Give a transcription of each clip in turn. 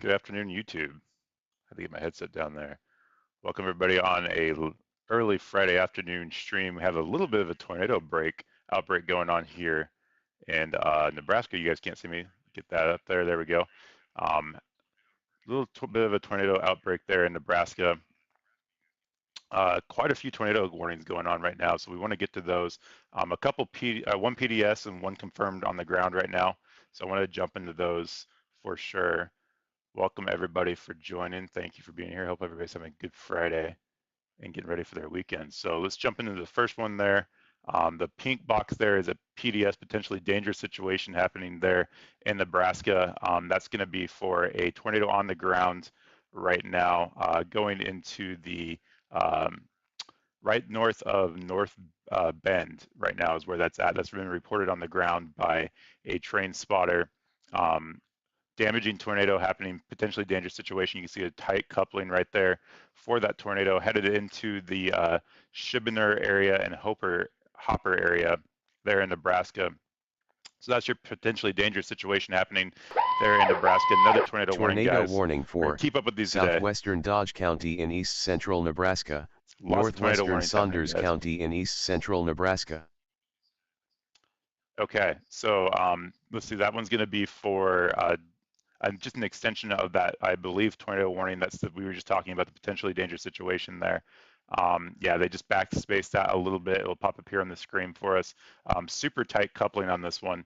Good afternoon, YouTube. I had to get my headset down there. Welcome everybody on a early Friday afternoon stream. We have a little bit of a tornado outbreak going on here in Nebraska. You guys can't see me. Get that up there. There we go. Bit of a tornado outbreak there in Nebraska. Quite a few tornado warnings going on right now, so we want to get to those. A couple, one PDS and one confirmed on the ground right now. So I want to jump into those for sure. Welcome everybody for joining. Thank you for being here. Hope everybody's having a good Friday and getting ready for their weekend. So let's jump into the first one there. The pink box there is a PDS, potentially dangerous situation happening there in Nebraska. That's going to be for a tornado on the ground right now, going into the right north of North Bend right now is where that's at. That's been reported on the ground by a train spotter. Damaging tornado happening, potentially dangerous situation. You can see a tight coupling right there for that tornado headed into the Shibner area and Hopper area there in Nebraska. So that's your potentially dangerous situation happening there in Nebraska. Another tornado warning, guys. Warning for keep up with these southwestern Dodge County in east central Nebraska, northwestern Saunders County in east central Nebraska. Okay, so let's see. That one's going to be for just an extension of that, I believe, tornado warning. We were just talking about the potentially dangerous situation there. Yeah, they just backspaced that a little bit. It'll pop up here on the screen for us. Super tight coupling on this one.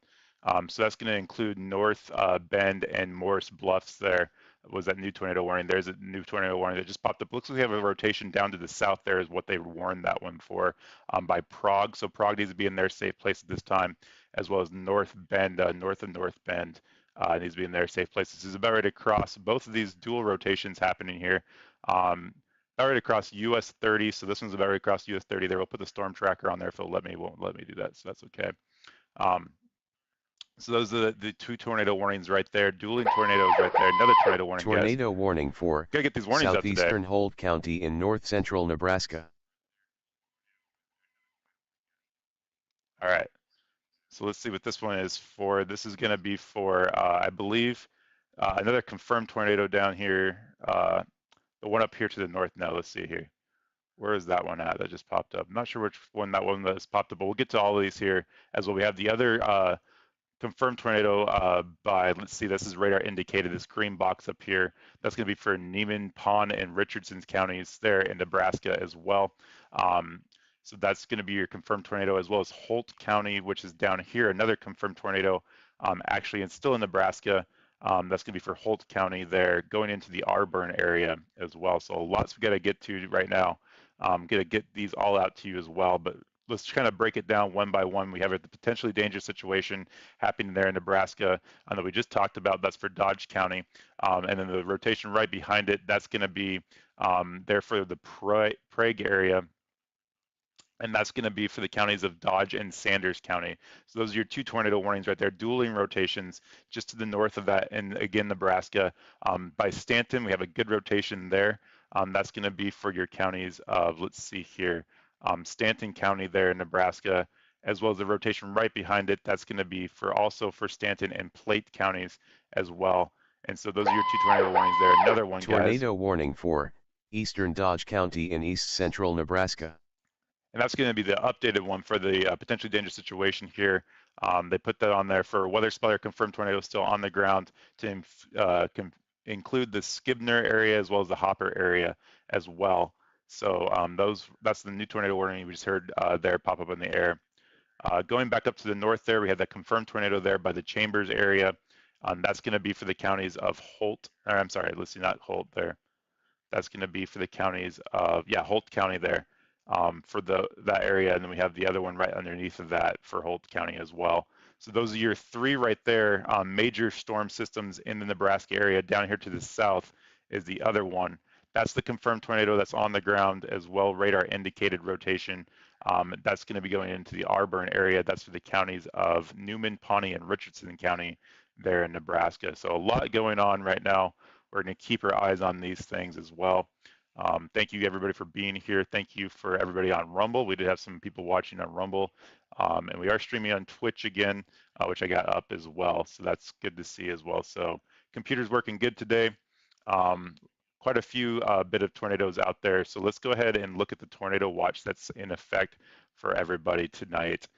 So that's going to include North Bend and Morris Bluffs there. Was that new tornado warning? There's a new tornado warning that just popped up. Looks like we have a rotation down to the south there is what they warned that one for by Prague. So Prague needs to be in their safe place at this time, as well as North Bend, north of North Bend. Needs to be in their safe place. This is about ready to cross both of these dual rotations happening here. About ready to cross US 30. So this one's about ready to cross US 30 there. We'll put the storm tracker on there if it'll let me. Won't let me do that, so that's okay. So those are the two tornado warnings right there. Dueling tornadoes right there. Another tornado warning, tornado guys. Warning for gotta get these warnings southeastern up today. Holt County in north central Nebraska. All right. So let's see what this one is for. This is going to be for, I believe, another confirmed tornado down here. The one up here to the north now. Let's see here. Where is that one at? That just popped up. I'm not sure which one that one that's popped up, but we'll get to all of these here as well. We have the other confirmed tornado by, let's see, this is radar indicated, this green box up here. That's going to be for Neiman, Pond, and Richardson counties there in Nebraska as well. So that's going to be your confirmed tornado, as well as Holt County, which is down here, another confirmed tornado, actually, and still in Nebraska. That's going to be for Holt County there, going into the Auburn area as well. So lots we got to get to right now. Going to get these all out to you as well, but let's kind of break it down one by one. We have a potentially dangerous situation happening there in Nebraska that we just talked about. That's for Dodge County. And then the rotation right behind it, that's going to be there for the Prague area. And that's going to be for the counties of Dodge and Sanders County. So those are your two tornado warnings right there, dueling rotations just to the north of that. And again, Nebraska. By Stanton, we have a good rotation there. That's going to be for your counties of, let's see here, Stanton County there in Nebraska, as well as the rotation right behind it. That's going to be also for Stanton and Plate counties as well. And so those are your two tornado warnings there. Another one, tornado warning for eastern Dodge County in east central Nebraska. And that's going to be the updated one for the potentially dangerous situation here. They put that on there for weather spotter confirmed tornado still on the ground to include the Skibner area as well as the Hopper area as well. So that's the new tornado warning we just heard there pop up in the air. Going back up to the north there, we had that confirmed tornado there by the Chambers area. That's going to be for the counties of Holt. I'm sorry, let's see, not Holt there. That's going to be for the counties of, yeah, Holt County there. For that area, and then we have the other one right underneath of that for Holt County as well. So those are your three right there. Major storm systems in the Nebraska area. Down here to the south is the other one. That's the confirmed tornado that's on the ground as well, radar indicated rotation. That's going to be going into the Auburn area. That's for the counties of Newman, Pawnee, and Richardson County there in Nebraska. So a lot going on right now. We're going to keep our eyes on these things as well. Thank you everybody for being here. Thank you for everybody on Rumble. We did have some people watching on Rumble, and we are streaming on Twitch again, which I got up as well. So that's good to see as well. So computer's working good today. Quite a few bit of tornadoes out there. So let's go ahead and look at the tornado watch that's in effect for everybody tonight.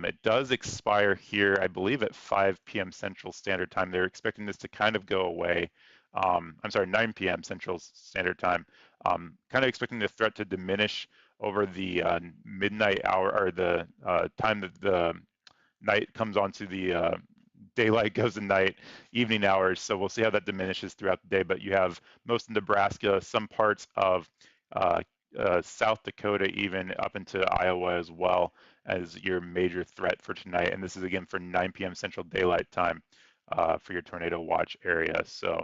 It does expire here, I believe, at 5 p.m. Central Standard Time. They're expecting this to kind of go away. I'm sorry, 9 p.m. Central Standard Time. Kind of expecting the threat to diminish over the midnight hour or the time that the night comes onto the daylight goes to night, evening hours. So we'll see how that diminishes throughout the day. But you have most of Nebraska, some parts of uh, South Dakota, even up into Iowa as well as your major threat for tonight. And this is again for 9 p.m. Central Daylight Time for your tornado watch area. So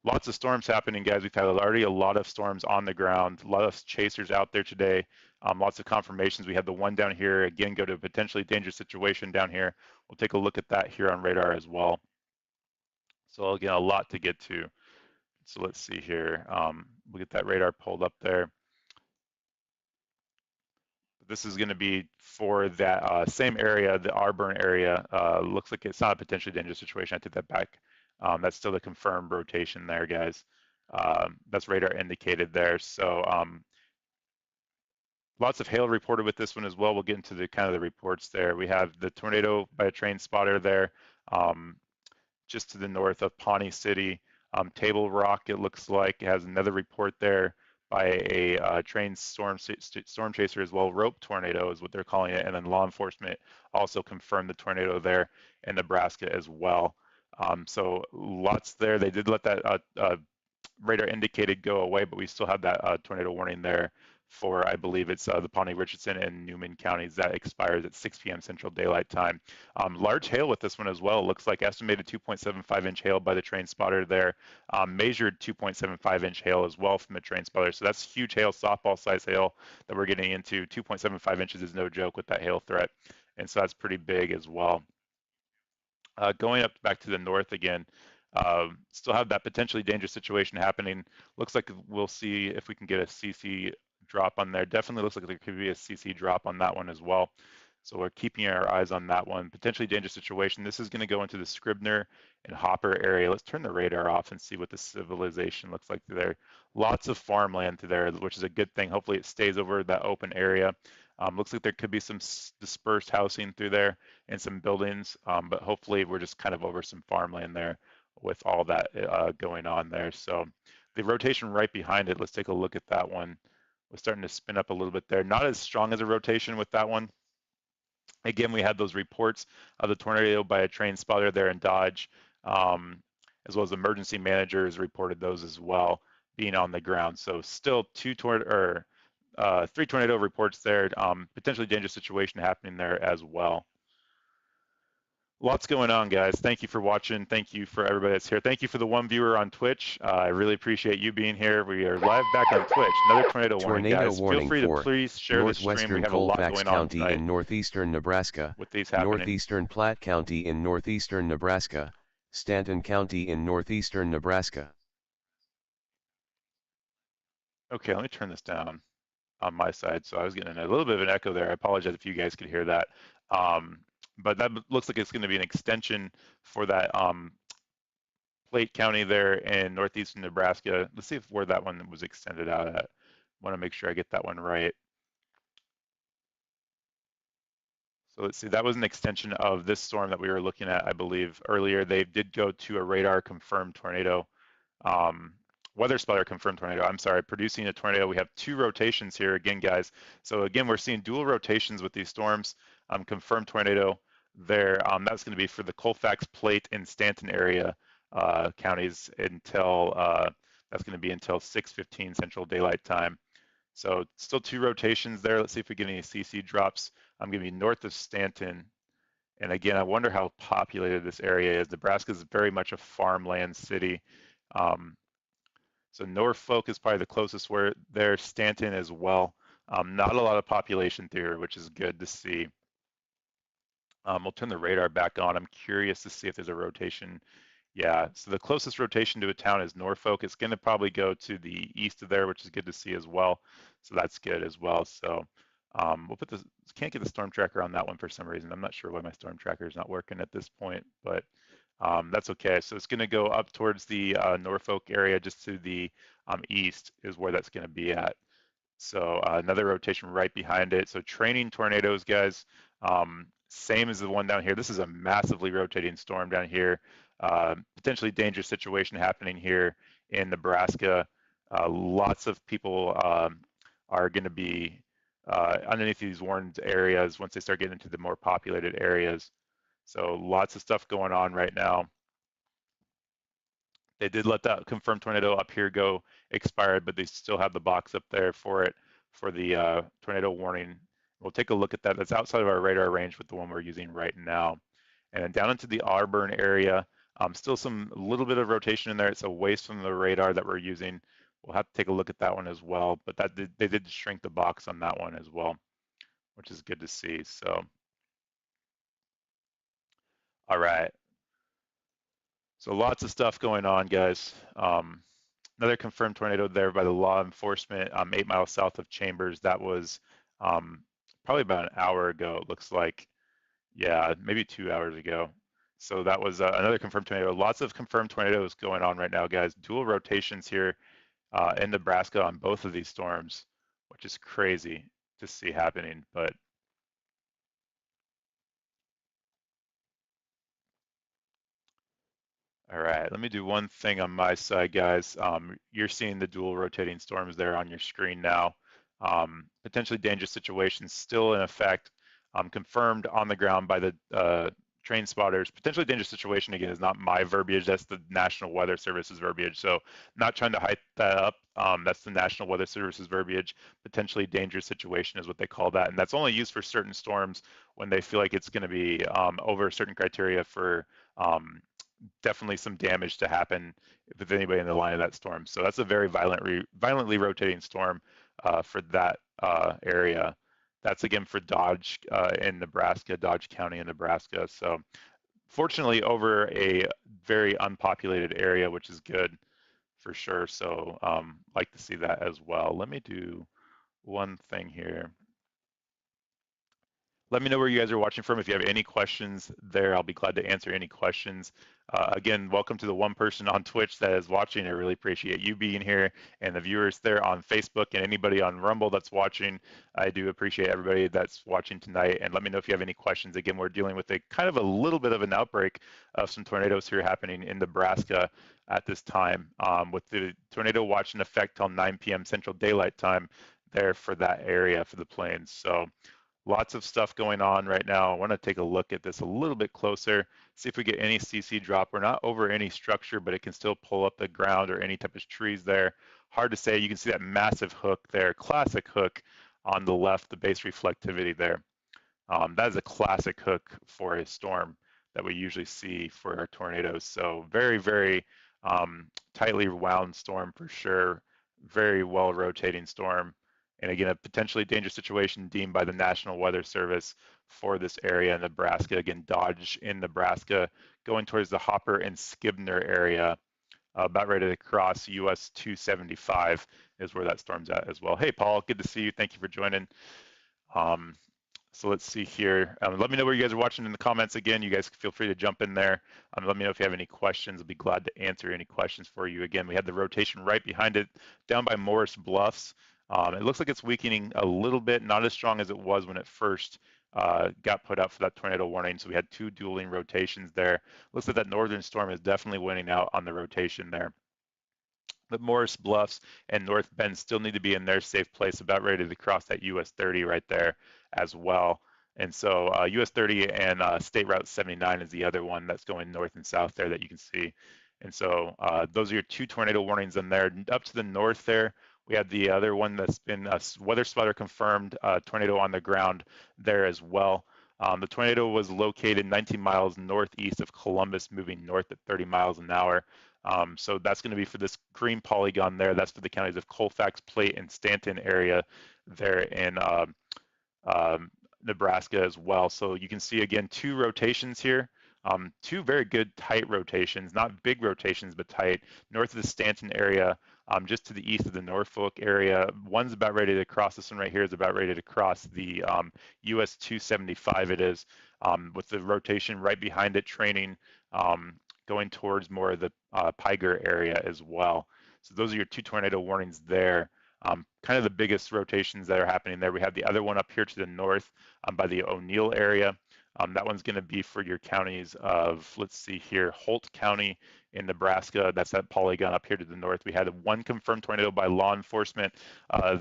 lots of storms happening, guys. We've had already a lot of storms on the ground, a lot of chasers out there today, lots of confirmations. We had the one down here, again, go to a potentially dangerous situation down here. We'll take a look at that here on radar as well. So again, a lot to get to. So let's see here. We'll get that radar pulled up there. This is going to be for that same area, the Auburn area. Looks like it's not a potentially dangerous situation. I take that back. That's still the confirmed rotation there, guys. That's radar indicated there. So lots of hail reported with this one as well. We'll get into the kind of the reports there. We have the tornado by a train spotter there, just to the north of Pawnee City. Table Rock, it looks like, it has another report there by a train storm chaser as well. Rope tornado is what they're calling it. And then law enforcement also confirmed the tornado there in Nebraska as well. So lots there. They did let that radar indicated go away, but we still have that tornado warning there for, I believe it's the Pawnee, Richardson, and Newman counties. That expires at 6 p.m. Central Daylight Time. Large hail with this one as well. Looks like estimated 2.75 inch hail by the train spotter there. Measured 2.75 inch hail as well from the train spotter. So that's huge hail, softball size hail that we're getting into. 2.75 inches is no joke with that hail threat. And so that's pretty big as well. Going up back to the north again, still have that potentially dangerous situation happening. Looks like we'll see if we can get a CC drop on there. Definitely looks like there could be a CC drop on that one as well. So we're keeping our eyes on that one. Potentially dangerous situation. This is going to go into the Scribner and Hopper area. Let's turn the radar off and see what the civilization looks like through there. Lots of farmland through there, which is a good thing. Hopefully it stays over that open area. Looks like there could be some dispersed housing through there and some buildings, but hopefully we're just kind of over some farmland there with all that going on there. So the rotation right behind it, let's take a look at that one. We're starting to spin up a little bit there. Not as strong as a rotation with that one. Again, we had those reports of the tornado by a train spotter there in Dodge, as well as emergency managers reported those as well being on the ground. So still three tornado reports there, potentially dangerous situation happening there as well. Lots going on, guys. Thank you for watching. Thank you for everybody that's here. Thank you for the one viewer on Twitch. I really appreciate you being here. We are live back on Twitch. Another tornado warning, guys. Feel free to please share this stream. We have a lot going on County in northeastern Nebraska, with these happening. Northeastern Platte County in northeastern Nebraska, Stanton County in northeastern Nebraska. Okay, let me turn this down on my side. So I was getting a little bit of an echo there. I apologize if you guys could hear that. But that looks like it's going to be an extension for that Plate County there in northeastern Nebraska. Let's see where that one was extended out at. Want to make sure I get that one right. So let's see, that was an extension of this storm that we were looking at, I believe, earlier. They did go to a radar confirmed tornado. Weather spotter confirmed tornado, I'm sorry, producing a tornado. We have two rotations here again, guys. So again, we're seeing dual rotations with these storms. Confirmed tornado there. That's going to be for the Colfax, Plate, and Stanton area counties until, that's going to be until 6:15 Central Daylight Time. So still two rotations there. Let's see if we get any CC drops. I'm going to be north of Stanton. And again, I wonder how populated this area is. Nebraska is very much a farmland city. So Norfolk is probably the closest where there, Stanton as well. Not a lot of population there, which is good to see. We'll turn the radar back on. I'm curious to see if there's a rotation. Yeah, so the closest rotation to a town is Norfolk. It's going to probably go to the east of there, which is good to see as well. So that's good as well. So we'll put this, can't get the storm tracker on that one for some reason. I'm not sure why my storm tracker is not working at this point, but That's okay. So it's going to go up towards the Norfolk area, just to the east is where that's going to be at. So another rotation right behind it. So training tornadoes, guys, same as the one down here. This is a massively rotating storm down here. Potentially dangerous situation happening here in Nebraska. Lots of people are going to be underneath these warned areas once they start getting into the more populated areas. So lots of stuff going on right now. They did let that confirmed tornado up here go expired, but they still have the box up there for it for the tornado warning. We'll take a look at that. That's outside of our radar range with the one we're using right now. And then down into the Auburn area, still some a little bit of rotation in there. It's a ways from the radar that we're using. We'll have to take a look at that one as well. But they did shrink the box on that one as well, which is good to see. So, all right. So lots of stuff going on, guys. Another confirmed tornado there by the law enforcement, 8 miles south of Chambers. That was um, probably about an hour ago, it looks like. Yeah, maybe 2 hours ago. So that was another confirmed tornado. Lots of confirmed tornadoes going on right now, guys. Dual rotations here in Nebraska on both of these storms, which is crazy to see happening. But all right, let me do one thing on my side, guys. You're seeing the dual rotating storms there on your screen now. Potentially dangerous situations still in effect, confirmed on the ground by the train spotters. Potentially dangerous situation, again, is not my verbiage. That's the National Weather Service's verbiage. So not trying to hype that up. That's the National Weather Service's verbiage. Potentially dangerous situation is what they call that. And that's only used for certain storms when they feel like it's going to be over certain criteria for um, definitely some damage to happen with anybody in the line of that storm. So that's a very violently rotating storm for that area. That's again for Dodge in Nebraska, Dodge County in Nebraska. So fortunately over a very unpopulated area, which is good for sure. So like to see that as well. Let me do one thing here. Let me know where you guys are watching from. If you have any questions there, I'll be glad to answer any questions. Again, welcome to the one person on Twitch that is watching. I really appreciate you being here, and the viewers there on Facebook and anybody on Rumble that's watching. I do appreciate everybody that's watching tonight. And let me know if you have any questions. Again, we're dealing with a kind of a little bit of an outbreak of some tornadoes here happening in Nebraska at this time, with the tornado watch in effect till 9 p.m. Central Daylight Time there for that area for the plains. So lots of stuff going on right now. I want to take a look at this a little bit closer, see if we get any CC drop. We're not over any structure, but it can still pull up the ground or any type of trees there. Hard to say. You can see that massive hook there, classic hook on the left, the base reflectivity there. That is a classic hook for a storm that we usually see for our tornadoes. So very, very tightly wound storm for sure. Very well rotating storm. And again, a potentially dangerous situation deemed by the National Weather Service for this area in Nebraska. Again, Dodge in Nebraska, going towards the Hopper and Scribner area, about ready to cross US 275 is where that storm's at as well. Hey, Paul, good to see you. Thank you for joining. Um, so let's see here. Let me know where you guys are watching in the comments. Again, you guys feel free to jump in there. Let me know if you have any questions. I'll be glad to answer any questions for you. Again, we had the rotation right behind it, down by Morris Bluffs. It looks like it's weakening a little bit, not as strong as it was when it first got put out for that tornado warning. So we had two dueling rotations there. Looks like that northern storm is definitely winning out on the rotation there. But Morris Bluffs and North Bend still need to be in their safe place, about ready to cross that US 30 right there as well. And so US 30 and State Route 79 is the other one that's going north and south there that you can see. And so those are your two tornado warnings in there. Up to the north there, we have the other one that's been a weather spotter confirmed tornado on the ground there as well. The tornado was located 19 miles northeast of Columbus, moving north at 30 miles an hour. So that's going to be for this green polygon there. That's for the counties of Colfax, Plate, and Stanton area there in Nebraska as well. So you can see again two rotations here. Two very good tight rotations, not big rotations, but tight. North of the Stanton area, just to the east of the Norfolk area. One's about ready to cross. This one right here is about ready to cross the US 275. It is with the rotation right behind it, training going towards more of the Piger area as well. So those are your 2 tornado warnings there. Kind of the biggest rotations that are happening there. We have the other one up here to the north by the O'Neill area. That one's going to be for your counties of, let's see here, Holt County in Nebraska. That's that polygon up here to the north. We had one confirmed tornado by law enforcement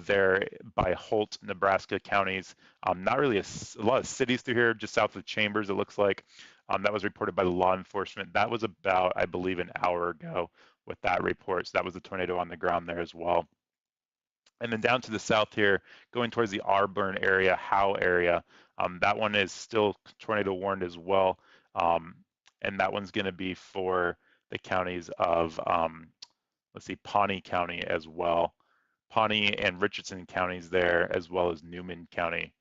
there by Holt, Nebraska counties. Not really a lot of cities through here, just south of Chambers, it looks like. That was reported by the law enforcement. That was about, I believe, an hour ago with that report. So that was a tornado on the ground there as well. And then down to the south here, going towards the Auburn area, Howe area, that one is still tornado warned as well. And that one's going to be for the counties of, let's see, Pawnee County as well. Pawnee and Richardson counties there, as well as Newman County.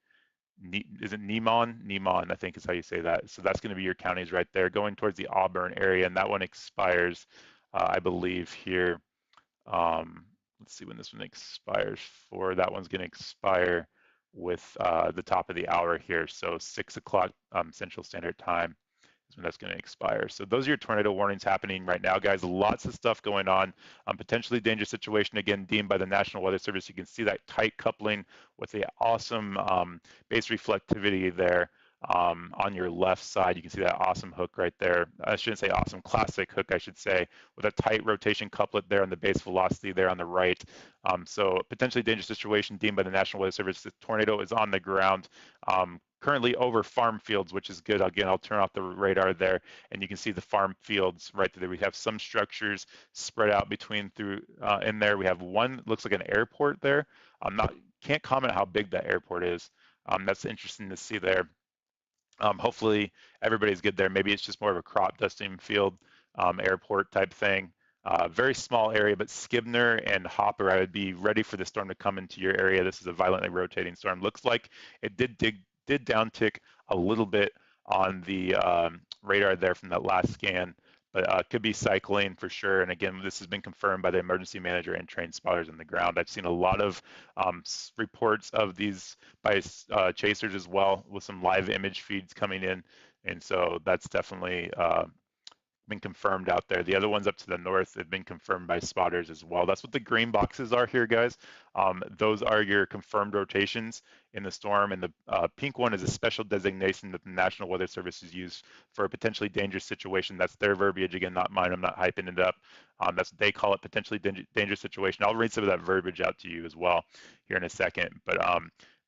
Is it Nemon? Nemon, I think is how you say that. So that's going to be your counties right there, going towards the Auburn area, and that one expires, I believe, here. Let's see when this one expires for. That one's going to expire with the top of the hour here, so 6 o'clock Central Standard Time is when that's going to expire. So those are your tornado warnings happening right now, guys. Lots of stuff going on. Potentially dangerous situation, again, deemed by the National Weather Service. You can see that tight coupling with the awesome base reflectivity there. On your left side, you can see that awesome hook right there. I shouldn't say awesome, classic hook, I should say, with a tight rotation couplet there on the base velocity there on the right. So potentially dangerous situation deemed by the National Weather Service. The tornado is on the ground. Currently over farm fields, which is good. Again, I'll turn off the radar there, and you can see the farm fields right there. We have some structures spread out between in there. We have one, looks like an airport there. Can't comment how big that airport is. That's interesting to see there. Hopefully everybody's good there. Maybe it's just more of a crop dusting field, airport type thing. Very small area, but Scribner and Hopper, I would be ready for the storm to come into your area. This is a violently rotating storm. Looks like it did downtick a little bit on the radar there from that last scan, but could be cycling for sure. And again, this has been confirmed by the emergency manager and trained spotters on the ground. I've seen a lot of reports of these by chasers as well, with some live image feeds coming in. And so that's definitely been confirmed out there. The other ones up to the north have been confirmed by spotters as well. That's what the green boxes are here, guys. Those are your confirmed rotations in the storm, and the pink one is a special designation that the National Weather Service has used for a potentially dangerous situation. That's their verbiage, again, not mine. I'm not hyping it up. That's what they call it, potentially dangerous situation. I'll read some of that verbiage out to you as well here in a second, but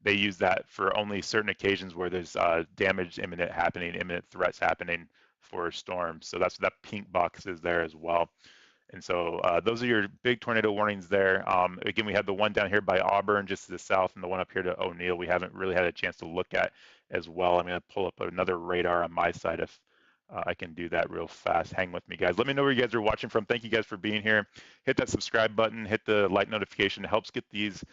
they use that for only certain occasions where there's damage imminent threats happening for storms. So that's what that pink box is there as well. And so those are your big tornado warnings there. Again, we have the one down here by Auburn just to the south, and the one up here to O'Neill we haven't really had a chance to look at as well. I'm going to pull up another radar on my side if I can do that real fast. Hang with me, guys. Let me know where you guys are watching from. Thank you guys for being here. Hit that subscribe button, hit the like notification. It helps get these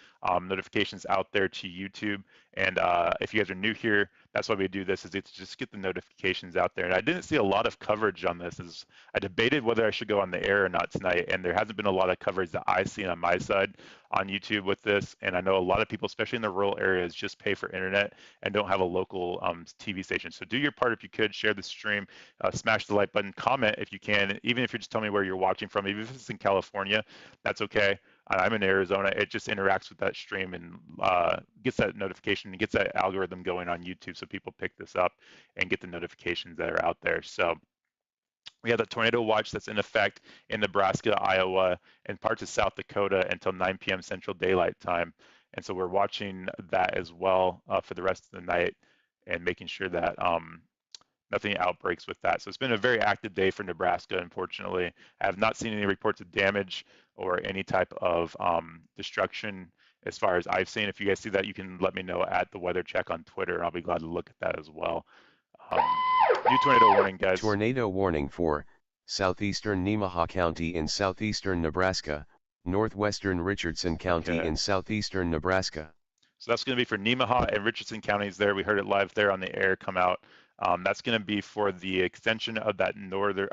notifications out there to YouTube. And if you guys are new here, that's why we do this, is it's just get the notifications out there. And I didn't see a lot of coverage on this. I debated whether I should go on the air or not tonight, and there hasn't been a lot of coverage that I've seen on my side on YouTube with this. And I know a lot of people, especially in the rural areas, just pay for internet and don't have a local TV station. So do your part if you could. Share the stream, smash the like button, comment if you can, even if you're just telling me where you're watching from. Even if it's in California, that's okay. I'm in Arizona. It just interacts with that stream and gets that notification and gets that algorithm going on YouTube, so people pick this up and get the notifications that are out there. So we have the tornado watch that's in effect in Nebraska, Iowa, and parts of South Dakota until 9 p.m. Central Daylight Time. And so we're watching that as well for the rest of the night and making sure that nothing outbreaks with that. So it's been a very active day for Nebraska, unfortunately. I have not seen any reports of damage or any type of destruction as far as I've seen. If you guys see that, you can let me know at the Weather Check on Twitter. I'll be glad to look at that as well. New tornado warning, guys. Tornado warning for southeastern Nemaha County in southeastern Nebraska, northwestern Richardson County in southeastern Nebraska. So that's going to be for Nemaha and Richardson counties there. We heard it live there on the air come out. That's going to be for the extension of that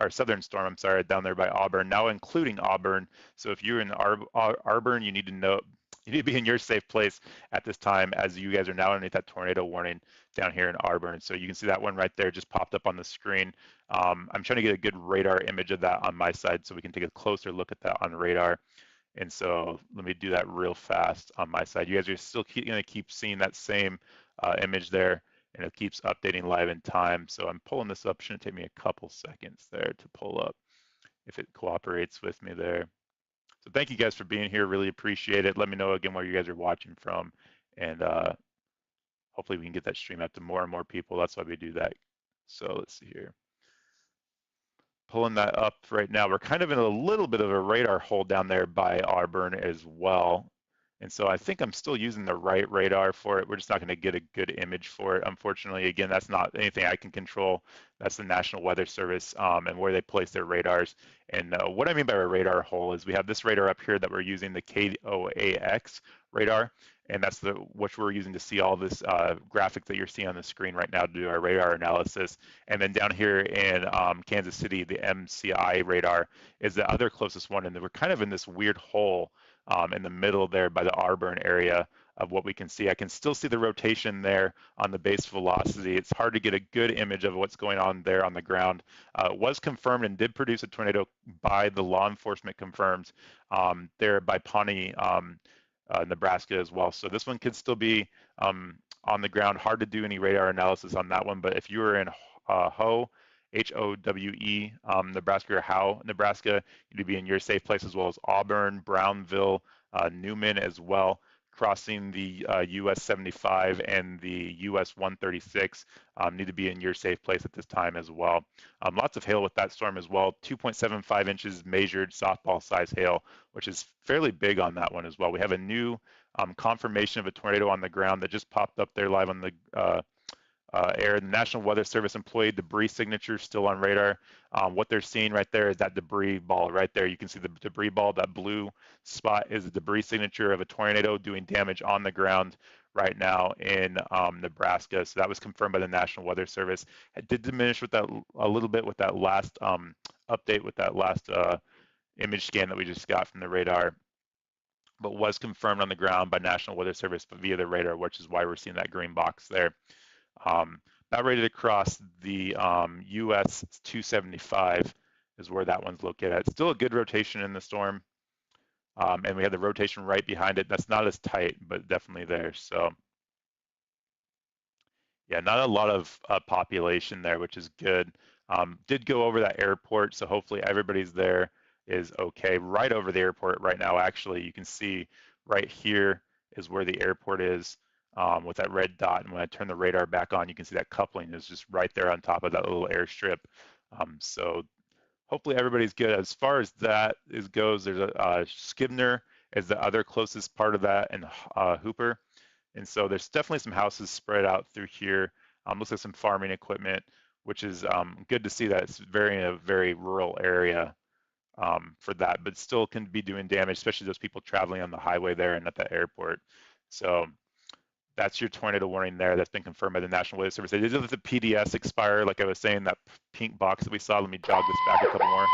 southern storm, I'm sorry, down there by Auburn, now including Auburn. So if you're in Auburn, you need to know, You need to be in your safe place at this time, as you guys are now underneath that tornado warning down here in Auburn. So you can see that one right there just popped up on the screen. I'm trying to get a good radar image of that on my side so we can take a closer look at that on radar. And so let me do that real fast on my side. You guys are still going to keep seeing that same image there, and it keeps updating live in time. So I'm pulling this up. Shouldn't take me a couple seconds there to pull up if it cooperates with me there. So thank you guys for being here. Really appreciate it. Let me know again where you guys are watching from, and hopefully we can get that stream out to more and more people. That's why we do that. So let's see here. Pulling that up right now. We're kind of in a little bit of a radar hole down there by Auburn as well. And so I think I'm still using the right radar for it. We're just not going to get a good image for it. Unfortunately, again, that's not anything I can control. That's the National Weather Service and where they place their radars. And what I mean by a radar hole is we have this radar up here that we're using, the KOAX radar. And that's which we're using to see all this graphic that you're seeing on the screen right now to do our radar analysis. And then down here in Kansas City, the MCI radar is the other closest one. And we're kind of in this weird hole in the middle there by the Auburn area of what we can see. I can still see the rotation there on the base velocity. It's hard to get a good image of what's going on there on the ground. It was confirmed and did produce a tornado by the law enforcement confirmed there by Pawnee, Nebraska as well. So this one could still be on the ground. Hard to do any radar analysis on that one, but if you were in Howe, Howe, Nebraska, or Howe, Nebraska, you'd be in your safe place, as well as Auburn, Brownville, Newman as well, crossing the US 75 and the US 136 need to be in your safe place at this time as well. Lots of hail with that storm as well. 2.75 inches measured softball size hail, which is fairly big on that one as well. We have a new confirmation of a tornado on the ground that just popped up there live on the air. The National Weather Service employee debris signature still on radar. What they're seeing right there is that debris ball right there. You can see the debris ball. That blue spot is a debris signature of a tornado doing damage on the ground right now in Nebraska. So that was confirmed by the National Weather Service. It did diminish with that a little bit with that last update, with that last image scan that we just got from the radar, but was confirmed on the ground by National Weather Service via the radar, which is why we're seeing that green box there. About ready to cross the US 275 is where that one's located at. Still a good rotation in the storm. And we have the rotation right behind it. That's not as tight, but definitely there. So yeah, not a lot of population there, which is good. Did go over that airport, so hopefully everybody's there is okay. Right over the airport right now, actually, you can see right here is where the airport is with that red dot. And when I turn the radar back on, you can see that coupling is just right there on top of that little airstrip. So hopefully everybody's good. As far as that goes, there's a Scribner is the other closest part of that, and Hooper. And so there's definitely some houses spread out through here. Looks like some farming equipment, which is good to see that it's in a very rural area for that, but still can be doing damage, especially those people traveling on the highway there and at the airport. So that's your tornado warning there. That's been confirmed by the National Weather Service. They did let the PDS expire, like I was saying, that pink box that we saw. Let me jog this back a couple more.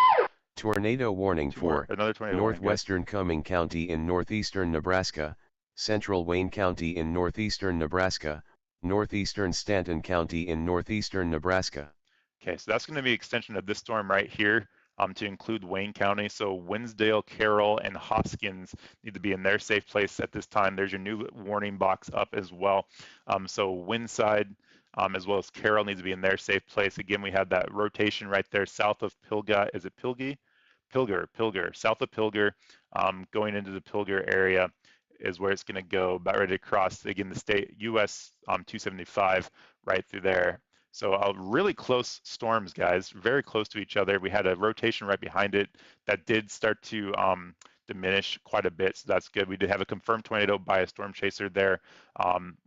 Tornado warning for another tornado northwestern warning, Cumming County in northeastern Nebraska, central Wayne County in northeastern Nebraska, northeastern Stanton County in northeastern Nebraska. Okay, so that's going to be an extension of this storm right here to include Wayne County. So Winsdale, Carroll, and Hoskins need to be in their safe place at this time. There's your new warning box up as well. So Windside as well as Carroll needs to be in their safe place. Again, we have that rotation right there south of Pilga. Is it Pilgi? Pilger, south of Pilger, going into the Pilger area is where it's going to go. About ready to cross, again, the state US 275 right through there. So really close storms, guys, very close to each other. We had a rotation right behind it that did start to diminish quite a bit, so that's good. We did have a confirmed tornado by a storm chaser there,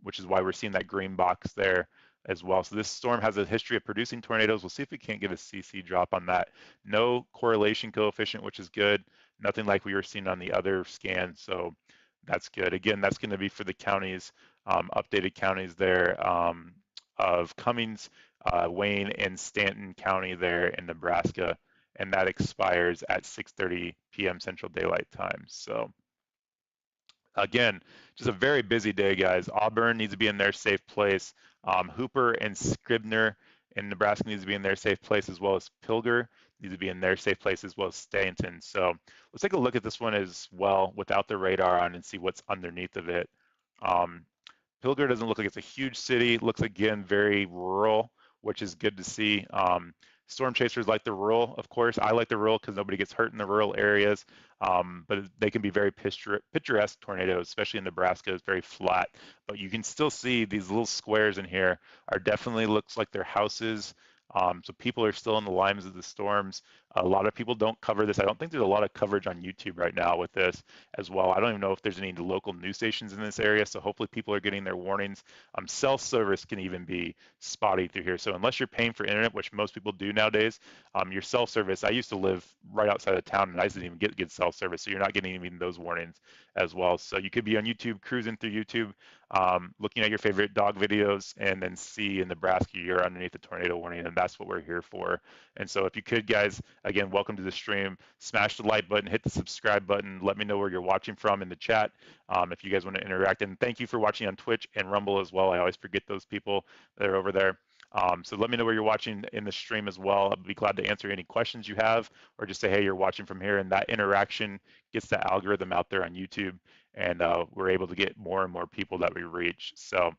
which is why we're seeing that green box there as well. So this storm has a history of producing tornadoes. We'll see if we can't get a CC drop on that. No correlation coefficient, which is good. Nothing like we were seeing on the other scan, so that's good. Again, that's going to be for the counties, updated counties there of Cummings, Wayne, and Stanton County there in Nebraska, and that expires at 6:30 p.m. Central Daylight Time. So Again, just a very busy day, guys. Auburn needs to be in their safe place. Hooper and Scribner in Nebraska needs to be in their safe place, as well as Pilger needs to be in their safe place, as well as Staunton. So let's take a look at this one as well without the radar on and see what's underneath of it. Um, Pilger doesn't look like it's a huge city. It looks, again, very rural, which is good to see. Storm chasers like the rural, of course. I like the rural because nobody gets hurt in the rural areas, but they can be very picturesque tornadoes, especially in Nebraska. It's very flat, but you can still see these little squares in here are definitely looks like they're houses. So people are still in the limes of the storms. A lot of people don't cover this. I don't think there's a lot of coverage on YouTube right now with this as well. I don't even know if there's any local news stations in this area, so hopefully people are getting their warnings. Cell service can even be spotty through here. So unless you're paying for internet, which most people do nowadays, your cell service, I used to live right outside of town and I didn't even get good cell service, so you're not getting even those warnings as well. So you could be on YouTube, cruising through YouTube, looking at your favorite dog videos, and then see in Nebraska you're underneath the tornado warning, and that's what we're here for. And so if you could, guys, again, welcome to the stream. Smash the like button, hit the subscribe button. Let me know where you're watching from in the chat if you guys want to interact. And thank you for watching on Twitch and Rumble as well. I always forget those people that are over there. So let me know where you're watching in the stream as well. I'll be glad to answer any questions you have, or just say, hey, you're watching from here. And that interaction gets the algorithm out there on YouTube, and we're able to get more and more people that we reach. So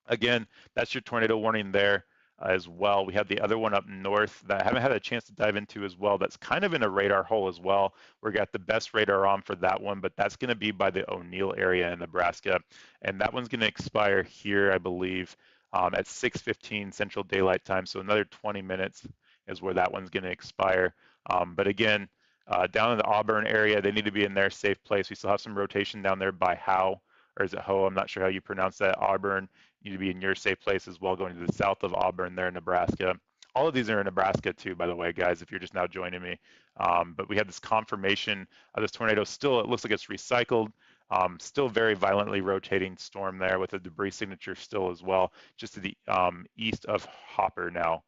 again, that's your tornado warning there as well. We have the other one up north that I haven't had a chance to dive into as well. That's kind of in a radar hole as well. We got the best radar on for that one, but that's going to be by the O'Neill area in Nebraska. And that one's going to expire here, I believe, at 6:15 Central Daylight Time. So another 20 minutes is where that one's going to expire. But again, down in the Auburn area, they need to be in their safe place. We still have some rotation down there by Howe, or is it Ho? I'm not sure how you pronounce that. Auburn, you need to be in your safe place as well, going to the south of Auburn there in Nebraska. All of these are in Nebraska too, by the way, guys, if you're just now joining me. But we have this confirmation of this tornado. Still, it looks like it's recycled. Still very violently rotating storm there with a debris signature still as well, just to the east of Hopper now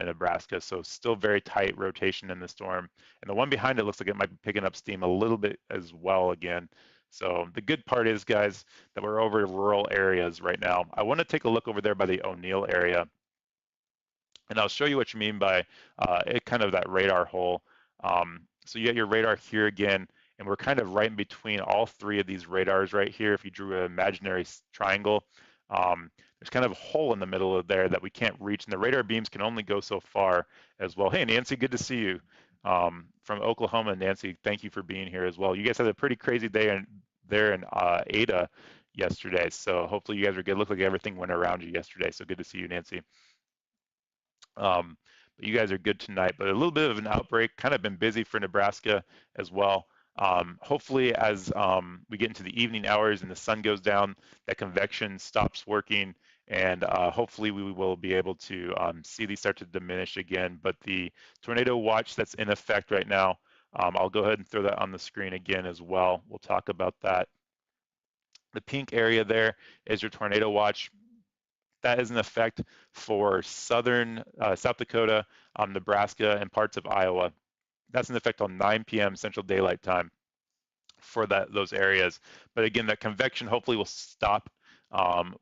in Nebraska. So still very tight rotation in the storm. And the one behind it looks like it might be picking up steam a little bit as well again. So the good part is, guys, that we're over rural areas right now. I want to take a look over there by the O'Neill area, and I'll show you what you mean by it kind of that radar hole. So you got your radar here again, and we're kind of right in between all three of these radars right here. If you drew an imaginary triangle, there's kind of a hole in the middle of there that we can't reach, and the radar beams can only go so far as well. Hey, Nancy, good to see you from Oklahoma. Nancy, thank you for being here as well. You guys had a pretty crazy day there in Ada yesterday, so hopefully you guys are good. Looked like everything went around you yesterday, so good to see you, Nancy. But you guys are good tonight. But a little bit of an outbreak, kind of been busy for Nebraska as well. Hopefully, as we get into the evening hours and the sun goes down, that convection stops working, and hopefully we will be able to see these start to diminish again. But the tornado watch that's in effect right now, I'll go ahead and throw that on the screen again as well. We'll talk about that. The pink area there is your tornado watch. That is in effect for southern South Dakota, Nebraska, and parts of Iowa. That's in effect on 9 p.m. Central Daylight Time for those areas. But again, that convection hopefully will stop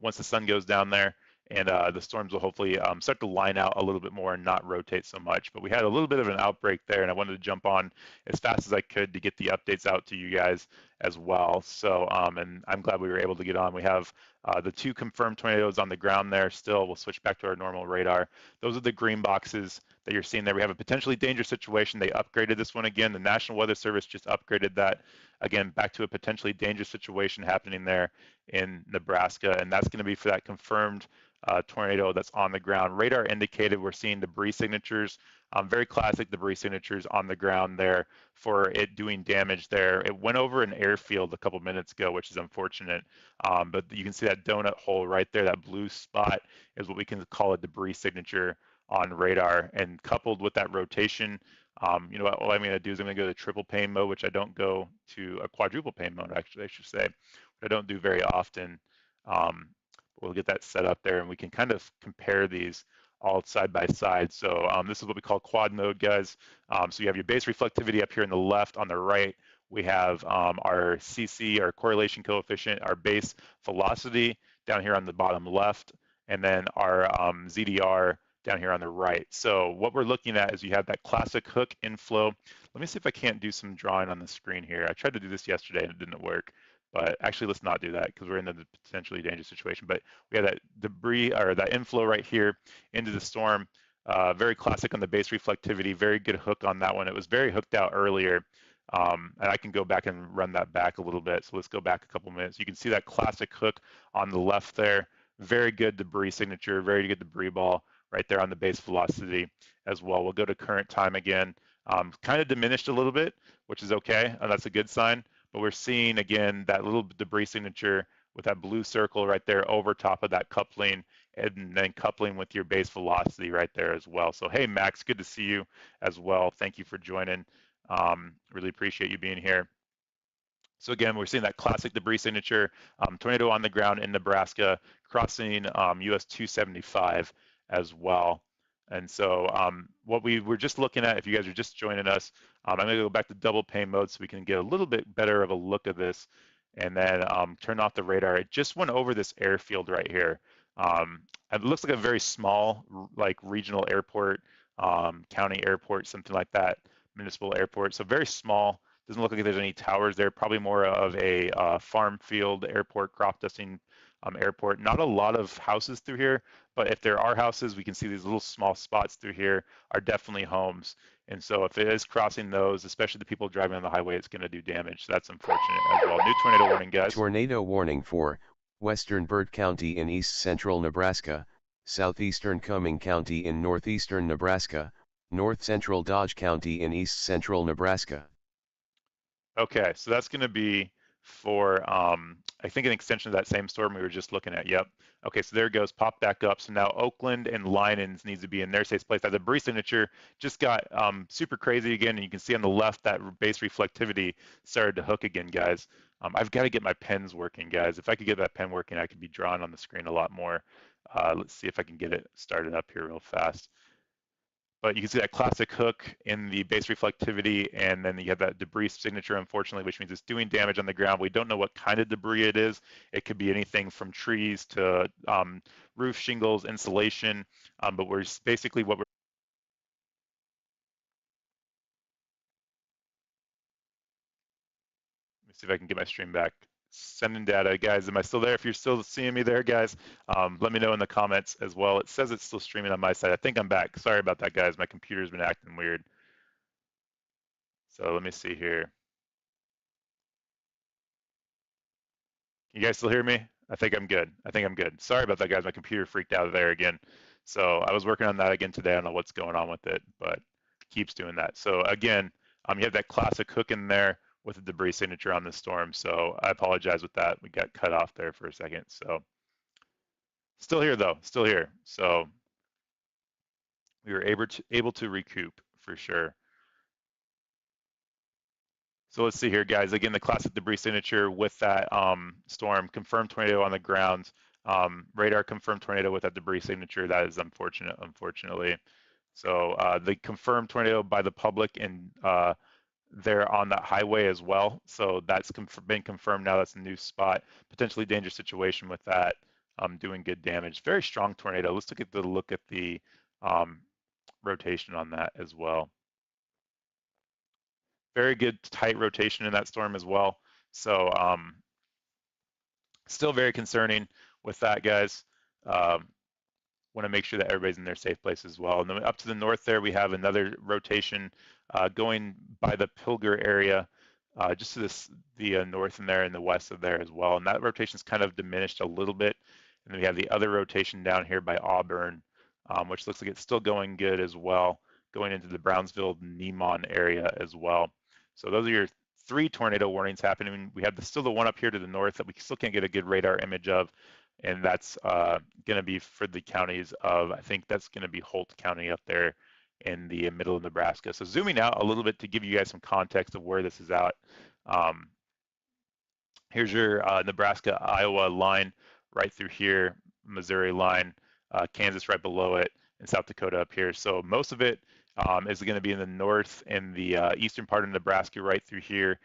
once the sun goes down there, and the storms will hopefully start to line out a little bit more and not rotate so much. But we had a little bit of an outbreak there, and I wanted to jump on as fast as I could to get the updates out to you guys as well. So, and I'm glad we were able to get on. We have the 2 confirmed tornadoes on the ground there still. We'll switch back to our normal radar. Those are the green boxes that you're seeing there. We have a potentially dangerous situation. They upgraded this one again. The National Weather Service just upgraded that again back to a potentially dangerous situation happening there in Nebraska, and that's going to be for that confirmed tornado that's on the ground. Radar indicated we're seeing debris signatures, very classic debris signatures on the ground there for it doing damage there. It went over an airfield a couple minutes ago, which is unfortunate, but you can see that donut hole right there, that blue spot is what we can call a debris signature on radar. And coupled with that rotation, you know what I'm going to do is I'm going to go to triple pane mode, which I don't go to a quadruple pane mode, actually, I should say, which I don't do very often. We'll get that set up there, and we can kind of compare these all side by side. So this is what we call quad mode, guys. So you have your base reflectivity up here on the left. On the right, We have our CC, our correlation coefficient, our base velocity down here on the bottom left, and then our ZDR down here on the right. So what we're looking at is you have that classic hook inflow. Let me see if I can't do some drawing on the screen here. I tried to do this yesterday and it didn't work, but actually let's not do that because we're in a potentially dangerous situation. But we have that debris or that inflow right here into the storm. Very classic on the base reflectivity, very good hook on that one. It was very hooked out earlier. And I can go back and run that back a little bit. So let's go back a couple minutes. You can see that classic hook on the left there. Very good debris signature, very good debris ball right there on the base velocity as well. We'll go to current time again. Kind of diminished a little bit, which is okay, and that's a good sign. But we're seeing again that little debris signature with that blue circle right there over top of that coupling, and then coupling with your base velocity right there as well. So hey, Max, good to see you as well. Thank you for joining. Really appreciate you being here. So again, we're seeing that classic debris signature, tornado on the ground in Nebraska, crossing US 275 as well. And so what we were just looking at, if you guys are just joining us, I'm gonna go back to double pane mode so we can get a little bit better of a look at this, and then turn off the radar. It just went over this airfield right here. It looks like a very small, like regional airport, county airport, something like that, municipal airport. So very small. Doesn't look like there's any towers there. Probably more of a farm field airport, crop dusting airport. Not a lot of houses through here, but if there are houses, we can see these little small spots through here are definitely homes. And so if it is crossing those, especially the people driving on the highway, it's going to do damage. So that's unfortunate as well. New tornado warning, guys. Tornado warning for western Burt County in east central Nebraska, southeastern Cumming County in northeastern Nebraska, north central Dodge County in east central Nebraska. Okay, so that's going to be for, I think, an extension of that same storm we were just looking at. Yep. Okay, so there it goes, pop back up. So now Oakland and Linens needs to be in their safe place. That debris signature just got super crazy again, and you can see on the left that base reflectivity started to hook again, guys. I've got to get my pens working, guys. If I could get that pen working, I could be drawing on the screen a lot more. Let's see if I can get it started up here real fast. But you can see that classic hook in the base reflectivity, and then you have that debris signature, unfortunately, which means it's doing damage on the ground. We don't know what kind of debris it is. It could be anything from trees to roof shingles, insulation, but we're basically what we're. Let me see if I can get my stream back. Sending data, guys. Am I still there? If you're still seeing me there, guys, let me know in the comments as well. It says it's still streaming on my side. I think I'm back. Sorry about that, guys. My computer's been acting weird. So let me see here. You guys still hear me? I think I'm good. I think I'm good. Sorry about that, guys. My computer freaked out there again. So I was working on that again today. I don't know what's going on with it, but it keeps doing that. So again, you have that classic hook in there with the debris signature on the storm. So I apologize with that. We got cut off there for a second. So still here though, still here. So we were able to recoup for sure. So let's see here, guys. Again, the classic debris signature with that storm, confirmed tornado on the ground, radar confirmed tornado with that debris signature. That is unfortunate, unfortunately. So the confirmed tornado by the public and they're on that highway as well. So that's been confirmed now. That's a new spot. Potentially dangerous situation with that. Doing good damage. Very strong tornado. Let's look at the rotation on that as well. Very good tight rotation in that storm as well. So still very concerning with that, guys. Want to make sure that everybody's in their safe place as well. And then up to the north there, we have another rotation going by the Pilger area, just to the north and there and the west of there as well. And that rotation's kind of diminished a little bit. And then we have the other rotation down here by Auburn, which looks like it's still going good as well, going into the Brownsville, Nemon area as well. So those are your 3 tornado warnings happening. We have still the one up here to the north that we still can't get a good radar image of, and that's going to be for the counties of, I think that's going to be Holt County up there in the middle of Nebraska. So zooming out a little bit to give you guys some context of where this is at. Here's your Nebraska-Iowa line right through here, Missouri line, Kansas right below it, and South Dakota up here. So most of it is going to be in the north and the eastern part of Nebraska right through here,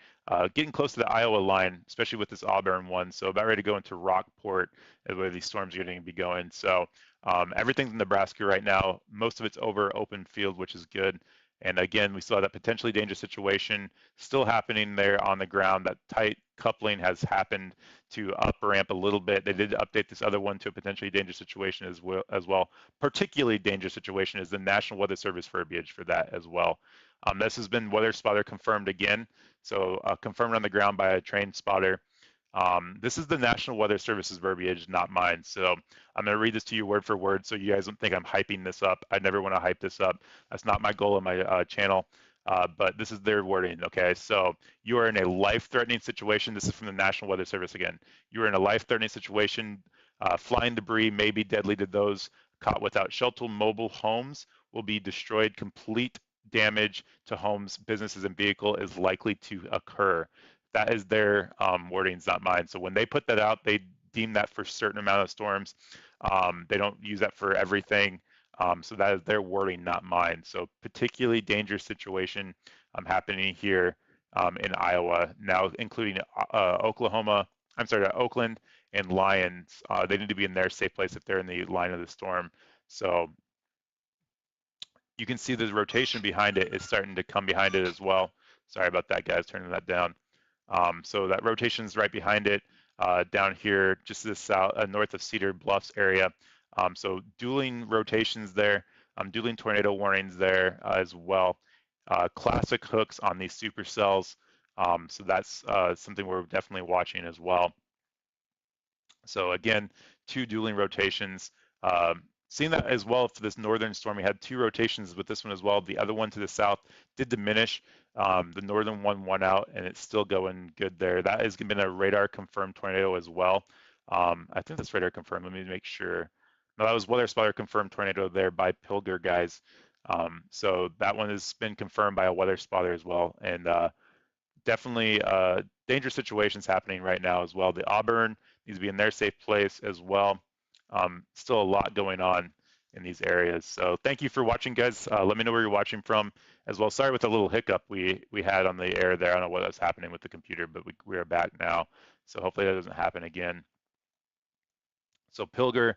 getting close to the Iowa line, especially with this Auburn one. So about ready to go into Rockport is where these storms are going to be going. So everything's in Nebraska right now. Most of it's over open field, which is good. And again, we still have that potentially dangerous situation still happening there on the ground. That tight coupling has happened to up ramp a little bit. They did update this other one to a potentially dangerous situation as well. Particularly dangerous situation is the National Weather Service verbiage for that as well. This has been weather spotter confirmed again, so confirmed on the ground by a trained spotter. This is the National Weather Service's verbiage, not mine. So I'm going to read this to you word for word so you guys don't think I'm hyping this up. I never want to hype this up. That's not my goal on my channel. But this is their wording, okay? So you are in a life-threatening situation. This is from the National Weather Service again. You are in a life-threatening situation. Flying debris may be deadly to those caught without shelter. Mobile homes will be destroyed. Complete damage to homes, businesses, and vehicle is likely to occur. That is their wordings, not mine. So when they put that out, they deem that for certain amount of storms. They don't use that for everything. So that is their wording, not mine. So particularly dangerous situation happening here in Iowa now, including Oklahoma. I'm sorry, Oakland and Lyons. They need to be in their safe place if they're in the line of the storm. So you can see the rotation behind it is starting to come behind it as well. Sorry about that, guys, turning that down. So that rotation is right behind it, down here, just to the south, north of Cedar Bluffs area. So dueling rotations there, dueling tornado warnings there as well. Classic hooks on these supercells. So that's something we're definitely watching as well. So again, two dueling rotations. Seeing that as well for this northern storm, we had two rotations with this one as well. The other one to the south did diminish. The northern one won out, and it's still going good there. That has been a radar confirmed tornado as well. I think that's radar confirmed. Let me make sure. No, that was weather spotter confirmed tornado there by Pilger, guys. So that one has been confirmed by a weather spotter as well, and definitely dangerous situations happening right now as well. The Auburn needs to be in their safe place as well. Still a lot going on in these areas. So thank you for watching, guys. Let me know where you're watching from as well. Sorry with the little hiccup we had on the air there. I don't know what was happening with the computer, but we are back now. So hopefully that doesn't happen again. So Pilger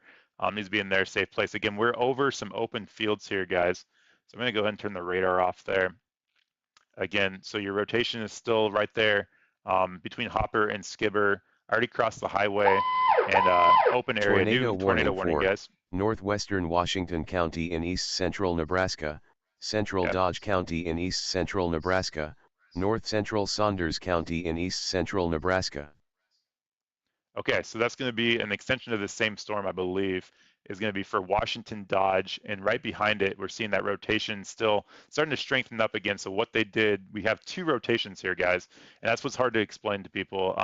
needs to be in their safe place. Again, we're over some open fields here, guys. So I'm going to go ahead and turn the radar off there. Again, so your rotation is still right there between Hopper and Skibber. Already crossed the highway and open area. Tornado New tornado warning warning, for guys. northwestern Washington County in east central Nebraska, central Okay. Dodge County in east central Nebraska, north central Saunders County in east central Nebraska. Okay, so that's going to be an extension of the same storm, I believe, is going to be for Washington Dodge. And right behind it, we're seeing that rotation still starting to strengthen up again. So what they did, we have two rotations here, guys. And that's what's hard to explain to people.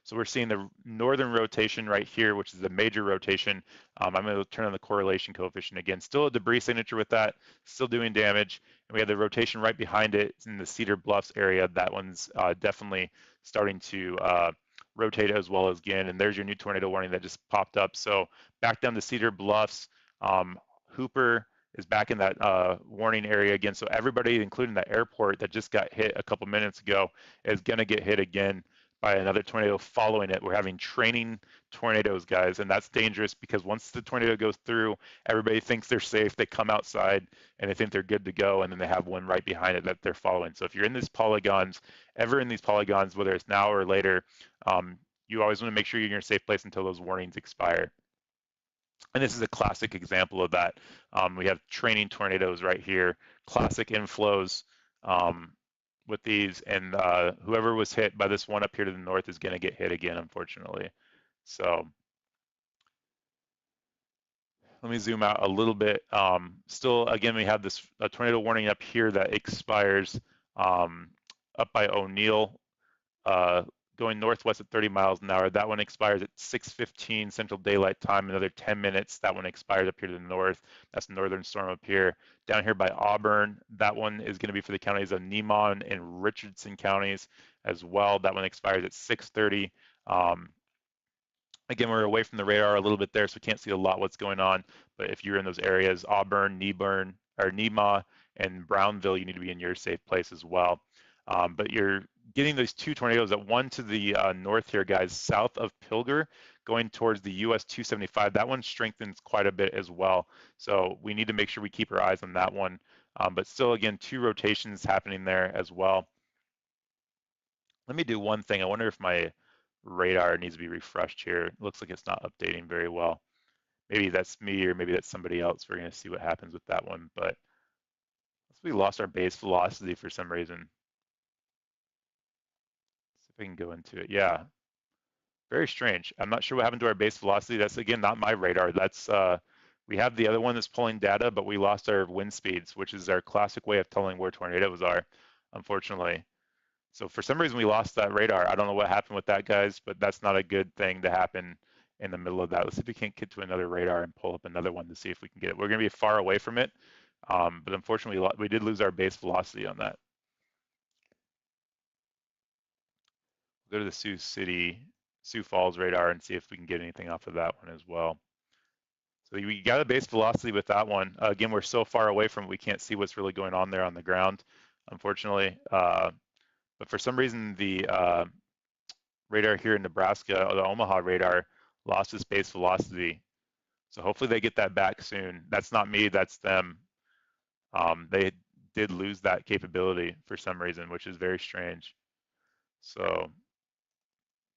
So we're seeing the northern rotation right here, which is the major rotation. I'm going to turn on the correlation coefficient again. Still a debris signature with that, still doing damage. And we have the rotation right behind it in the Cedar Bluffs area. That one's definitely starting to rotate as well as again. And there's your new tornado warning that just popped up. So back down to Cedar Bluffs, Hooper is back in that warning area again. So everybody, including the airport that just got hit a couple minutes ago, is going to get hit again by another tornado following it. We're having training tornadoes, guys, and that's dangerous because once the tornado goes through, everybody thinks they're safe. They come outside and they think they're good to go, and then they have one right behind it that they're following. So if you're in these polygons, ever in these polygons, whether it's now or later, you always want to make sure you're in your safe place until those warnings expire. And this is a classic example of that. We have training tornadoes right here, classic inflows with these, and whoever was hit by this one up here to the north is going to get hit again, unfortunately. So let me zoom out a little bit. Still, again, we have this tornado warning up here that expires up by O'Neill, going northwest at 30 miles an hour. That one expires at 6:15 Central Daylight Time, another 10 minutes. That one expires up here to the north. That's the northern storm up here. Down here by Auburn, that one is going to be for the counties of Nemon and Richardson counties as well. That one expires at 6:30. Again, we're away from the radar a little bit there, so we can't see a lot what's going on. But if you're in those areas, Auburn, Nebern, or Nema, and Brownville, you need to be in your safe place as well. But you're getting these two tornadoes, at one to the north here, guys, south of Pilger, going towards the US 275. That one strengthens quite a bit as well. So we need to make sure we keep our eyes on that one. But still, again, two rotations happening there as well. Let me do one thing. I wonder if my radar needs to be refreshed here. It looks like it's not updating very well. Maybe that's me or maybe that's somebody else. We're going to see what happens with that one. But we lost our base velocity for some reason. See if I can go into it. Yeah, very strange. I'm not sure what happened to our base velocity. That's, again, not my radar. That's we have the other one that's pulling data, but we lost our wind speeds, which is our classic way of telling where tornadoes are, unfortunately. So for some reason we lost that radar. I don't know what happened with that, guys, but that's not a good thing to happen in the middle of that. Let's see if we can't get to another radar and pull up another one to see if we can get it. We're going to be far away from it, but unfortunately we did lose our base velocity on that. We'll go to the Sioux Falls radar and see if we can get anything off of that one as well. So we got a base velocity with that one. Again, we're so far away from it, we can't see what's really going on there on the ground, unfortunately. But for some reason, the radar here in Nebraska, or the Omaha radar, lost its base velocity. So hopefully they get that back soon. That's not me, that's them. They did lose that capability for some reason, which is very strange. So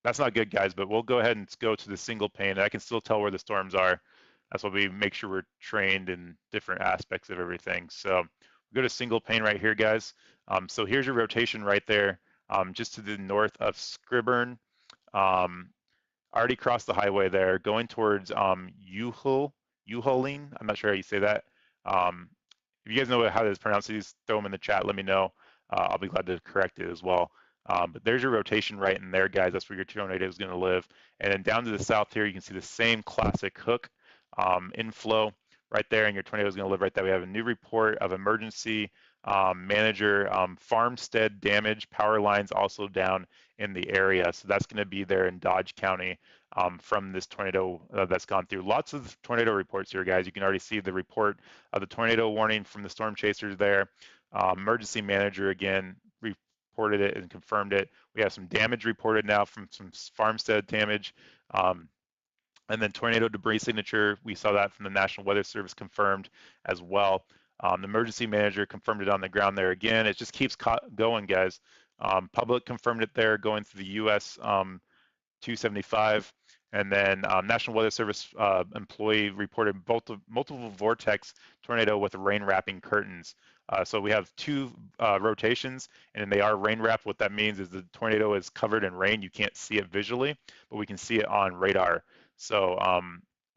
that's not good, guys, but we'll go ahead and go to the single pane. I can still tell where the storms are. That's why we make sure we're trained in different aspects of everything. So we go to single pane right here, guys. So here's your rotation right there, just to the north of Scriburn. Already crossed the highway there, going towards Uhuling. I'm not sure how you say that. If you guys know how to pronounce these, throw them in the chat. Let me know. I'll be glad to correct it as well. But there's your rotation right in there, guys. That's where your tornado is going to live. And then down to the south here, you can see the same classic hook inflow right there, and your tornado is going to live right there. We have a new report of emergency manager, farmstead damage, power lines also down in the area. So that's going to be there in Dodge County from this tornado that's gone through. Lots of tornado reports here, guys. You can already see the report of the tornado warning from the storm chasers there. Emergency manager, again, reported it and confirmed it. We have some damage reported now from some farmstead damage. And then tornado debris signature, we saw that from the National Weather Service confirmed as well. The emergency manager confirmed it on the ground there again. It just keeps going, guys. Public confirmed it there going through the US 275. And then National Weather Service employee reported multiple vortex tornado with rain wrapping curtains. So we have two rotations, and they are rain wrapped. What that means is the tornado is covered in rain. You can't see it visually, but we can see it on radar. So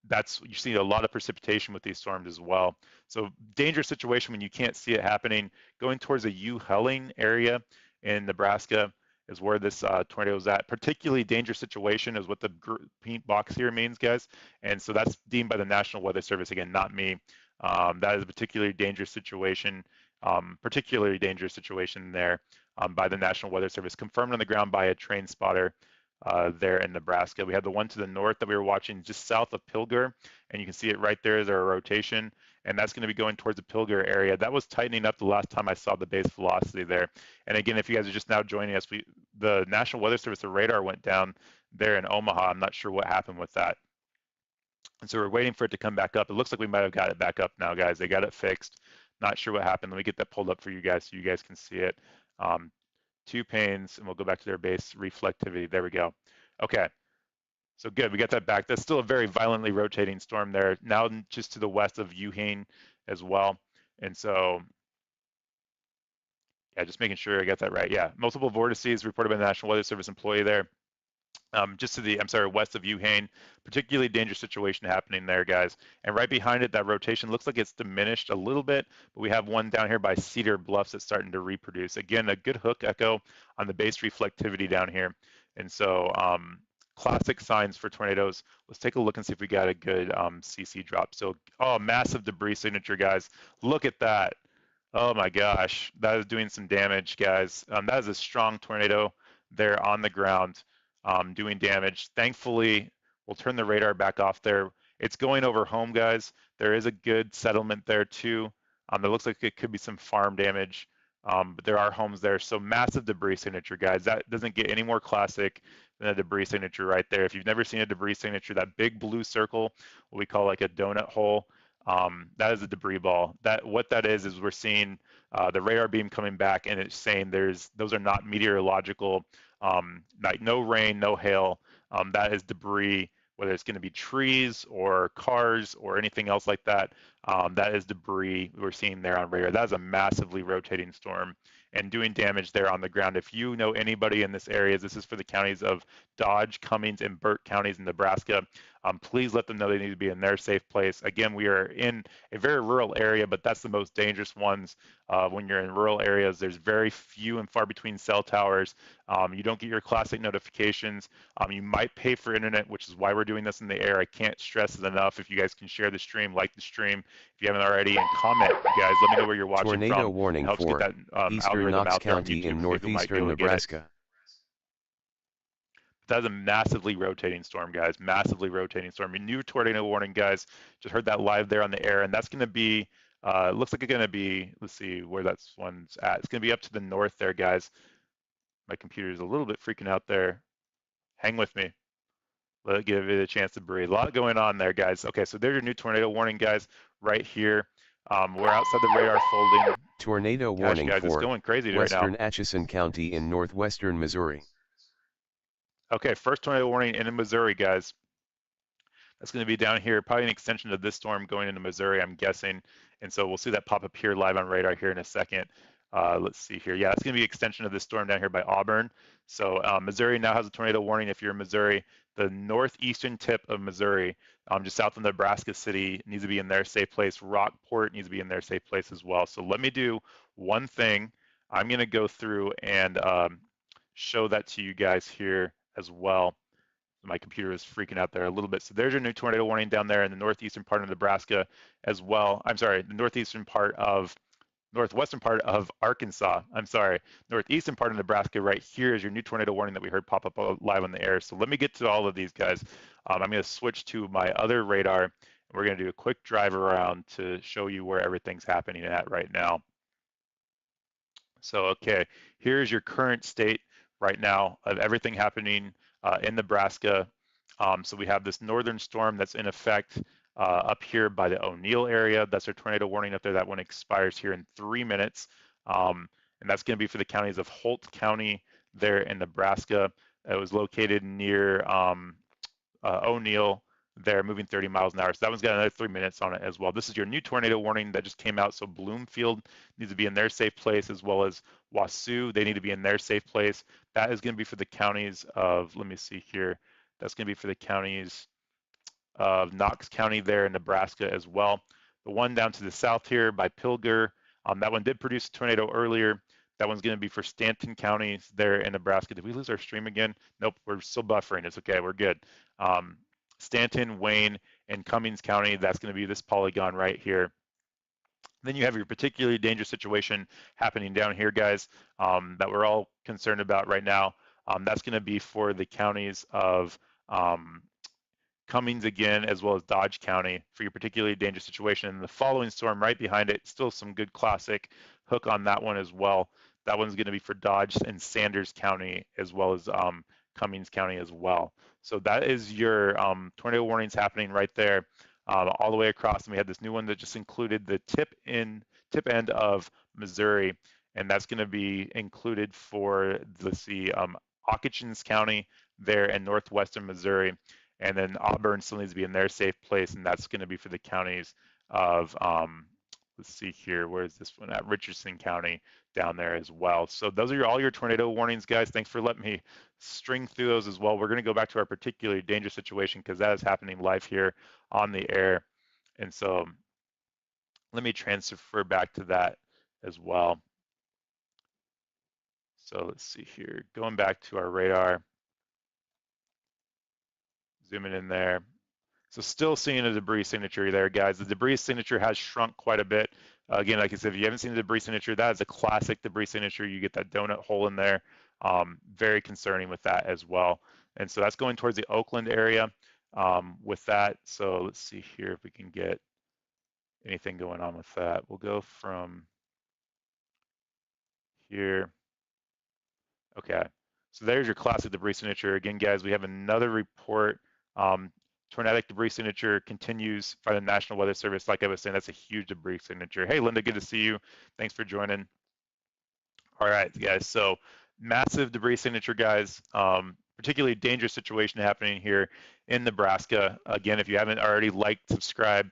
that's, you see a lot of precipitation with these storms as well. So dangerous situation when you can't see it happening. Going towards a Uhelling area in Nebraska is where this tornado is at. Particularly dangerous situation is what the pink box here means, guys. And so that's deemed by the National Weather Service, again, not me. That is a particularly dangerous situation, there by the National Weather Service, confirmed on the ground by a train spotter there in Nebraska. We had the one to the north that we were watching just south of Pilger, and you can see it right there as our rotation, and that's going to be going towards the Pilger area. That was tightening up the last time I saw the base velocity there. And again, if you guys are just now joining us, the National Weather Service, the radar went down there in Omaha. I'm not sure what happened with that. And so we're waiting for it to come back up. It looks like we might have got it back up now, guys. They got it fixed. Not sure what happened. Let me get that pulled up for you guys so you guys can see it. Two panes, and we'll go back to their base reflectivity. There we go. Okay, so good, we got that back. That's still a very violently rotating storm there, now just to the west of Uhain as well. And so, yeah, just making sure I got that right. Yeah, multiple vortices reported by the National Weather Service employee there. Just to the, west of Uhain, particularly dangerous situation happening there, guys. And right behind it, that rotation looks like it's diminished a little bit, but we have one down here by Cedar Bluffs that's starting to reproduce. Again, a good hook echo on the base reflectivity down here. And so classic signs for tornadoes. Let's take a look and see if we got a good CC drop. So, oh, massive debris signature, guys. Look at that. Oh my gosh, that is doing some damage, guys. That is a strong tornado there on the ground. Doing damage. Thankfully, we'll turn the radar back off there. It's going over home, guys. There is a good settlement there too. It looks like it could be some farm damage, but there are homes there. So massive debris signature, guys. That doesn't get any more classic than a debris signature right there. If you've never seen a debris signature, that big blue circle, what we call like a donut hole, that is a debris ball. What that is we're seeing the radar beam coming back, and it's saying those are not meteorological, like no rain, no hail. That is debris, whether it's going to be trees or cars or anything else like that. That is debris we're seeing there on radar. That is a massively rotating storm and doing damage there on the ground. If you know anybody in this area, this is for the counties of Dodge, Cummings, and Burt counties in Nebraska. Please let them know they need to be in their safe place. Again, we are in a very rural area, but that's the most dangerous ones. When you're in rural areas, there's very few and far between cell towers. You don't get your classic notifications. You might pay for internet, which is why we're doing this in the air. I can't stress it enough. If you guys can share the stream, like the stream, if you haven't already, and comment, guys, let me know where you're watching Tornado from. It warning helps get for that eastern algorithm Knox out there on County YouTube in for people who might be northeastern able to get it. Nebraska. That's a massively rotating storm, guys. Massively rotating storm. A new tornado warning, guys. Just heard that live there on the air, and that's going to be. Looks like it's going to be. Let's see where that one's at. It's going to be up to the north there, guys. My computer is a little bit freaking out there. Hang with me. Let it give it a chance to breathe. A lot going on there, guys. Okay, so there's your new tornado warning, guys, right here. We're outside the radar folding. Tornado Gosh, warning guys, it's for going crazy right now. western Atchison County in northwestern Missouri. Okay, first tornado warning in Missouri, guys. That's going to be down here, probably an extension of this storm going into Missouri, I'm guessing. And so we'll see that pop up here live on radar here in a second. Let's see here. Yeah, it's going to be an extension of this storm down here by Auburn. So Missouri now has a tornado warning. If you're in Missouri, the northeastern tip of Missouri, just south of Nebraska City, needs to be in their safe place. Rockport needs to be in their safe place as well. So let me do one thing. I'm going to go through and show that to you guys here as well. My computer is freaking out there a little bit. So there's your new tornado warning down there in the northeastern part of Nebraska as well. I'm sorry, the northwestern part of Arkansas. I'm sorry, northeastern part of Nebraska right here is your new tornado warning that we heard pop up live on the air. So let me get to all of these, guys. I'm going to switch to my other radar. We're going to do a quick drive around to show you where everything's happening at right now. So, okay, here's your current state right now of everything happening in Nebraska. So we have this northern storm that's in effect up here by the O'Neill area. That's our tornado warning up there. That one expires here in 3 minutes. And that's going to be for the counties of Holt County there in Nebraska. It was located near O'Neill there, moving 30 miles an hour. So that one's got another 3 minutes on it as well. This is your new tornado warning that just came out. So Bloomfield needs to be in their safe place, as well as Wasu. They need to be in their safe place. That is going to be for the counties of, let me see here. That's going to be for the counties of Knox County there in Nebraska as well. The one down to the south here by Pilger, that one did produce a tornado earlier. That one's going to be for Stanton County there in Nebraska. Did we lose our stream again? Nope, we're still buffering. It's okay, we're good. Stanton, Wayne, and Cummings County, that's going to be this polygon right here. Then you have your particularly dangerous situation happening down here, guys, that we're all concerned about right now. That's going to be for the counties of Cummings again, as well as Dodge County for your particularly dangerous situation. And the following storm right behind it, still some good classic hook on that one as well. That one's going to be for Dodge and Sanders County, as well as Cummings County as well. So that is your tornado warnings happening right there, all the way across. And we had this new one that just included the tip end of Missouri, and that's going to be included for, let's see, Okochans County there in northwestern Missouri. And then Auburn still needs to be in their safe place, and that's going to be for the counties of, let's see here, where is this one at? Richardson County down there as well. So those are all your tornado warnings, guys. Thanks for letting me string through those as well. We're going to go back to our particularly dangerous situation because that is happening live here on the air. And so let me transfer back to that as well. So let's see here, going back to our radar, zooming in there. So still seeing a debris signature there, guys. The debris signature has shrunk quite a bit. Again, like I said, if you haven't seen the debris signature, that is a classic debris signature. You get that donut hole in there. Very concerning with that as well. And so that's going towards the Oakland area with that. So let's see here if we can get anything going on with that. We'll go from here. Okay, so there's your classic debris signature. Again, guys, we have another report. Tornadic debris signature continues by the National Weather Service. Like I was saying, that's a huge debris signature. Hey, Linda, good to see you. Thanks for joining. All right, guys, so massive debris signature, guys. Particularly dangerous situation happening here in Nebraska. Again, if you haven't already liked, subscribe,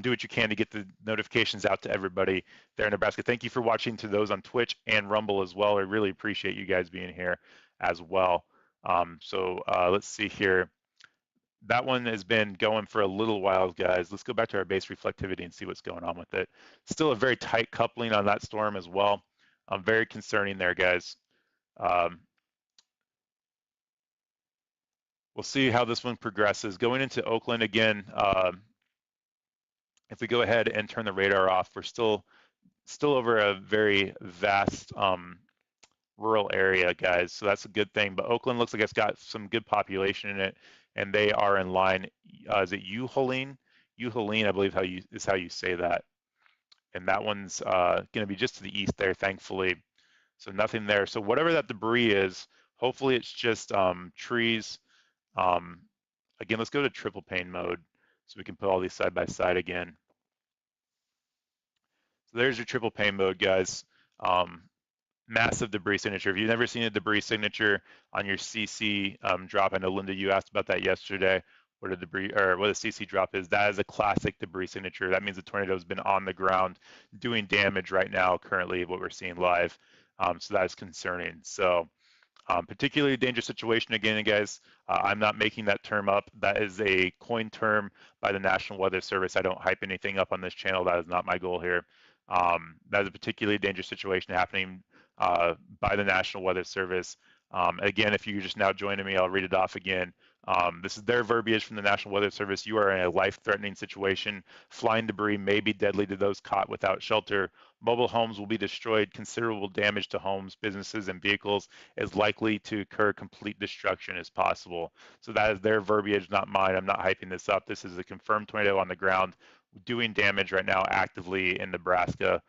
do what you can to get the notifications out to everybody there in Nebraska. Thank you for watching to those on Twitch and Rumble as well. I really appreciate you guys being here as well. Let's see here. That one has been going for a little while, guys. Let's go back to our base reflectivity and see what's going on with it. Still a very tight coupling on that storm as well. Very concerning there, guys. Um, we'll see how this one progresses. Going into Oakland again, if we go ahead and turn the radar off, we're still over a very vast rural area, guys. So that's a good thing. But Oakland looks like it's got some good population in it, and they are in line. Is it Uhaline? Uhaline, I believe is how you say that. And that one's going to be just to the east there, thankfully. So nothing there. So whatever that debris is, hopefully it's just trees. Again, let's go to triple pane mode so we can put all these side by side again. So there's your triple pane mode, guys. Massive debris signature. If you've never seen a debris signature on your CC drop, I know Linda, you asked about that yesterday. What a debris or what a CC drop is. That is a classic debris signature. That means the tornado has been on the ground doing damage right now. Currently, what we're seeing live. So that is concerning. So particularly dangerous situation again, guys. I'm not making that term up. That is a coined term by the National Weather Service. I don't hype anything up on this channel. That is not my goal here. That is a particularly dangerous situation happening by the National Weather Service. Again, if you're just now joining me, I'll read it off again. This is their verbiage from the National Weather Service. You are in a life-threatening situation. Flying debris may be deadly to those caught without shelter. Mobile homes will be destroyed. Considerable damage to homes, businesses, and vehicles is likely to occur. Complete destruction is possible. So that is their verbiage, not mine. I'm not hyping this up. This is a confirmed tornado on the ground doing damage right now actively in Nebraska.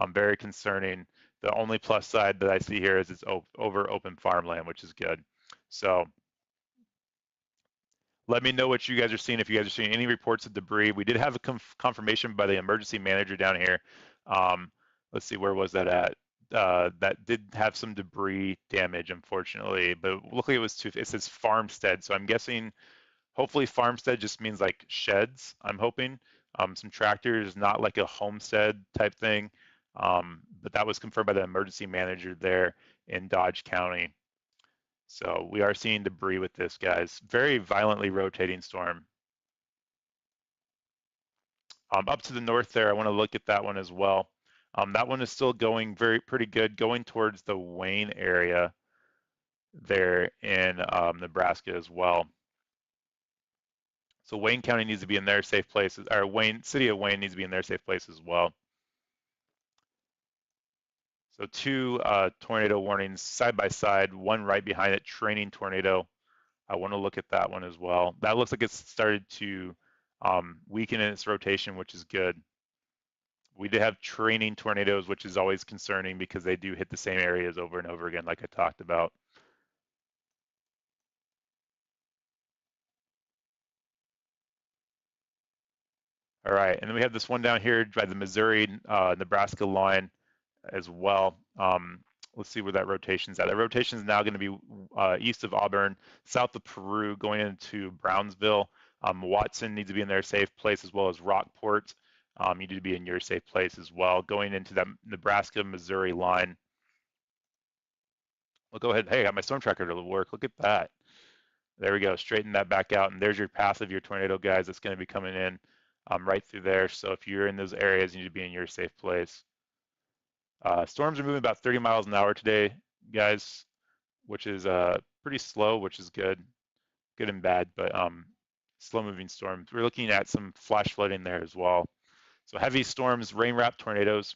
Very concerning. The only plus side that I see here is it's over open farmland, which is good. So let me know what you guys are seeing. If you guys are seeing any reports of debris, we did have a confirmation by the emergency manager down here. Let's see, where was that at? That did have some debris damage, unfortunately, but luckily it says farmstead. So I'm guessing, hopefully farmstead just means like sheds, I'm hoping. Some tractors, not like a homestead type thing. But that was confirmed by the emergency manager there in Dodge County. So we are seeing debris with this, guys. Very violently rotating storm. Up to the north there, I want to look at that one as well. That one is still going pretty good, going towards the Wayne area there in Nebraska as well. So Wayne County needs to be in their safe places, or city of Wayne needs to be in their safe place as well. So two tornado warnings side by side, one right behind it, training tornado. I want to look at that one as well. That looks like it's started to weaken in its rotation, which is good. We did have training tornadoes, which is always concerning because they do hit the same areas over and over again, like I talked about. All right, and then we have this one down here by the Missouri-Nebraska line as well. Let's see where that rotation's at. That rotation is now going to be east of Auburn, south of Peru, going into Brownsville. Watson needs to be in their safe place, as well as Rockport. You need to be in your safe place as well, going into that Nebraska-Missouri line. We'll go ahead. Hey, I got my storm tracker to work. Look at that. There we go. Straighten that back out, and there's your path of your tornado, guys. That's going to be coming in right through there. So if you're in those areas, you need to be in your safe place. Storms are moving about 30 miles an hour today, guys, which is pretty slow, which is good and bad, but slow moving storms. We're looking at some flash flooding there as well. So heavy storms, rain wrapped tornadoes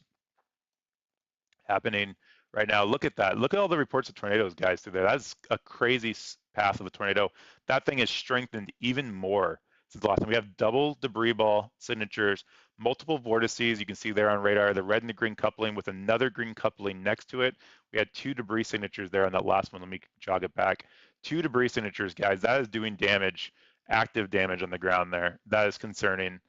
happening right now. Look at that. Look at all the reports of tornadoes, guys, through there. That's a crazy path of a tornado. That thing is strengthened even more This is the last one. We have double debris ball signatures, multiple vortices. You can see there on radar, the red and the green coupling with another green coupling next to it. We had 2 debris signatures there on that last one. Let me jog it back. 2 debris signatures, guys. That is doing damage, active damage on the ground there. That is concerning.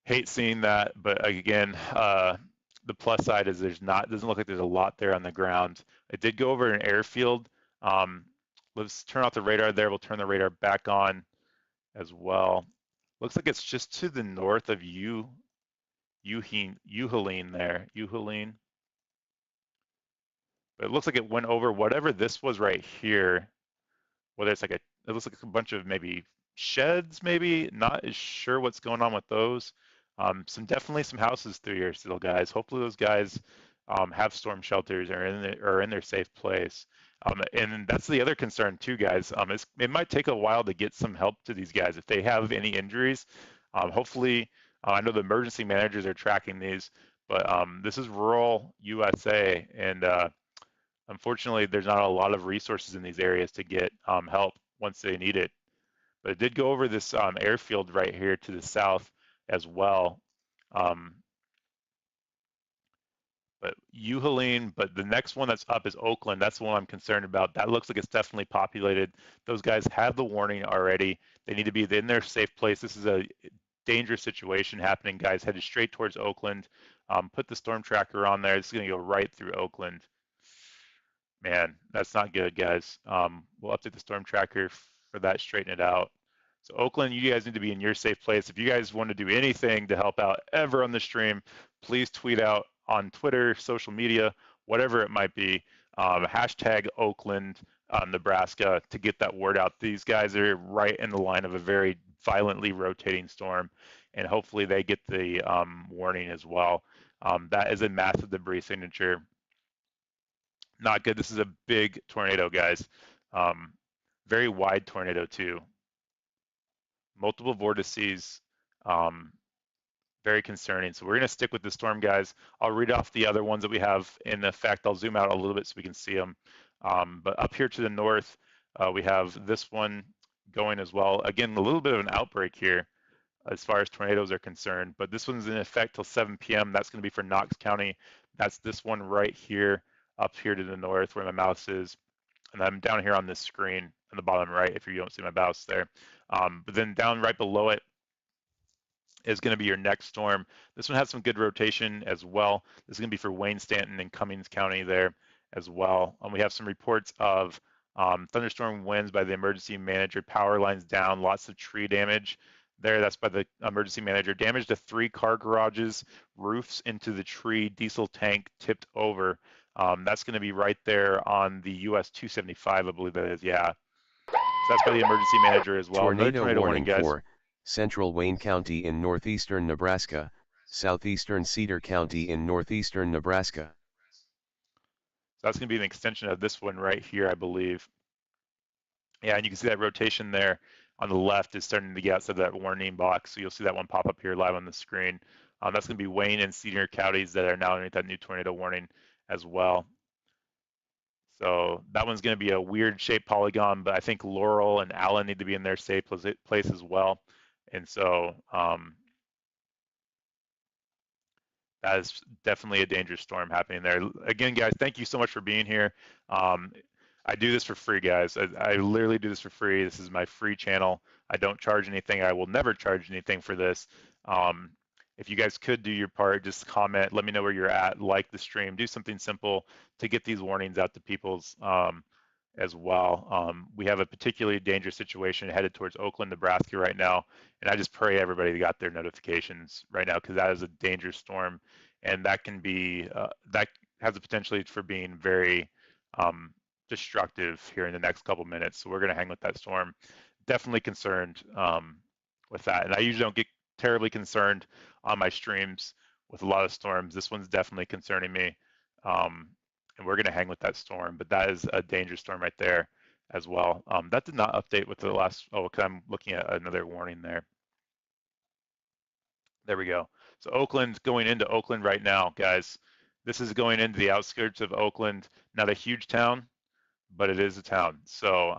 Hate seeing that, but again, the plus side is doesn't look like there's a lot there on the ground. It did go over an airfield. Um, let's turn off the radar there. We'll turn the radar back on as well. Looks like it's just to the north of Uhaline there, Uhaline. But it looks like it went over whatever this was right here. Whether it's like it looks like a bunch of maybe sheds, maybe. Not as sure what's going on with those. Definitely some houses through here still, guys. Hopefully those guys have storm shelters or in their safe place. And that's the other concern too, guys. It might take a while to get some help to these guys if they have any injuries. Hopefully, I know the emergency managers are tracking these, but this is rural USA, and unfortunately, there's not a lot of resources in these areas to get help once they need it. But it did go over this airfield right here to the south as well. But Uhaline, but the next one that's up is Oakland. That's the one I'm concerned about. That looks like it's definitely populated. Those guys have the warning already. They need to be in their safe place. This is a dangerous situation happening, guys. Headed straight towards Oakland. Put the storm tracker on there. It's going to go right through Oakland. Man, that's not good, guys. We'll update the storm tracker for that, straighten it out. So Oakland, you guys need to be in your safe place. If you guys want to do anything to help out ever on the stream, please tweet out on Twitter, social media, whatever it might be, hashtag Oakland, Nebraska to get that word out. These guys are right in the line of a very violently rotating storm, and hopefully they get the warning as well. That is a massive debris signature. Not good. This is a big tornado, guys. Very wide tornado too. Multiple vortices. Very concerning. So we're going to stick with the storm, guys. I'll read off the other ones that we have in effect. I'll zoom out a little bit so we can see them. But up here to the north, we have this one going as well. Again, a little bit of an outbreak here as far as tornadoes are concerned, but this one's in effect till 7 p.m. That's going to be for Knox County. That's this one right here, up here to the north where my mouse is. And I'm down here on this screen on the bottom right if you don't see my mouse there. But then down right below it is going to be your next storm. This one has some good rotation as well. This is going to be for Wayne Stanton and Cummings County there as well. We have some reports of thunderstorm winds by the emergency manager, power lines down, lots of tree damage there. That's by the emergency manager. Damage to 3 car garages, roofs into the tree, diesel tank tipped over. That's going to be right there on the US 275, I believe that is. Yeah. So that's by the emergency manager as well. Another tornado warning, guys. For central Wayne County in northeastern Nebraska, southeastern Cedar County in northeastern Nebraska. So that's going to be an extension of this one right here, I believe. Yeah, and you can see that rotation there on the left is starting to get outside of that warning box. So you'll see that one pop up here live on the screen. That's going to be Wayne and Cedar counties that are now underneath that new tornado warning as well. So that one's going to be a weird shaped polygon, but I think Laurel and Allen need to be in their safe place as well. And so that is definitely a dangerous storm happening there. Again, guys, thank you so much for being here. I do this for free, guys. I literally do this for free. This is my free channel. I don't charge anything. I will never charge anything for this. If you guys could do your part, just comment, let me know where you're at, like the stream, do something simple to get these warnings out to people's as well. We have a particularly dangerous situation headed towards Oakland, Nebraska right now, and I just pray everybody got their notifications right now because that is a dangerous storm, and that can be that has the potential for being very destructive here in the next couple minutes. So we're going to hang with that storm. Definitely concerned with that, and I usually don't get terribly concerned on my streams with a lot of storms. This one's definitely concerning me. And we're going to hang with that storm, but that is a dangerous storm right there as well. That did not update with the last, okay, I'm looking at another warning there. There we go. So Oakland, going into Oakland right now, guys. This is going into the outskirts of Oakland. Not a huge town, but it is a town. So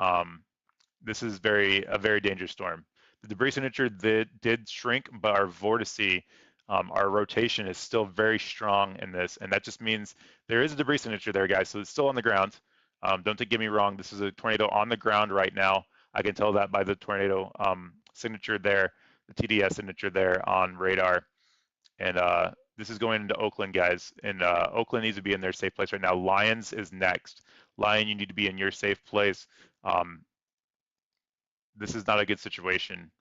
this is a very dangerous storm. The debris signature did shrink, but our vortice, our rotation is still very strong in this, and that just means there is a debris signature there, guys. So it's still on the ground. Don't get me wrong. This is a tornado on the ground right now. I can tell that by the tornado signature there, the TDS signature there on radar. And this is going into Oakland, guys. And Oakland needs to be in their safe place right now. Lyons is next. Lyon, you need to be in your safe place. This is not a good situation.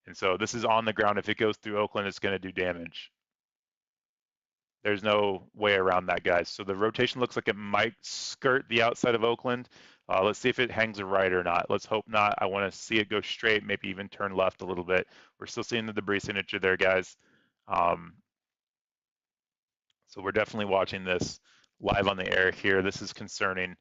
And so this is on the ground. If it goes through Oakland, it's going to do damage. There's no way around that, guys. So the rotation looks like it might skirt the outside of Oakland. Let's see if it hangs right or not. Let's hope not. I want to see it go straight, maybe even turn left a little bit. We're still seeing the debris signature there, guys. So we're definitely watching this live on the air here. This is concerning.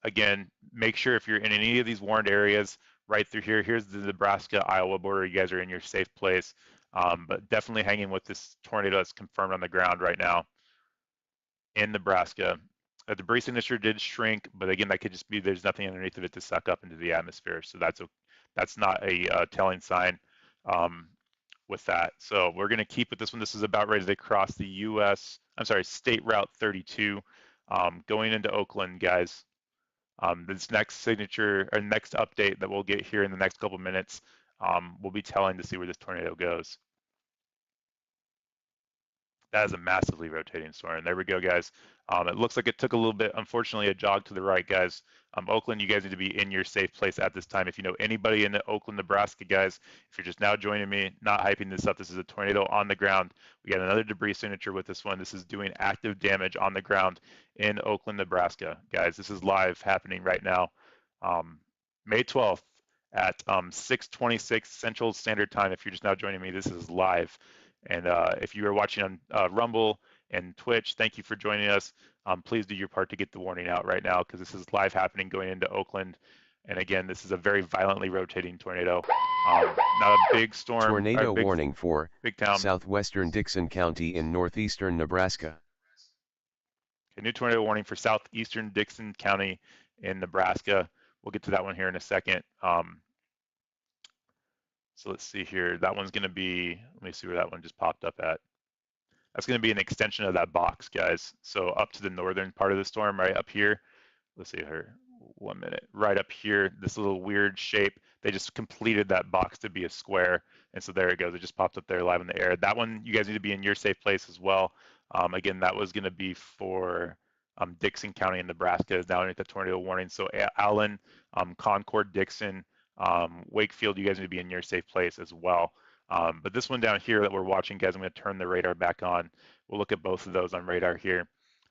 Again, make sure if you're in any of these warned areas right through here, here's the Nebraska-Iowa border. You guys are in your safe place, but definitely hanging with this tornado that's confirmed on the ground right now in Nebraska. The debris signature did shrink, but again, that could just be there's nothing underneath of it to suck up into the atmosphere. So that's not a telling sign. With that. So we're going to keep with this one. This is about ready to cross the State Route 32, going into Oakland, guys. This next signature or next update that we'll get here in the next couple minutes, we'll be telling to see where this tornado goes. That is a massively rotating storm. There we go, guys. It looks like it took a little bit, unfortunately, a jog to the right, guys. Oakland, you guys need to be in your safe place at this time. If you know anybody in Oakland, Nebraska, guys, if you're just now joining me, not hyping this up, this is a tornado on the ground. We got another debris signature with this one. This is doing active damage on the ground in Oakland, Nebraska. Guys, this is live happening right now. May 12th at 6:26 Central Standard Time. If you're just now joining me, this is live. And if you are watching on Rumble and Twitch, thank you for joining us. Please do your part to get the warning out right now because this is live happening going into Oakland. And again, this is a very violently rotating tornado. Not a big storm. Tornado warning for big town. southwestern Dixon County in northeastern Nebraska. A new tornado warning for southeastern Dixon County in Nebraska. We'll get to that one here in a second. So let's see here. That one's going to be, let me see where that one just popped up at. That's going to be an extension of that box, guys. So up to the northern part of the storm, right up here. Let's see here, 1 minute. Right up here, this little weird shape. They just completed that box to be a square. And so there it goes. It just popped up there live in the air. That one, you guys need to be in your safe place as well. Again, that was going to be for Dixon County in Nebraska is now underneath the tornado warning. So Allen, Concord, Dixon, Wakefield, you guys need to be in your safe place as well. But this one down here that we're watching, guys, I'm going to turn the radar back on. We'll look at both of those on radar here.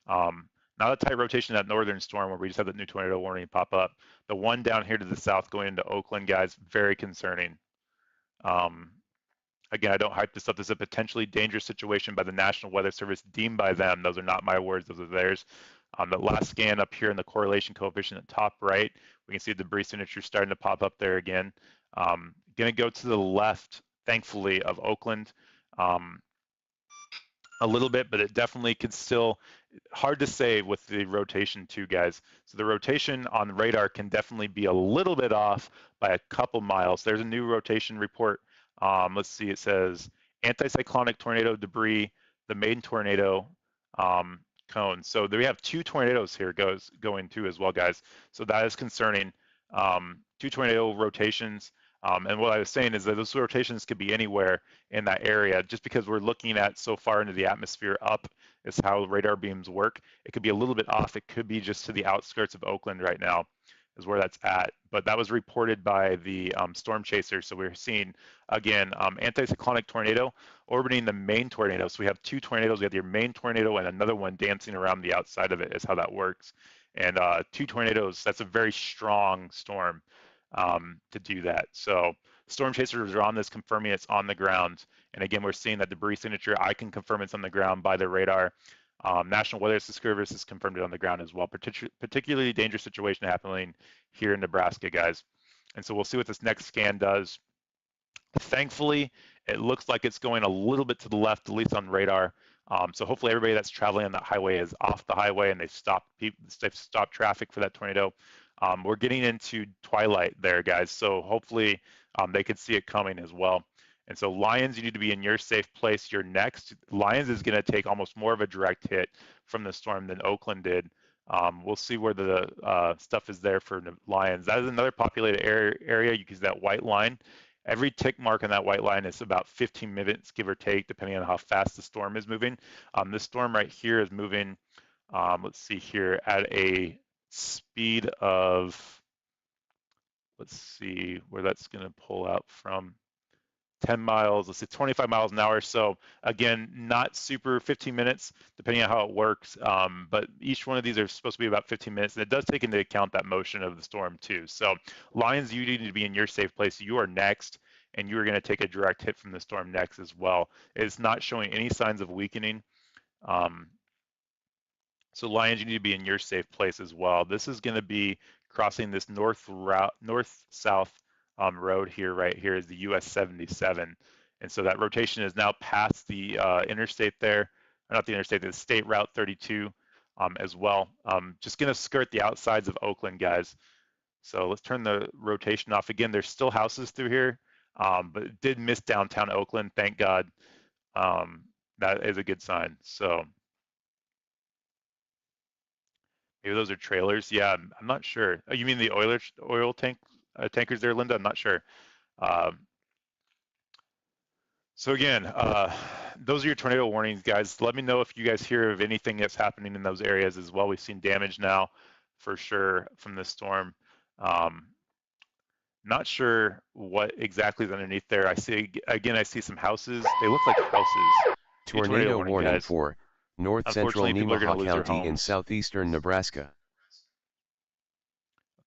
Not a tight rotation, that northern storm where we just had the new tornado warning pop up. The one down here to the south going into Oakland, guys, very concerning. Again, I don't hype this up. This is a potentially dangerous situation by the National Weather Service, deemed by them. Those are not my words, those are theirs. The last scan up here in the correlation coefficient at top right, we can see the debris signature starting to pop up there again. Going to go to the left, thankfully, of Oakland a little bit, but it definitely could still, hard to say with the rotation too, guys. So the rotation on radar can definitely be a little bit off by a couple miles. There's a new rotation report. Let's see, it says anticyclonic tornado debris, the main tornado cone. So we have two tornadoes here going too as well, guys. So that is concerning. Two tornado rotations. And what I was saying is that those rotations could be anywhere in that area. Just because we're looking at so far into the atmosphere up is how radar beams work. It could be a little bit off. It could be just to the outskirts of Oakland right now is where that's at. But that was reported by the storm chaser. So we're seeing, again, anticyclonic tornado orbiting the main tornado. So we have two tornadoes. We have your main tornado and another one dancing around the outside of it is how that works. And two tornadoes, that's a very strong storm to do that. So storm chasers are on this, confirming it's on the ground. And again, we're seeing that debris signature. I can confirm it's on the ground by the radar. National Weather Service has confirmed it on the ground as well. Particularly dangerous situation happening here in Nebraska, guys. And so we'll see what this next scan does. Thankfully, it looks like it's going a little bit to the left, at least on radar. So hopefully everybody that's traveling on that highway is off the highway and they've stopped traffic for that tornado. We're getting into twilight there, guys. So hopefully they could see it coming as well. And so Lions, you need to be in your safe place. You're next. Lions is going to take almost more of a direct hit from the storm than Oakland did. We'll see where the stuff is there for Lions. That is another populated area. You can see that white line. Every tick mark on that white line is about 15 minutes, give or take, depending on how fast the storm is moving. This storm right here is moving, let's see here, at a speed of, let's see where that's going to pull out from. 10 miles, let's say 25 miles an hour. So again, not super 15 minutes, depending on how it works. But each one of these are supposed to be about 15 minutes. And it does take into account that motion of the storm too. So Lions, you need to be in your safe place. You are next, and you are going to take a direct hit from the storm next as well. It's not showing any signs of weakening. So Lions, you need to be in your safe place as well. This is going to be crossing this north-south road here. Right here is the US 77, and so that rotation is now past the interstate there, or not the interstate, the state route 32 as well. Just going to skirt the outsides of Oakland, guys. So let's turn the rotation off again. There's still houses through here, but it did miss downtown Oakland. Thank God. That is a good sign. So. Maybe those are trailers. Yeah, I'm not sure. Oh, you mean the oil tankers there, Linda? I'm not sure. Um, so again, those are your tornado warnings, guys. Let me know if you guys hear of anything that's happening in those areas as well. We've seen damage now, for sure, from this storm. Um, Not sure what exactly is underneath there. I see again. I see some houses. They look like houses. New tornado Tornado warning, warning guys. for north central Unfortunately, people are going Nemaha to lose their County in homes. southeastern Nebraska.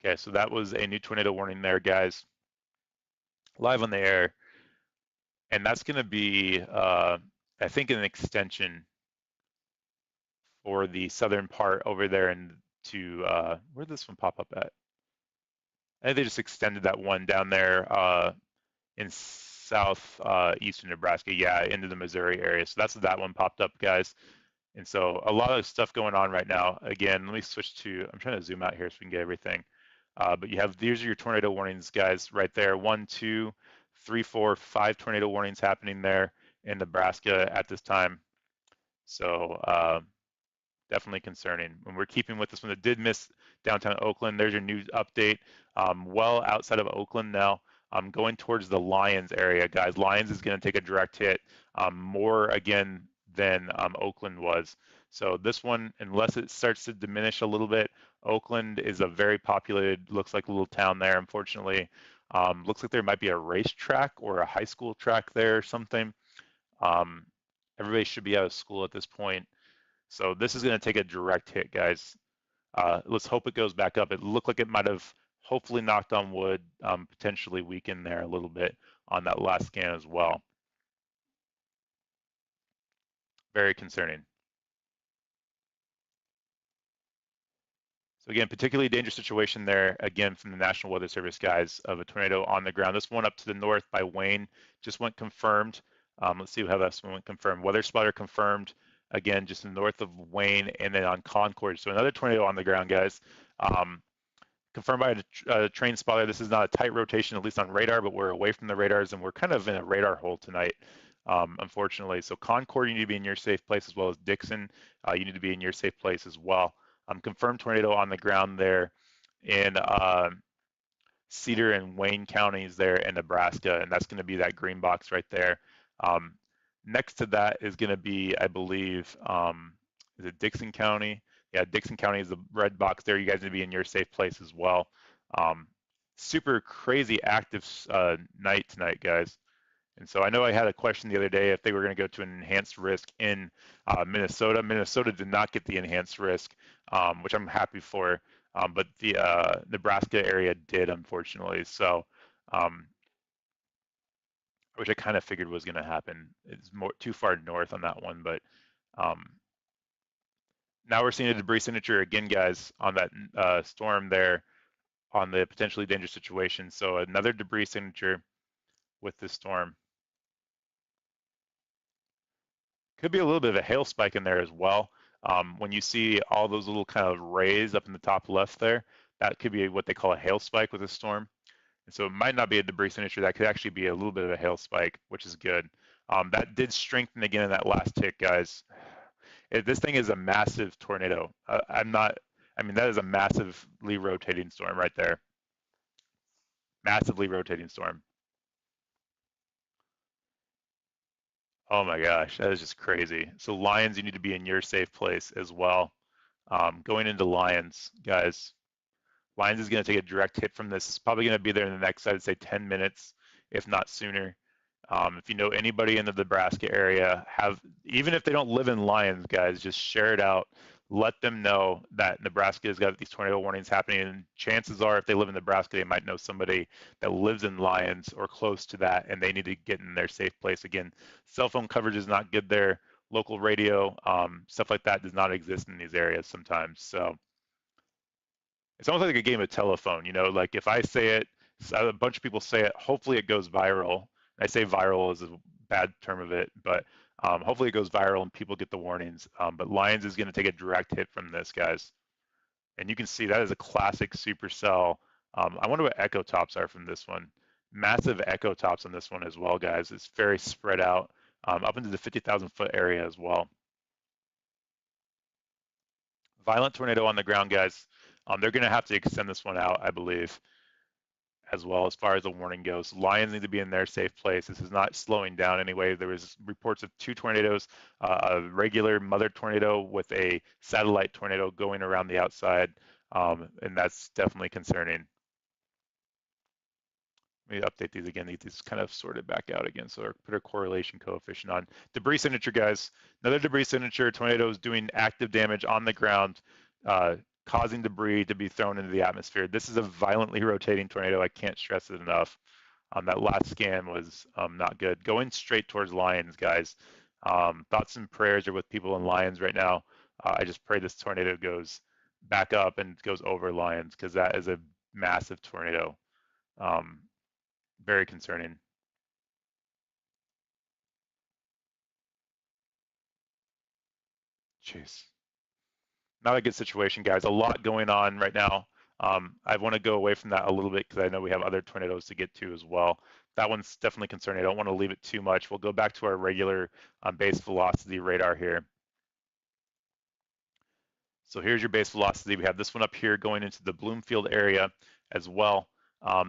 Okay, so that was a new tornado warning there, guys. Live on the air. And that's going to be, I think, an extension for the southern part over there and to, where did this one pop up at? I think they just extended that one down there in south eastern Nebraska, yeah, into the Missouri area. So that's that one popped up, guys. And so a lot of stuff going on right now. Again, let me switch to, I'm trying to zoom out here so we can get everything. But you have, these are your tornado warnings, guys, right there. 1, 2, 3, 4, 5 tornado warnings happening there in Nebraska at this time. So definitely concerning. When we're keeping with this one that did miss downtown Oakland, there's your new update. Well outside of Oakland now, going towards the Lions area, guys. Lions is going to take a direct hit more again than Oakland was. So this one, unless it starts to diminish a little bit, Oakland is a very populated, looks like a little town there, unfortunately. Looks like there might be a racetrack or a high school track there or something. Everybody should be out of school at this point. So this is going to take a direct hit, guys. Let's hope it goes back up. It looked like it might have hopefully knocked on wood, potentially weakened there a little bit on that last scan as well. Very concerning. So again, particularly dangerous situation there, again, from the National Weather Service, guys, of a tornado on the ground. This one up to the north by Wayne just went confirmed. Let's see how this one went confirmed. Weather spotter confirmed, again, just north of Wayne and then on Concord. So another tornado on the ground, guys. Confirmed by a train spotter. This is not a tight rotation, at least on radar, but we're away from the radars and we're kind of in a radar hole tonight, unfortunately. So Concord, you need to be in your safe place, as well as Dixon. You need to be in your safe place as well. Confirmed tornado on the ground there in Cedar and Wayne counties there in Nebraska, and that's going to be that green box right there. Next to that is going to be, I believe, is it Dixon County? Yeah, Dixon County is the red box there. You guys need to be in your safe place as well. Super crazy active night tonight, guys. And so I know I had a question the other day if they were going to go to an enhanced risk in Minnesota. Minnesota did not get the enhanced risk, which I'm happy for, but the Nebraska area did, unfortunately. So, which I kind of figured was going to happen. It's more too far north on that one, but now we're seeing a debris signature again, guys, on that storm there on the potentially dangerous situation. So another debris signature with this storm. Could be a little bit of a hail spike in there as well. When you see all those little kind of rays up in the top left there, that could be what they call a hail spike with a storm. And so it might not be a debris signature. That could actually be a little bit of a hail spike, which is good. That did strengthen again in that last tick, guys. This thing is a massive tornado. I mean, that is a massively rotating storm right there. Massively rotating storm. Oh my gosh, that is just crazy. So Lions, you need to be in your safe place as well. Going into Lions, guys, Lions is going to take a direct hit from this. It's probably going to be there in the next, I'd say, 10 minutes, if not sooner. If you know anybody in the Nebraska area, even if they don't live in Lions, guys, just share it out. Let them know that Nebraska has got these tornado warnings happening. And chances are, if they live in Nebraska, they might know somebody that lives in Lions or close to that, and they need to get in their safe place. Again, cell phone coverage is not good there. Local radio, stuff like that does not exist in these areas sometimes. So it's almost like a game of telephone, like if I say it, a bunch of people say it, hopefully it goes viral. I say viral is a bad term of it, but hopefully it goes viral and people get the warnings. But Lions is going to take a direct hit from this, guys. And you can see that is a classic supercell. I wonder what echo tops are from this one. Massive echo tops on this one as well, guys. It's very spread out up into the 50,000 foot area as well. Violent tornado on the ground, guys. They're going to have to extend this one out, I believe, as well as far as the warning goes. Lions need to be in their safe place. This is not slowing down anyway. There was reports of 2 tornadoes, a regular mother tornado with a satellite tornado going around the outside, and that's definitely concerning. Let me update these again. Get these kind of sorted back out again. So put our correlation coefficient on. Debris signature, guys. Another debris signature. Tornadoes doing active damage on the ground, causing debris to be thrown into the atmosphere. This is a violently rotating tornado. I can't stress it enough. That last scan was not good. Going straight towards Lions, guys. Thoughts and prayers are with people in Lions right now. I just pray this tornado goes back up and goes over Lions because that is a massive tornado. Very concerning. Jeez. Not a good situation, guys. A lot going on right now. I want to go away from that a little bit because I know we have other tornadoes to get to as well. That one's definitely concerning. I don't want to leave it too much. We'll go back to our regular base velocity radar here. So here's your base velocity. We have this one up here going into the Bloomfield area as well.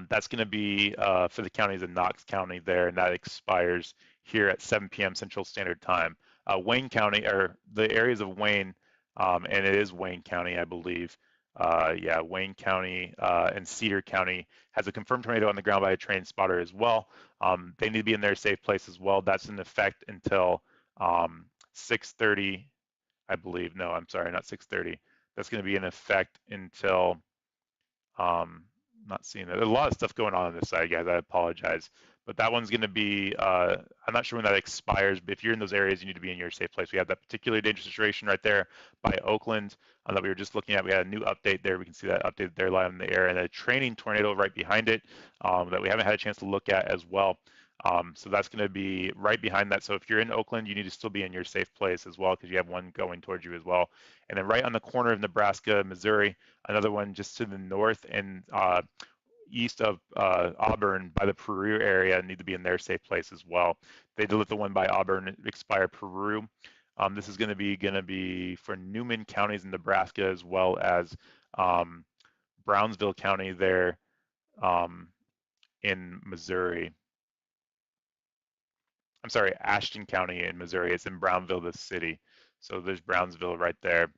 That's going to be for the counties in Knox County there, and that expires here at 7 p.m. Central Standard Time. Wayne County, or the areas of Wayne, and it is Wayne County, I believe. Yeah, Wayne County and Cedar County has a confirmed tornado on the ground by a train spotter as well. They need to be in their safe place as well. That's in effect until 6:30. I believe. No, I'm sorry, not 6:30. That's going to be in effect until, not seeing that. There's a lot of stuff going on this side, guys. I apologize. But that one's going to be, I'm not sure when that expires, but if you're in those areas, you need to be in your safe place. We have that particularly dangerous situation right there by Oakland that we were just looking at. We had a new update there. We can see that update there live in the air, and a training tornado right behind it that we haven't had a chance to look at as well. So that's going to be right behind that. So if you're in Oakland, you need to still be in your safe place as well because you have one going towards you as well. And then right on the corner of Nebraska, Missouri, another one just to the north and east of Auburn by the Peru area need to be in their safe place as well. They did let the one by Auburn expire Peru. This is going to be for Newman counties in Nebraska as well as Brownsville County there in Missouri. I'm sorry, Ashton County in Missouri. It's in Brownville, the city. So there's Brownsville right there.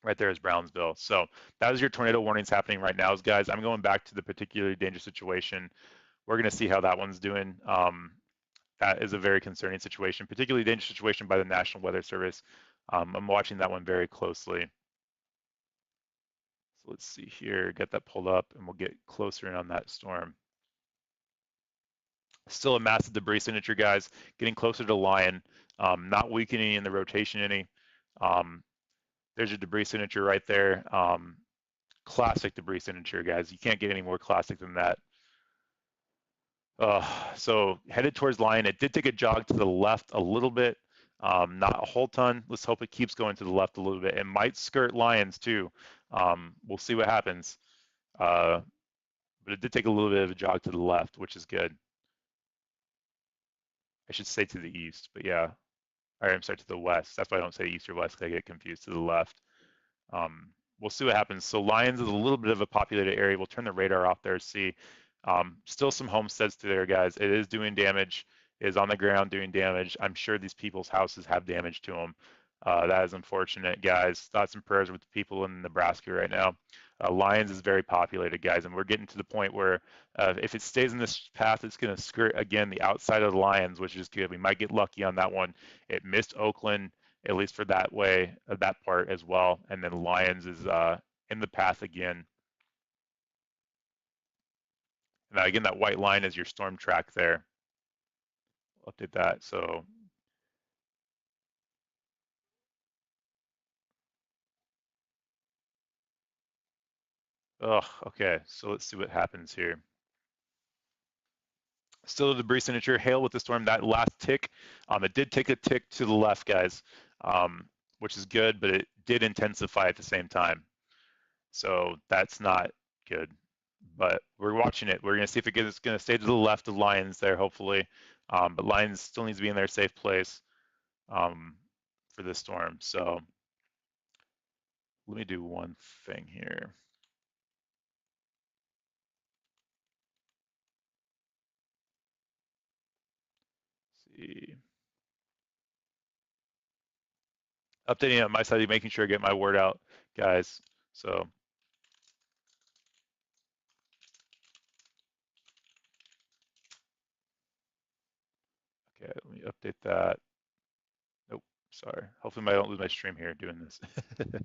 Right there is Brownsville. So that is your tornado warnings happening right now, guys. I'm going back to the particularly dangerous situation. We're going to see how that one's doing. That is a very concerning situation, particularly dangerous situation by the National Weather Service. I'm watching that one very closely. So let's see here, get that pulled up, and we'll get closer in on that storm. Still a massive debris signature, guys. Getting closer to Lion, not weakening in the rotation any. There's your debris signature right there. Classic debris signature, guys. You can't get any more classic than that. So headed towards Lion. It did take a jog to the left a little bit, not a whole ton. Let's hope it keeps going to the left a little bit. It might skirt Lions too. We'll see what happens. but it did take a little bit of a jog to the left, which is good. I should say to the east, but yeah. All right, I'm sorry, to the west. That's why I don't say east or west, because I get confused, to the left. We'll see what happens. So Lyons is a little bit of a populated area. We'll turn the radar off there, see. Still some homesteads through there, guys. It is doing damage. It is on the ground doing damage. I'm sure these people's houses have damage to them. That is unfortunate, guys. Thoughts and prayers with the people in Nebraska right now. Lyons is very populated, guys, and we're getting to the point where if it stays in this path, it's going to skirt, again, the outside of the Lyons, which is good. We might get lucky on that one. It missed Oakland, at least for that way, that part as well. And then Lyons is in the path again. Now, again, that white line is your storm track there. Update that. So, okay. So let's see what happens here. Still a debris signature, hail with the storm. That last tick, it did take a tick to the left, guys, which is good, but it did intensify at the same time. So that's not good. But we're watching it. We're going to see if it's going to stay to the left of Lions there, hopefully. But Lions still needs to be in their safe place for this storm. So let me do one thing here. Let's see. Updating on my side, making sure I get my word out, guys. So okay, let me update that. Nope, sorry. Hopefully I don't lose my stream here doing this. Okay,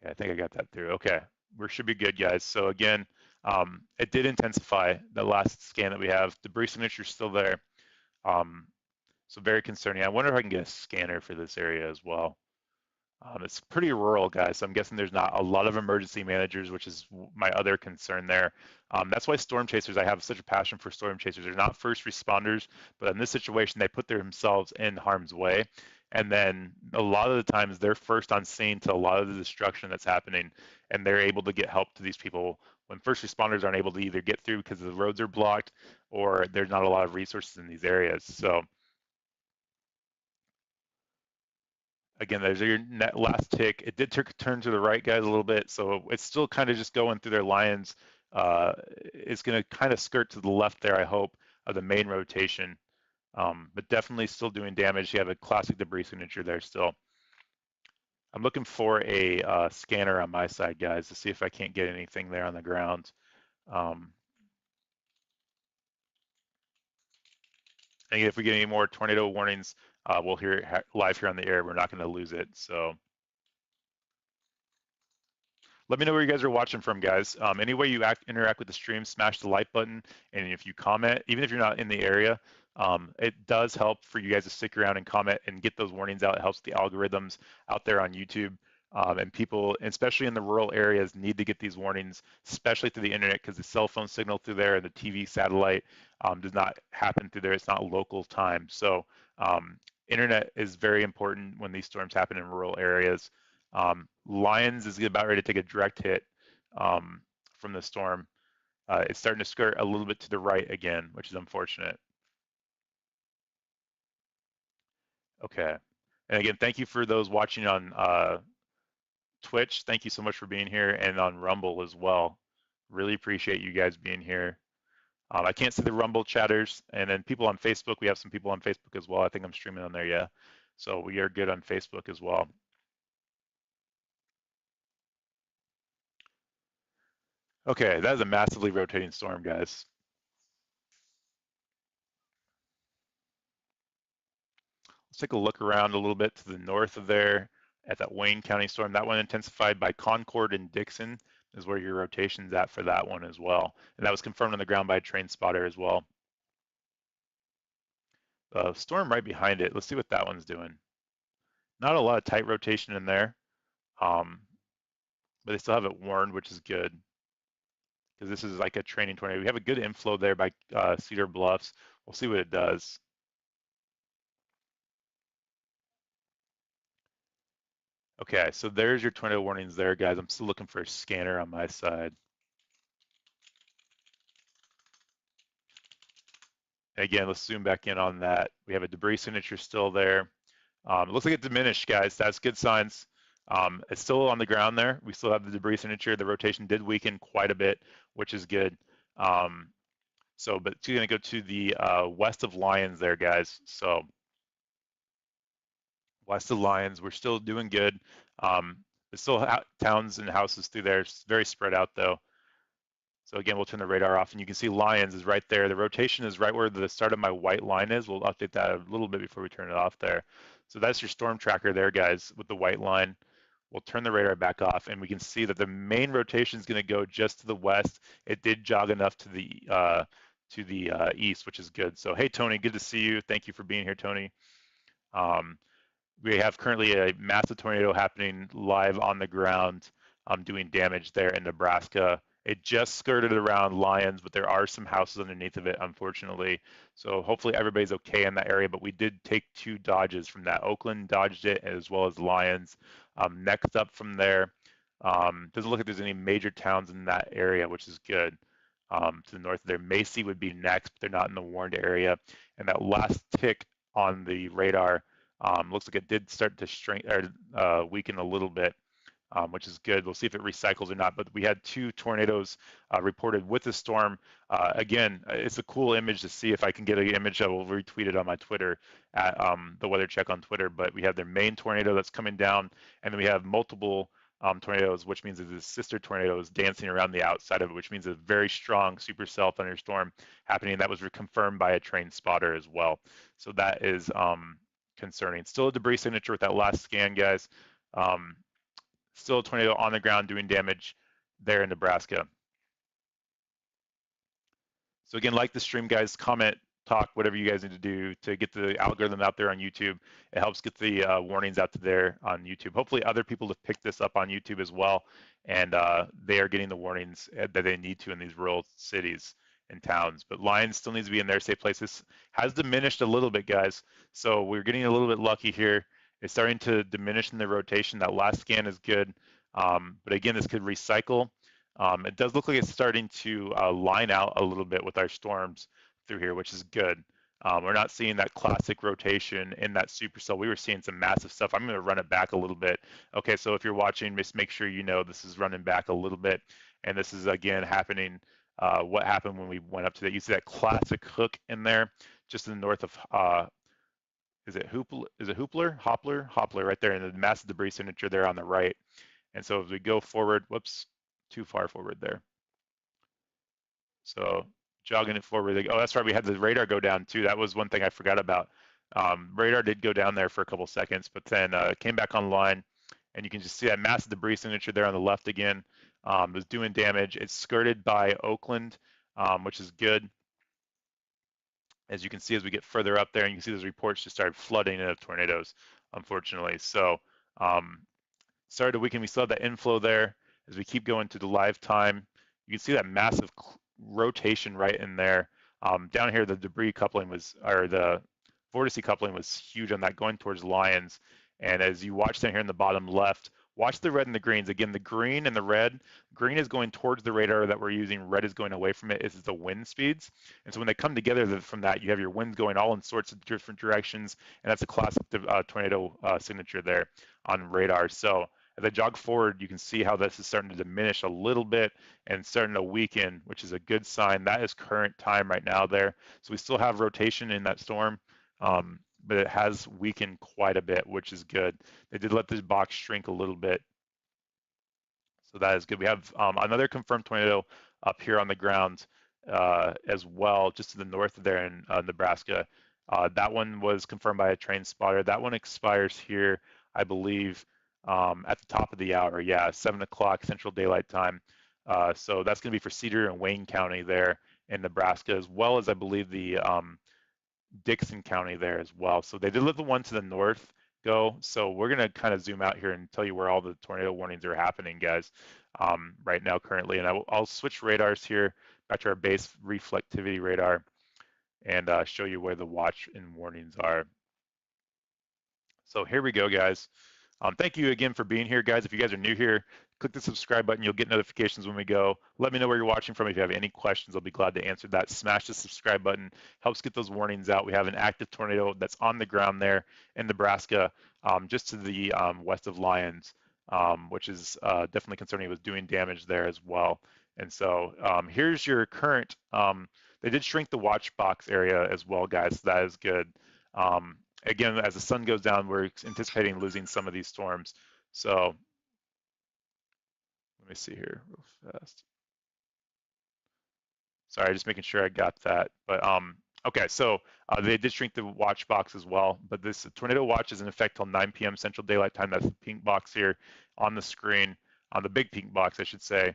I think I got that through. Okay, we should be good, guys. So again, it did intensify the last scan that we have. Debris signature is still there. So very concerning. I wonder if I can get a scanner for this area as well. It's pretty rural, guys, so I'm guessing there's not a lot of emergency managers, which is my other concern there. That's why storm chasers, I have such a passion for storm chasers. They're not first responders, but in this situation, they put themselves in harm's way. And then a lot of the times they're first on scene to a lot of the destruction that's happening, and they're able to get help to these people when first responders aren't able to either get through because the roads are blocked or there's not a lot of resources in these areas. So again, there's your last tick. It did turn to the right, guys, a little bit, so it's still kind of just going through their Lions. It's going to kind of skirt to the left there, I hope, of the main rotation, but definitely still doing damage. You have a classic debris signature there still. I'm looking for a scanner on my side, guys, to see if I can't get anything there on the ground. And if we get any more tornado warnings, we'll hear it live here on the air. We're not going to lose it. So let me know where you guys are watching from, guys. Any way you interact with the stream, smash the like button. And if you comment, even if you're not in the area, it does help for you guys to stick around and comment and get those warnings out. It helps the algorithms out there on YouTube. And people, especially in the rural areas, need to get these warnings, especially through the internet, because the cell phone signal through there and the TV satellite does not happen through there. It's not local time. So internet is very important when these storms happen in rural areas. Lions is about ready to take a direct hit from the storm. It's starting to skirt a little bit to the right again, which is unfortunate. Okay. And again, thank you for those watching on Twitch. Thank you so much for being here, and on Rumble as well. Really appreciate you guys being here. I can't see the Rumble chatters, and then people on Facebook. We have some people on Facebook as well. I think I'm streaming on there, yeah. So we are good on Facebook as well. Okay, that is a massively rotating storm, guys. Let's take a look around a little bit to the north of there at that Wayne County storm. That one intensified by Concord and Dixon is where your rotation's at for that one as well. And that was confirmed on the ground by a train spotter as well. The storm right behind it, let's see what that one's doing. Not a lot of tight rotation in there, but they still have it warned, which is good because this is like a training tornado. We have a good inflow there by Cedar Bluffs. We'll see what it does. Okay, so there's your tornado warnings there, guys. I'm still looking for a scanner on my side. Again, let's zoom back in on that. We have a debris signature still there. It looks like it diminished, guys. That's good signs. It's still on the ground there. We still have the debris signature. The rotation did weaken quite a bit, which is good. Um, but it's going to go to the west of Lions there, guys. So west of Lions, we're still doing good. There's still towns and houses through there. It's very spread out, though. So again, we'll turn the radar off and you can see Lions is right there. The rotation is right where the start of my white line is. We'll update that a little bit before we turn it off there. So that's your storm tracker there, guys, with the white line. We'll turn the radar back off and we can see that the main rotation is going to go just to the west. It did jog enough to the east, which is good. So hey, Tony, good to see you. Thank you for being here, Tony. Um, we have currently a massive tornado happening live on the ground, doing damage there in Nebraska. It just skirted around Lyons, but there are some houses underneath of it, unfortunately. So hopefully everybody's okay in that area. But we did take 2 dodges from that. Oakland dodged it as well as Lyons. Next up from there, doesn't look like there's any major towns in that area, which is good. To the north there, Macy would be next, but they're not in the warned area. And that last tick on the radar looks like it did start to shrink or weaken a little bit, which is good. We'll see if it recycles or not. But we had 2 tornadoes reported with the storm. Again, it's a cool image to see. If I can get an image, I will retweet it on my Twitter at the Weather Check on Twitter. But we have their main tornado that's coming down, and then we have multiple tornadoes, which means that the sister tornado is dancing around the outside of it, which means a very strong supercell thunderstorm happening. That was confirmed by a trained spotter as well. So that is concerning. Still a debris signature with that last scan, guys. Um, Still a tornado on the ground doing damage there in Nebraska. So again, like the stream, guys, comment, talk, whatever you guys need to do to get the algorithm out there on YouTube. It helps get the warnings out to there on YouTube. Hopefully other people have picked this up on YouTube as well, and they are getting the warnings that they need to in these rural cities and towns. But Lions still needs to be in their safe place. This has diminished a little bit, guys. So we're getting a little bit lucky here. It's starting to diminish in the rotation. That last scan is good. But again, this could recycle. It does look like it's starting to line out a little bit with our storms through here, which is good. We're not seeing that classic rotation in that supercell. We were seeing some massive stuff. I'm going to run it back a little bit. Okay, so if you're watching, just make sure you know this is running back a little bit. And this is, again, happening. What happened when we went up to that? You see that classic hook in there, just in the north of, is it Hoopler? Hoppler right there, and the massive debris signature there on the right. And so as we go forward, whoops, too far forward there. So jogging it forward. Oh, that's right. We had the radar go down too. That was one thing I forgot about. Radar did go down there for a couple seconds, but then came back online, and you can just see that massive debris signature there on the left again. It was doing damage. It's skirted by Oakland, which is good. As you can see, as we get further up there, and you can see those reports just started flooding in of tornadoes, unfortunately. So started to weaken. We still have that inflow there. As we keep going to the live time, you can see that massive rotation right in there. Down here, the debris coupling was, or the vortice coupling was huge on that going towards Lions. And as you watch down here in the bottom left, watch the red and the greens. Again, the green and the red, green is going towards the radar that we're using, red is going away from it. This is the wind speeds. And so when they come together from that, you have your winds going all in sorts of different directions. And that's a classic tornado signature there on radar. So as I jog forward, you can see how this is starting to diminish a little bit and starting to weaken, which is a good sign. That is current time right now there. So we still have rotation in that storm, but it has weakened quite a bit, which is good. They did let this box shrink a little bit. So that is good. We have another confirmed tornado up here on the ground as well, just to the north of there in Nebraska. That one was confirmed by a trained spotter. That one expires here, I believe, at the top of the hour. Yeah, 7 o'clock Central Daylight Time. So that's going to be for Cedar and Wayne County there in Nebraska, as well as I believe the Dixon County there as well. So they did let the one to the north go. So we're going to kind of zoom out here and tell you where all the tornado warnings are happening, guys, right now currently. And I'll switch radars here back to our base reflectivity radar and show you where the watch and warnings are. So here we go, guys. Thank you again for being here, guys. If you guys are new here, click the subscribe button. You'll get notifications when we go. Let me know where you're watching from. If you have any questions, I'll be glad to answer that. Smash the subscribe button. Helps get those warnings out. We have an active tornado that's on the ground there in Nebraska, just to the west of Lyons, which is definitely concerning. It was doing damage there as well. And so here's your current. They did shrink the watch box area as well, guys. So that is good. Again, as the sun goes down, we're anticipating losing some of these storms. So let me see here real fast. Sorry, just making sure I got that. But okay, so they did shrink the watch box as well. But this tornado watch is in effect till 9 p.m. Central Daylight Time. That's the pink box here on the screen, on the big pink box, I should say.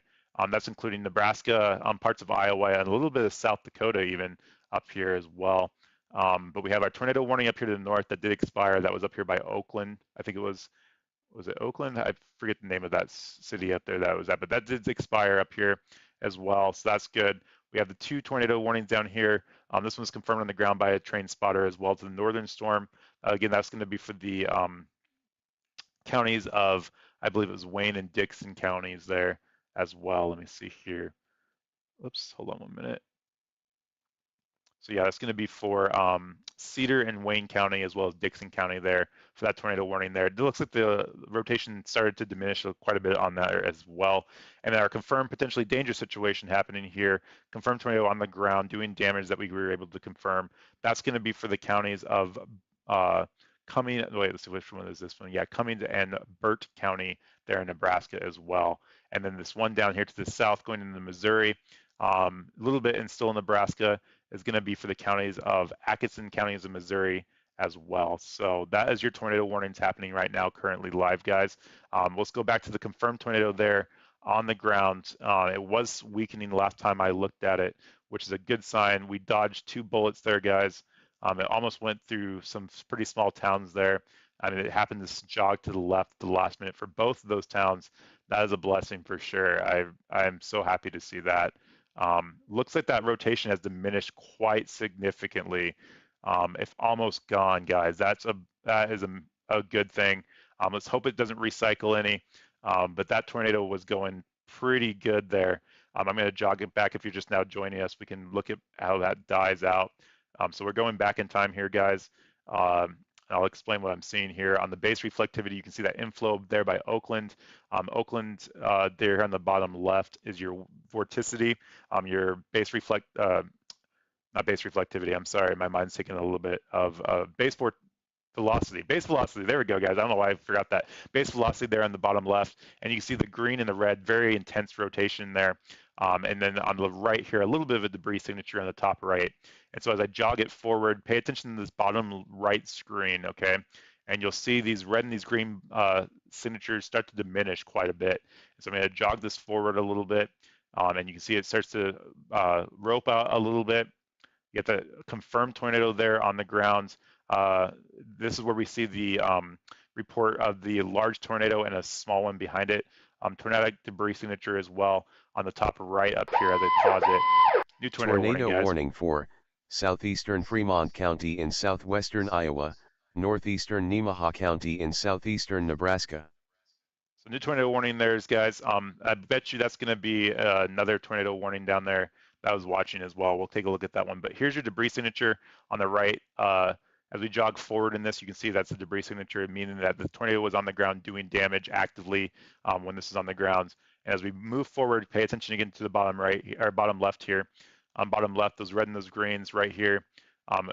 That's including Nebraska, parts of Iowa, and a little bit of South Dakota even up here as well. But we have our tornado warning up here to the north that did expire. That was up here by Oakland. I think it was it Oakland? I forget the name of that city up there that was at, but that did expire up here as well. So that's good. We have the 2 tornado warnings down here. This one's confirmed on the ground by a train spotter as well to the northern storm. Again, that's going to be for the counties of, I believe it was Wayne and Dixon counties there as well. Let me see here. Oops, hold on 1 minute. So yeah, that's going to be for Cedar and Wayne County as well as Dixon County there for that tornado warning there. It looks like the rotation started to diminish quite a bit on that as well. And our confirmed potentially dangerous situation happening here, confirmed tornado on the ground doing damage that we were able to confirm. That's going to be for the counties of Cumming, wait, let's see which one is this one. Yeah, Cummings and Burt County there in Nebraska as well. And then this one down here to the south going into Missouri, a little bit in still Nebraska, is going to be for the counties of Atkinson counties of Missouri as well. So that is your tornado warnings happening right now, currently live, guys. Let's go back to the confirmed tornado there on the ground. It was weakening the last time I looked at it, which is a good sign. We dodged 2 bullets there, guys. It almost went through some pretty small towns there. I mean, it happened to jog to the left at the last minute for both of those towns. That is a blessing for sure. I'm so happy to see that. Looks like that rotation has diminished quite significantly. If almost gone, guys. That is a good thing. Let's hope it doesn't recycle any. But that tornado was going pretty good there. I'm going to jog it back if you're just now joining us. We can look at how that dies out. So we're going back in time here, guys. I'll explain what I'm seeing here. On the base reflectivity, you can see that inflow there by Oakland. Oakland, there on the bottom left is your vorticity, your base not base reflectivity, I'm sorry, my mind's taking a little bit of velocity. Base velocity, there we go, guys. I don't know why I forgot that. Base velocity there on the bottom left, and you can see the green and the red, very intense rotation there. And then on the right here, a little bit of a debris signature on the top right. And so as I jog it forward, pay attention to this bottom right screen, okay? And you'll see these red and these green signatures start to diminish quite a bit. So I'm going to jog this forward a little bit, and you can see it starts to rope out a little bit. You get the confirmed tornado there on the ground. This is where we see the report of the large tornado and a small one behind it. Tornadic debris signature as well on the top right up here as I pause it. New tornado warning, guys. Warning for southeastern Fremont County in southwestern Iowa, northeastern Nemaha County in southeastern Nebraska. So new tornado warning there, guys. I bet you that's going to be another tornado warning down there that I was watching as well. We'll take a look at that one. But here's your debris signature on the right. As we jog forward in this, you can see that's the debris signature, meaning that the tornado was on the ground doing damage actively when this is on the ground. And as we move forward, pay attention again to the bottom right or bottom left here. Bottom left, those red and those greens right here.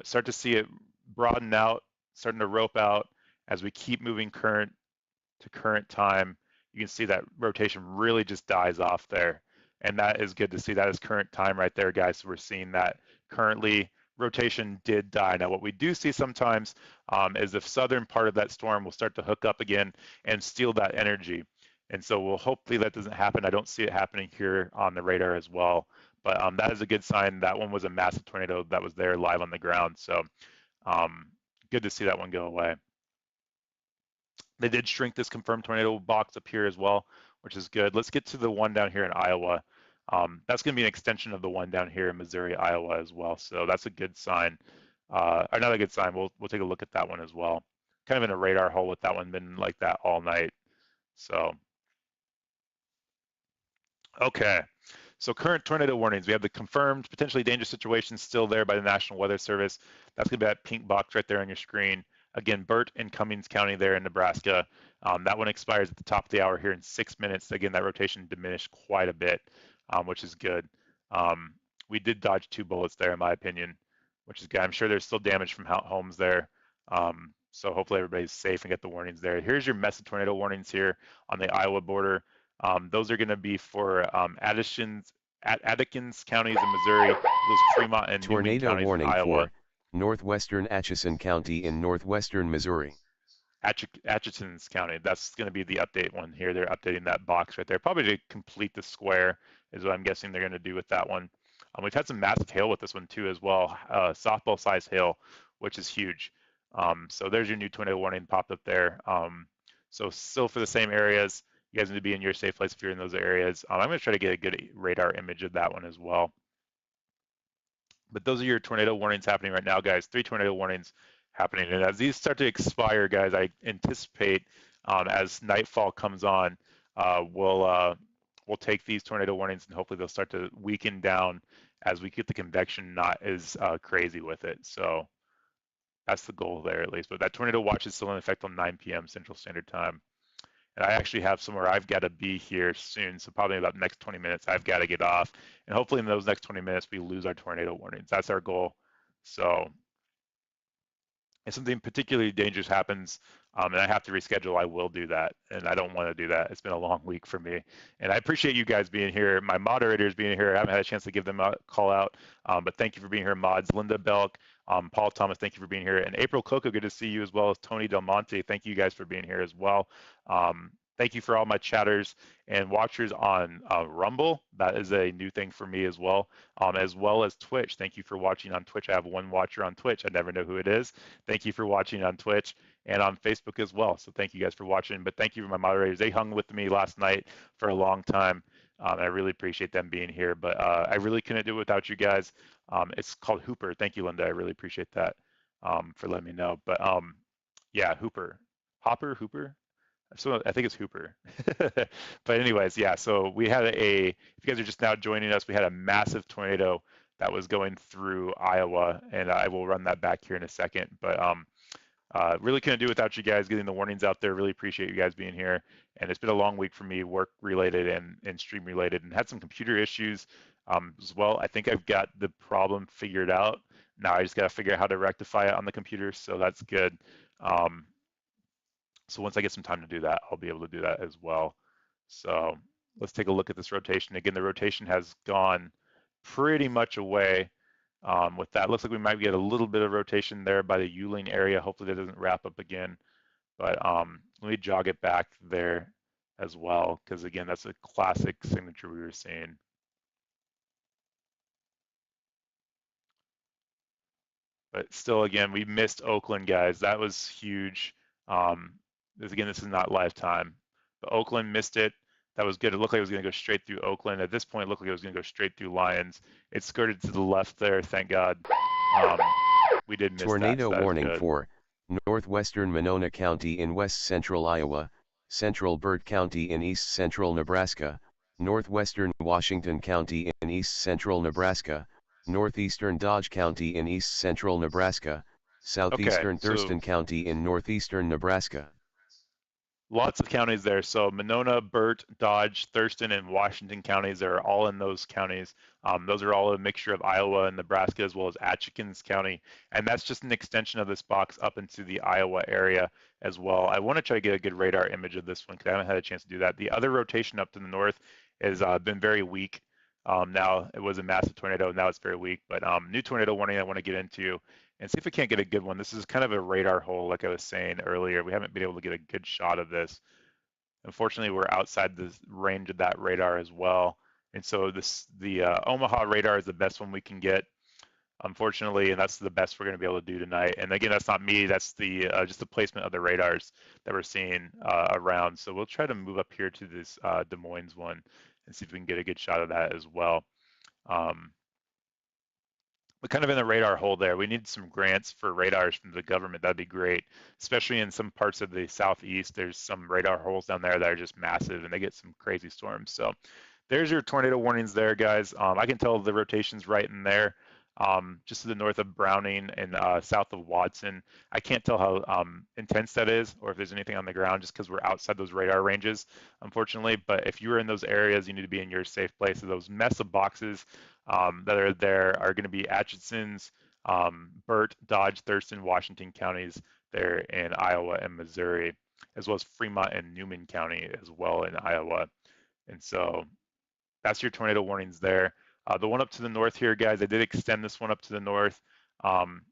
Start to see it broaden out, starting to rope out as we keep moving current to current time. You can see that rotation really just dies off there. And that is good to see. That is current time right there, guys. So we're seeing that currently rotation did die. Now, what we do see sometimes is the southern part of that storm will start to hook up again and steal that energy. And so we'll hopefully that doesn't happen. I don't see it happening here on the radar as well. But that is a good sign. That one was a massive tornado that was there live on the ground. So good to see that one go away. They did shrink this confirmed tornado box up here as well, which is good. Let's get to the one down here in Iowa. That's going to be an extension of the one down here in Missouri, Iowa as well. So that's a good sign. Another good sign. We'll take a look at that one as well. kind of in a radar hole with that one, been like that all night. So, okay. So current tornado warnings, we have the confirmed potentially dangerous situations still there by the National Weather Service. That's going to be that pink box right there on your screen. Again, Burt and Cummings County there in Nebraska. That one expires at the top of the hour here in 6 minutes. Again, that rotation diminished quite a bit, which is good. We did dodge 2 bullets there, in my opinion, which is good. I'm sure there's still damage from homes there. So hopefully everybody's safe and get the warnings there. Here's your message tornado warnings here on the Iowa border. Those are going to be for Addison's counties in Missouri, those Fremont and Newman Tornado counties in warning Iowa. for northwestern Atchison County in northwestern Missouri. Atchison's County, that's going to be the update one here. They're updating that box right there, probably to complete the square is what I'm guessing they're going to do with that one. We've had some massive hail with this one too as well, softball size hail, which is huge. So there's your new tornado warning popped up there. So still for the same areas, you guys need to be in your safe place if you're in those areas. I'm going to try to get a good radar image of that one as well. But those are your tornado warnings happening right now, guys. 3 tornado warnings happening. And as these start to expire, guys, I anticipate as nightfall comes on, we'll take these tornado warnings and hopefully they'll start to weaken down as we get the convection not as crazy with it. So that's the goal there at least. But that tornado watch is still in effect on 9 p.m. Central Standard Time. And I actually have somewhere I've got to be here soon. So probably about the next 20 minutes, I've got to get off. And hopefully in those next 20 minutes, we lose our tornado warnings. That's our goal. So if something particularly dangerous happens and I have to reschedule, I will do that. And I don't want to do that. It's been a long week for me. And I appreciate you guys being here, my moderators being here. I haven't had a chance to give them a call out, but thank you for being here, mods. Linda Belk, Paul Thomas, thank you for being here. And April Coco, good to see you as well as Tony Del Monte. Thank you guys for being here as well. Thank you for all my chatters and watchers on Rumble. That is a new thing for me as well as Twitch. Thank you for watching on Twitch. I have one watcher on Twitch. I never know who it is. Thank you for watching on Twitch and on Facebook as well. So thank you guys for watching. But thank you for my moderators. They hung with me last night for a long time. I really appreciate them being here. But I really couldn't do it without you guys. It's called Hooper. Thank you, Linda. I really appreciate that for letting me know. But yeah, Hooper. Hooper? So I think it's Hooper. But anyways, yeah, so we had if you guys are just now joining us, we had a massive tornado that was going through Iowa, and I will run that back here in a second. But really couldn't do without you guys getting the warnings out there. Really appreciate you guys being here. And it's been a long week for me, work related and stream related, and had some computer issues as well. I think I've got the problem figured out. Now I just got to figure out how to rectify it on the computer, so that's good. So once I get some time to do that, I'll be able to do that as well. So let's take a look at this rotation. Again, the rotation has gone pretty much away with that. Looks like we might get a little bit of rotation there by the Yuling area. Hopefully that doesn't wrap up again. But let me jog it back there as well, because again, that's a classic signature we were seeing. But still, again, we missed Oakland, guys. That was huge. This is not lifetime, but Oakland missed it. That was good. It looked like it was going to go straight through Oakland. At this point, it looked like it was going to go straight through Lions. It skirted to the left there, thank God. We did miss Tornado that, so warning for northwestern Monona County in west central Iowa, central Burt County in east central Nebraska, northwestern Washington County in east central Nebraska, northeastern Dodge County in east central Nebraska, southeastern Thurston County in northeastern Nebraska. Lots of counties there. So Monona, Burt, Dodge, Thurston, and Washington counties are all in those counties. Those are all a mixture of Iowa and Nebraska, as well as Atchison County. And that's just an extension of this box up into the Iowa area as well. I want to try to get a good radar image of this one because I haven't had a chance to do that. The other rotation up to the north has been very weak. Now it was a massive tornado. Now it's very weak. But new tornado warning I want to get into and see if we can't get a good one. This is kind of a radar hole, like I was saying earlier. We haven't been able to get a good shot of this. Unfortunately, we're outside the range of that radar as well. And so the Omaha radar is the best one we can get, unfortunately, and that's the best we're going to be able to do tonight. And again, that's not me. That's the just the placement of the radars that we're seeing around. So we'll try to move up here to this Des Moines one and see if we can get a good shot of that as well. we're kind of in the radar hole there. We need some grants for radars from the government. That'd be great, especially in some parts of the southeast. There's some radar holes down there that are just massive, and they get some crazy storms. So there's your tornado warnings there, guys. I can tell the rotation's right in there, just to the north of Browning and south of Watson. I can't tell how intense that is or if there's anything on the ground just because we're outside those radar ranges, unfortunately. But if you are in those areas, you need to be in your safe place. So those mess of boxes that are there are going to be Atchinson's, Burt, Dodge, Thurston, Washington counties there in Iowa and Missouri, as well as Fremont and Newman County as well in Iowa. And so that's your tornado warnings there. The one up to the north here, guys, I did extend this one up to the north. Um,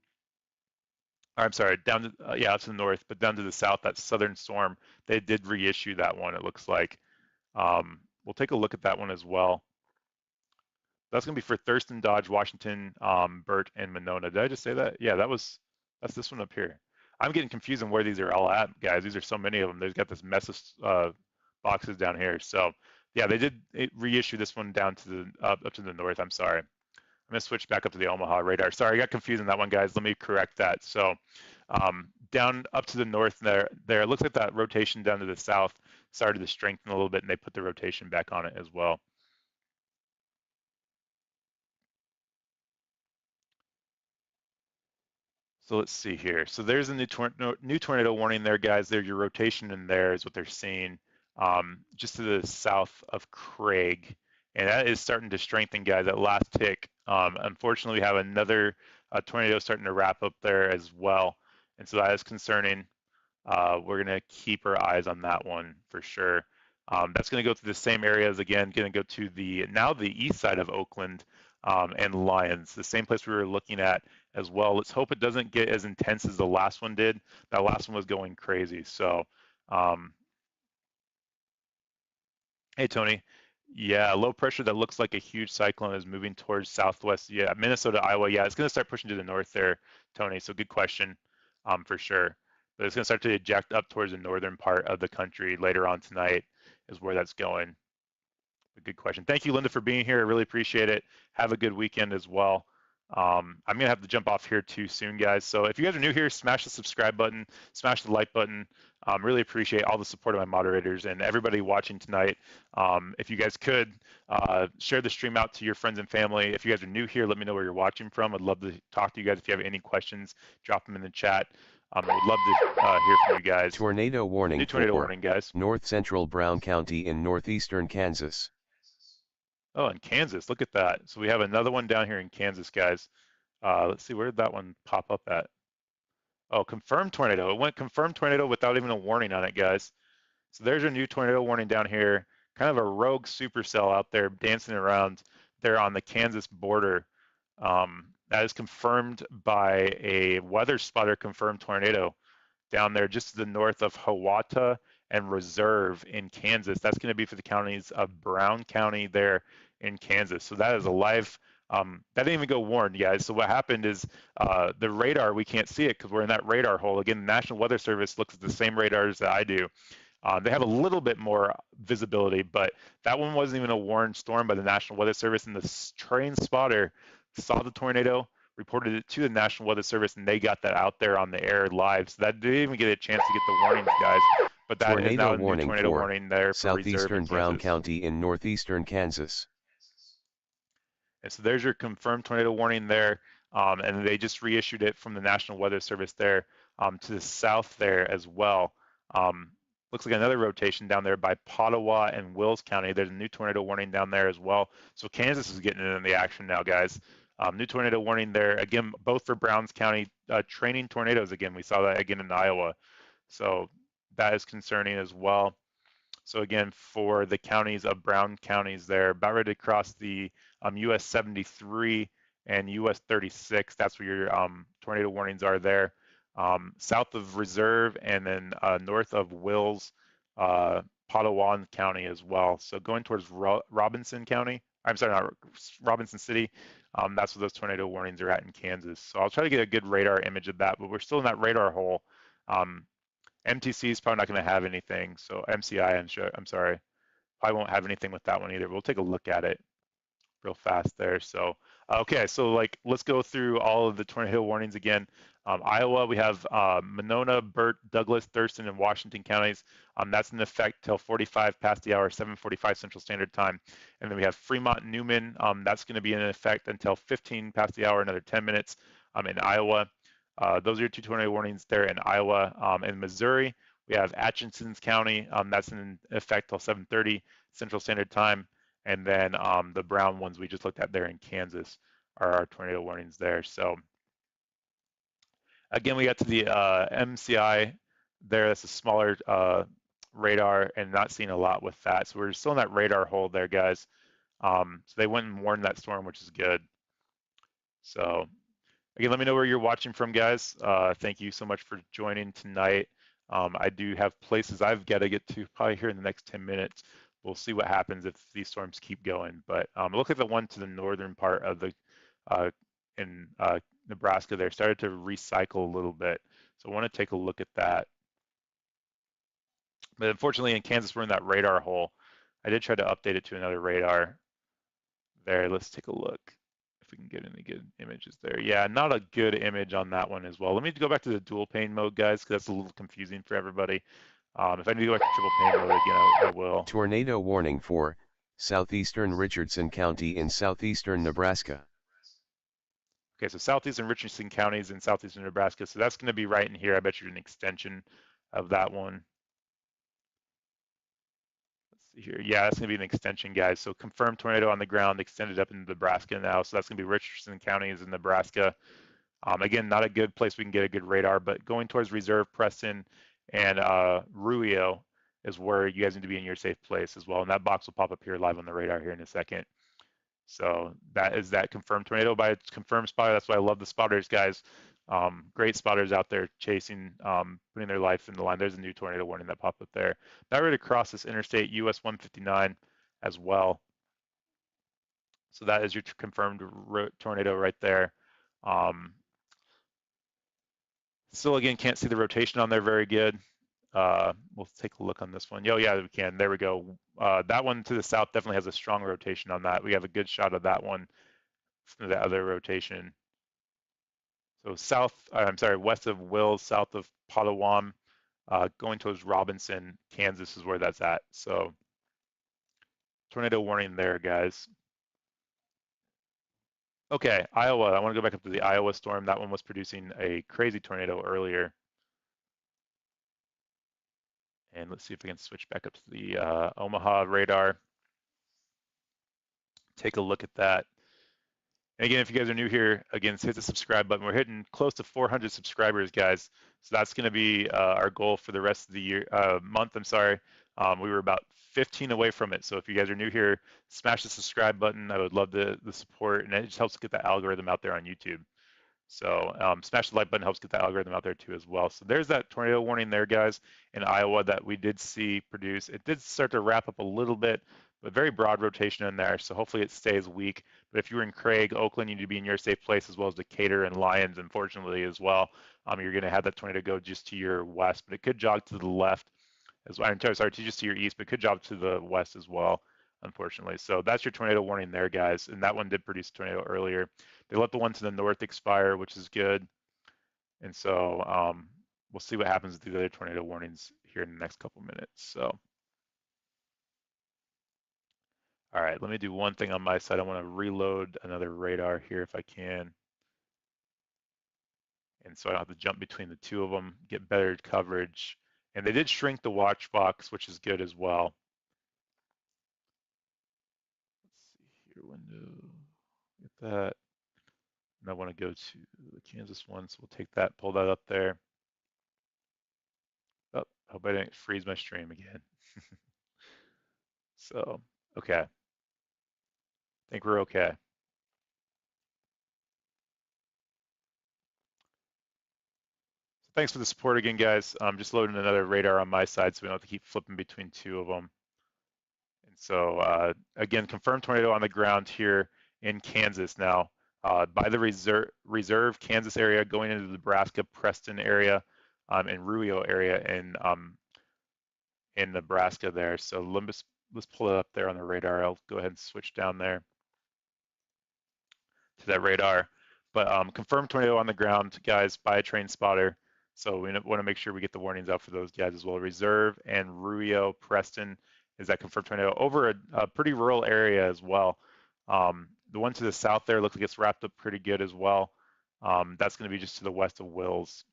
I'm sorry, down to, yeah, up to the north, but down to the south, that southern storm, they did reissue that one, it looks like. We'll take a look at that one as well. That's going to be for Thurston, Dodge, Washington, Burt, and Monona. Did I just say that? Yeah, that's this one up here. I'm getting confused on where these are all at, guys. These are so many of them. They've got this mess of boxes down here. So yeah, they did reissue this one down to the up to the north. I'm sorry. I'm gonna switch back up to the Omaha radar. Sorry, I got confused on that one, guys. Let me correct that. So down up to the north there, it looks like that rotation down to the south started to strengthen a little bit, and they put the rotation back on it as well. So let's see here. So there's a new tornado warning there, guys. There's your rotation in there is what they're seeing, just to the south of Craig. And that is starting to strengthen, guys, that last tick. Unfortunately, we have another tornado starting to wrap up there as well. And so that is concerning. We're going to keep our eyes on that one for sure. That's going to go to the same areas again, going to go to now the east side of Oakland and Lyons, the same place we were looking at as well. Let's hope it doesn't get as intense as the last one did. That last one was going crazy. So, um, hey, Tony. Yeah, low pressure that looks like a huge cyclone is moving towards southwest. Yeah, Minnesota, Iowa. Yeah, it's going to start pushing to the north there, Tony. So good question, for sure. But it's going to start to eject up towards the northern part of the country later on tonight is where that's going. A good question. Thank you, Linda, for being here. I really appreciate it. Have a good weekend as well. I'm gonna have to jump off here too soon, guys. So if you guys are new here, smash the subscribe button, smash the like button. Really appreciate all the support of my moderators and everybody watching tonight. If you guys could share the stream out to your friends and family. If you guys are new here, let me know where you're watching from. I'd love to talk to you guys. If you have any questions, drop them in the chat. I would love to hear from you guys. Tornado warning. New tornado warning, guys. North Central Brown County in northeastern Kansas. Oh, in Kansas, look at that. So we have another one down here in Kansas, guys. Let's see, where did that one pop up at? Oh, confirmed tornado. It went confirmed tornado without even a warning on it, guys. So there's a new tornado warning down here. Kind of a rogue supercell out there dancing around there on the Kansas border. That is confirmed by a weather spotter confirmed tornado down there just to the north of Hiawatha and Reserve in Kansas. That's going to be for the counties of Brown County there in Kansas. So that is a live, that didn't even go warned, guys. So what happened is the radar, we can't see it because we're in that radar hole. Again, the National Weather Service looks at the same radars that I do. They have a little bit more visibility, but that one wasn't even a warned storm by the National Weather Service. And the train spotter saw the tornado, reported it to the National Weather Service, and they got that out there on the air live. So that didn't even get a chance to get the warnings, guys. But that is now a new tornado warning there for southeastern Brown County in northeastern Kansas. And so there's your confirmed tornado warning there. And they just reissued it from the National Weather Service there to the south there as well. Looks like another rotation down there by Pottawa and Wills County. There's a new tornado warning down there as well. So Kansas is getting in the action now, guys. New tornado warning there, again, both for Browns County, training tornadoes again. We saw that again in Iowa. So that is concerning as well. So again, for the counties of Brown counties there, about ready to cross the US 73 and US 36. That's where your tornado warnings are there. South of Reserve and then north of Wills, Pottawatomie County as well. So going towards Robinson County, I'm sorry, not Robinson City. That's where those tornado warnings are at in Kansas. So I'll try to get a good radar image of that, but we're still in that radar hole. MTC is probably not going to have anything. So MCI, I'm sorry, probably won't have anything with that one either. We'll take a look at it real fast there. So Okay, so like let's go through all of the tornado warnings again. Iowa, we have Monona, Burt, Douglas, Thurston, and Washington counties. That's in effect till 45 past the hour, 7:45 Central Standard Time. And then we have Fremont, Newman. That's going to be in effect until 15 past the hour, another 10 minutes in Iowa. Those are your two tornado warnings there in Iowa. In Missouri, we have Atchinson's County. That's in effect till 7:30 Central Standard Time. And then the brown ones we just looked at there in Kansas are our tornado warnings there. So again, we got to the MCI there. That's a smaller radar and not seeing a lot with that. So we're still in that radar hole there, guys. So they went and warned that storm, which is good. So again, let me know where you're watching from, guys. Thank you so much for joining tonight. I do have places I've got to get to probably here in the next 10 minutes. We'll see what happens if these storms keep going. But look at the one to the northern part of the uh, in Nebraska there started to recycle a little bit. So I want to take a look at that. But unfortunately in Kansas, we're in that radar hole. I did try to update it to another radar there. Let's take a look if we can get any good images there. Yeah, not a good image on that one as well. Let me go back to the dual pane mode, guys, because that's a little confusing for everybody. If I need to go back to triple pane mode again, I will. Tornado warning for southeastern Richardson County in southeastern Nebraska. Okay, so southeastern Richardson counties in southeastern Nebraska. So that's going to be right in here. I bet you an extension of that one. Let's see here. Yeah, that's going to be an extension, guys. So confirmed tornado on the ground extended up into Nebraska now. So that's going to be Richardson counties in Nebraska. Again, not a good place we can get a good radar, but going towards Reserve, Preston, and Ruio is where you guys need to be in your safe place as well. And that box will pop up here live on the radar here in a second. So that is that confirmed tornado by its confirmed spotter. That's why I love the spotters, guys. Great spotters out there chasing, putting their life in the line. There's a new tornado warning that popped up there. Now ready to cross this interstate US 159 as well. So that is your confirmed tornado right there. Still, again, can't see the rotation on there very good. We'll take a look on this one. Oh, yeah, we can. There we go. That one to the south definitely has a strong rotation on that. We have a good shot of that one from the other rotation. So I'm sorry, west of Wills, south of Potawatomi, going towards Robinson, Kansas is where that's at. So tornado warning there, guys. Okay, Iowa. I want to go back up to the Iowa storm. That one was producing a crazy tornado earlier. And let's see if we can switch back up to the Omaha radar. Take a look at that. And again, if you guys are new here, again, hit the subscribe button. We're hitting close to 400 subscribers, guys. So that's going to be our goal for the rest of the year, month. I'm sorry. We were about 15 away from it. So if you guys are new here, smash the subscribe button. I would love the support, and it just helps get the algorithm out there on YouTube. So smash the like button helps get the algorithm out there too as well. So there's that tornado warning there, guys, in Iowa that we did see produce. It did start to wrap up a little bit, but very broad rotation in there. So hopefully it stays weak. But if you're in Craig, Oakland, you need to be in your safe place, as well as Decatur and Lyons, unfortunately, as well. You're going to have that tornado go just to your west, but it could jog to the left as well. I'm sorry, just to your east, but it could jog to the west as well, unfortunately. So that's your tornado warning there, guys. And that one did produce a tornado earlier. They let the one to the north expire, which is good. And so we'll see what happens with the other tornado warnings here in the next couple minutes. So, all right, let me do one thing on my side. I want to reload another radar here if I can. And so I don't have to jump between the two of them, get better coverage. And they did shrink the watch box, which is good as well. Let's see here, window, get that. And I want to go to the Kansas one, so we'll take that, pull that up there. Oh, hope I didn't freeze my stream again. So, okay, I think we're okay. So thanks for the support again, guys. I'm just loading another radar on my side so we don't have to keep flipping between two of them. And so, again, confirmed tornado on the ground here in Kansas now. By the reserve Kansas area, going into the Nebraska, Preston area, and Ruio area in Nebraska there. So let's pull it up there on the radar. I'll go ahead and switch down there. to that radar. But confirmed tornado on the ground, guys, by a train spotter. So we want to make sure we get the warnings out for those guys as well. Reserve and Ruio, Preston is that confirmed tornado over a pretty rural area as well. The one to the south there looks like it's wrapped up pretty good as well. That's going to be just to the west of Wills.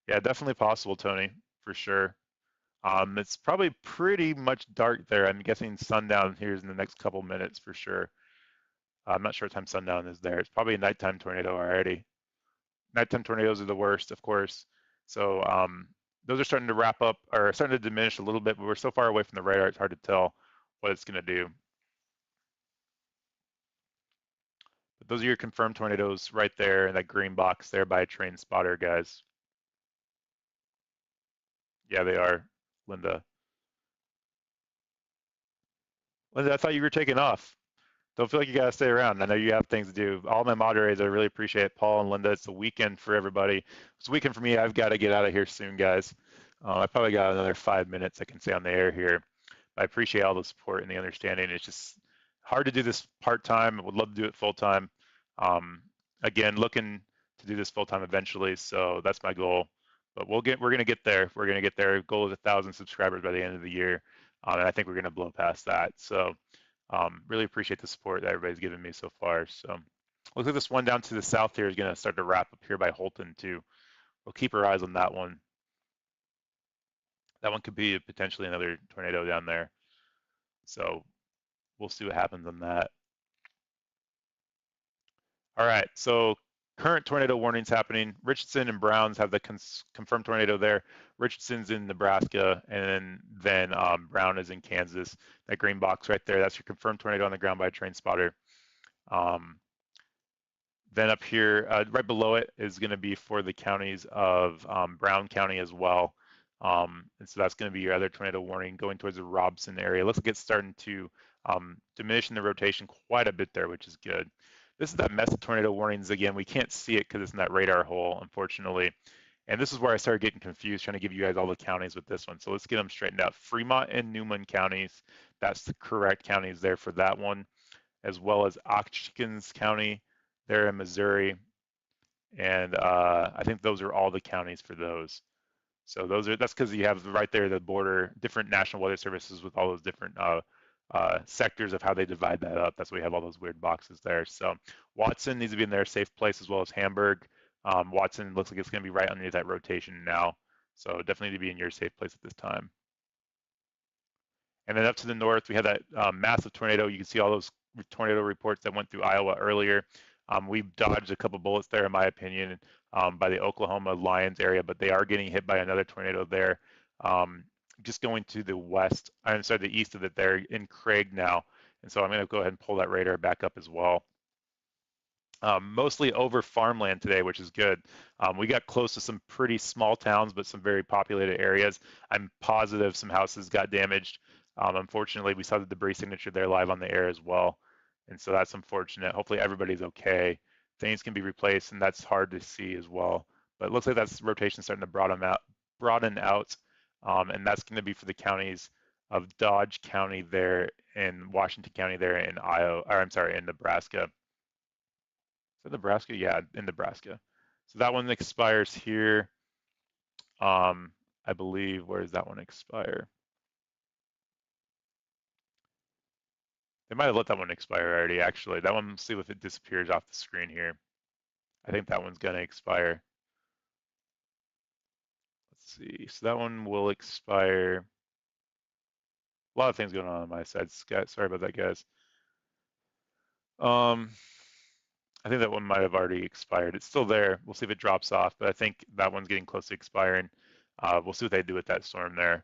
Yeah, definitely possible, Tony, for sure. It's probably pretty much dark there. I'm guessing sundown here is in the next couple minutes for sure. I'm not sure what time sundown is there. It's probably a nighttime tornado already. Nighttime tornadoes are the worst, of course. So those are starting to wrap up or starting to diminish a little bit, but we're so far away from the radar, it's hard to tell what it's going to do. But those are your confirmed tornadoes right there in that green box there by a train spotter, guys. Yeah, they are, Linda. Linda, I thought you were taking off. Don't feel like you gotta stay around. I know you have things to do. All my moderators, I really appreciate it. Paul and Linda, it's the weekend for everybody. It's a weekend for me. I've got to get out of here soon, guys. I probably got another 5 minutes I can stay on the air here. I appreciate all the support and the understanding. It's just hard to do this part time. I would love to do it full time. Um, Again, looking to do this full time eventually, so that's my goal. But we're gonna get there. We're gonna get there. Goal is 1,000 subscribers by the end of the year, and I think we're gonna blow past that. So really appreciate the support that everybody's given me so far. So looks like this one down to the south here is gonna start to wrap up here by Holton too. We'll keep our eyes on that one. That one could be potentially another tornado down there. So we'll see what happens on that. All right, so current tornado warnings happening. Richardson and Browns have the confirmed tornado there. Richardson's in Nebraska, and then Brown is in Kansas. That green box right there, that's your confirmed tornado on the ground by a train spotter. Um, then up here, right below it is going to be for the counties of Brown County as well. And so that's going to be your other tornado warning going towards the Robson area. It looks like it's starting to diminish in the rotation quite a bit there, which is good. This is that mess of tornado warnings again. We can't see it because it's in that radar hole, unfortunately. And this is where I started getting confused, trying to give you guys all the counties with this one. So let's get them straightened out. Fremont and Newman counties, that's the correct counties there for that one, as well as Oxkins County there in Missouri. And I think those are all the counties for those. So that's because you have right there the border, different National Weather Services with all those different sectors of how they divide that up. That's why we have all those weird boxes there. So Watson needs to be in their safe place as well as Hamburg. Watson looks like it's going to be right underneath that rotation now. So definitely need to be in your safe place at this time. And then up to the north, we had that massive tornado. You can see all those tornado reports that went through Iowa earlier. We dodged a couple bullets there, in my opinion, by the Oklahoma Lions area, but they are getting hit by another tornado there. Just going to the west, I'm sorry, the east of it there in Craig now. And so I'm going to go ahead and pull that radar back up as well. Mostly over farmland today, which is good. We got close to some pretty small towns, but some very populated areas. I'm positive some houses got damaged. Unfortunately, we saw the debris signature there live on the air as well. And so that's unfortunate. Hopefully everybody's okay. Things can be replaced, and that's hard to see as well. But it looks like that's rotation starting to broaden out. And that's going to be for the counties of Dodge County there and Washington County there in Iowa, or I'm sorry, in Nebraska. Is that Nebraska? Yeah, in Nebraska. So that one expires here. I believe, where does that one expire? They might have let that one expire already, actually. That one, let's see if it disappears off the screen here. I think that one's going to expire. Let's see. So that one will expire. A lot of things going on my side. Sorry about that, guys. I think that one might have already expired. It's still there. We'll see if it drops off, but I think that one's getting close to expiring. We'll see what they do with that storm there.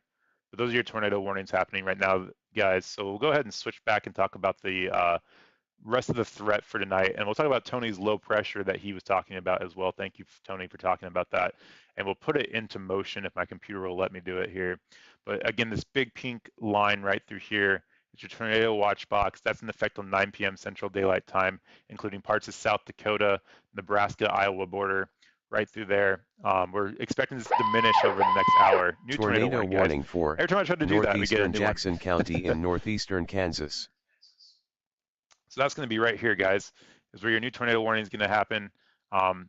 But those are your tornado warnings happening right now, guys. So we'll go ahead and switch back and talk about the rest of the threat for tonight. And we'll talk about Tony's low pressure that he was talking about as well. Thank you, Tony, for talking about that. And we'll put it into motion if my computer will let me do it here. But again, this big pink line right through here is your tornado watch box. That's in effect on 9 p.m. Central Daylight Time, including parts of South Dakota, Nebraska, Iowa border. right through there. We're expecting this to diminish over the next hour. New tornado Tornado warning, guys. warning for Every time I try to do that, we get a northeastern new one. Jackson County in northeastern Kansas. So that's going to be right here, guys, is where your new tornado warning is going to happen.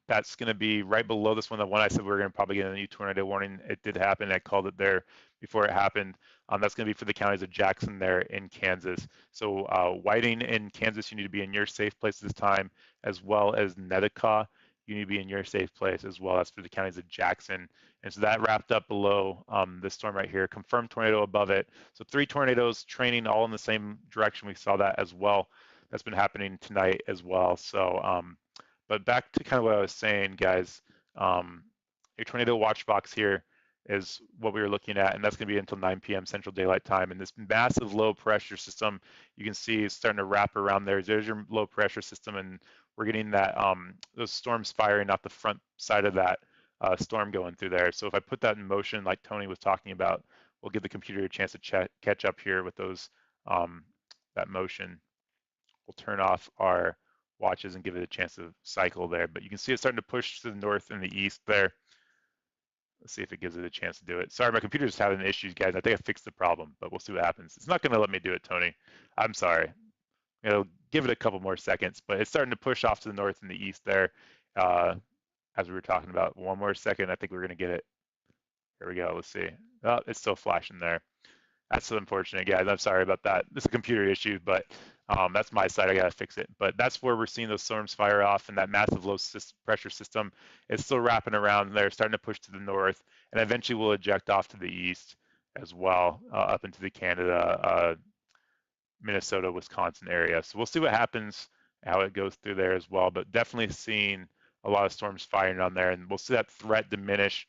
That's going to be right below this one. The one I said we are going to probably get a new tornado warning. It did happen. I called it there before it happened. That's going to be for the counties of Jackson there in Kansas. So Whiting in Kansas, you need to be in your safe place this time, as well as Nettica. You need to be in your safe place as well. That's for the counties of Jackson. And so that wrapped up below this storm right here. Confirmed tornado above it. So 3 tornadoes training all in the same direction. We saw that as well. That's been happening tonight as well. So, but back to kind of what I was saying, guys, your tornado watch box here is what we were looking at, and that's going to be until 9 p.m. Central Daylight Time. And this massive low pressure system, you can see is starting to wrap around there. There's your low pressure system, and we're getting that those storms firing out the front side of that storm going through there. So if I put that in motion, like Tony was talking about, we'll give the computer a chance to catch up here with those that motion. We'll turn off our watches and give it a chance to cycle there. But you can see it starting to push to the north and the east there. Let's see if it gives it a chance to do it. Sorry, my computer's having issues, guys. I think I fixed the problem, but we'll see what happens. It's not going to let me do it, Tony. I'm sorry. It'll give it a couple more seconds, but it's starting to push off to the north and the east there. As we were talking about, one more second, I think we're going to get it. Here we go. Let's see. Oh, it's still flashing there. That's so unfortunate, guys. I'm sorry about that. This is a computer issue, but that's my side. I gotta fix it. But that's where we're seeing those storms fire off, and that massive low pressure system is still wrapping around there, starting to push to the north, and eventually will eject off to the east as well, up into the Canada, Minnesota, Wisconsin area. So we'll see what happens, how it goes through there as well. But definitely seeing a lot of storms firing on there, and we'll see that threat diminish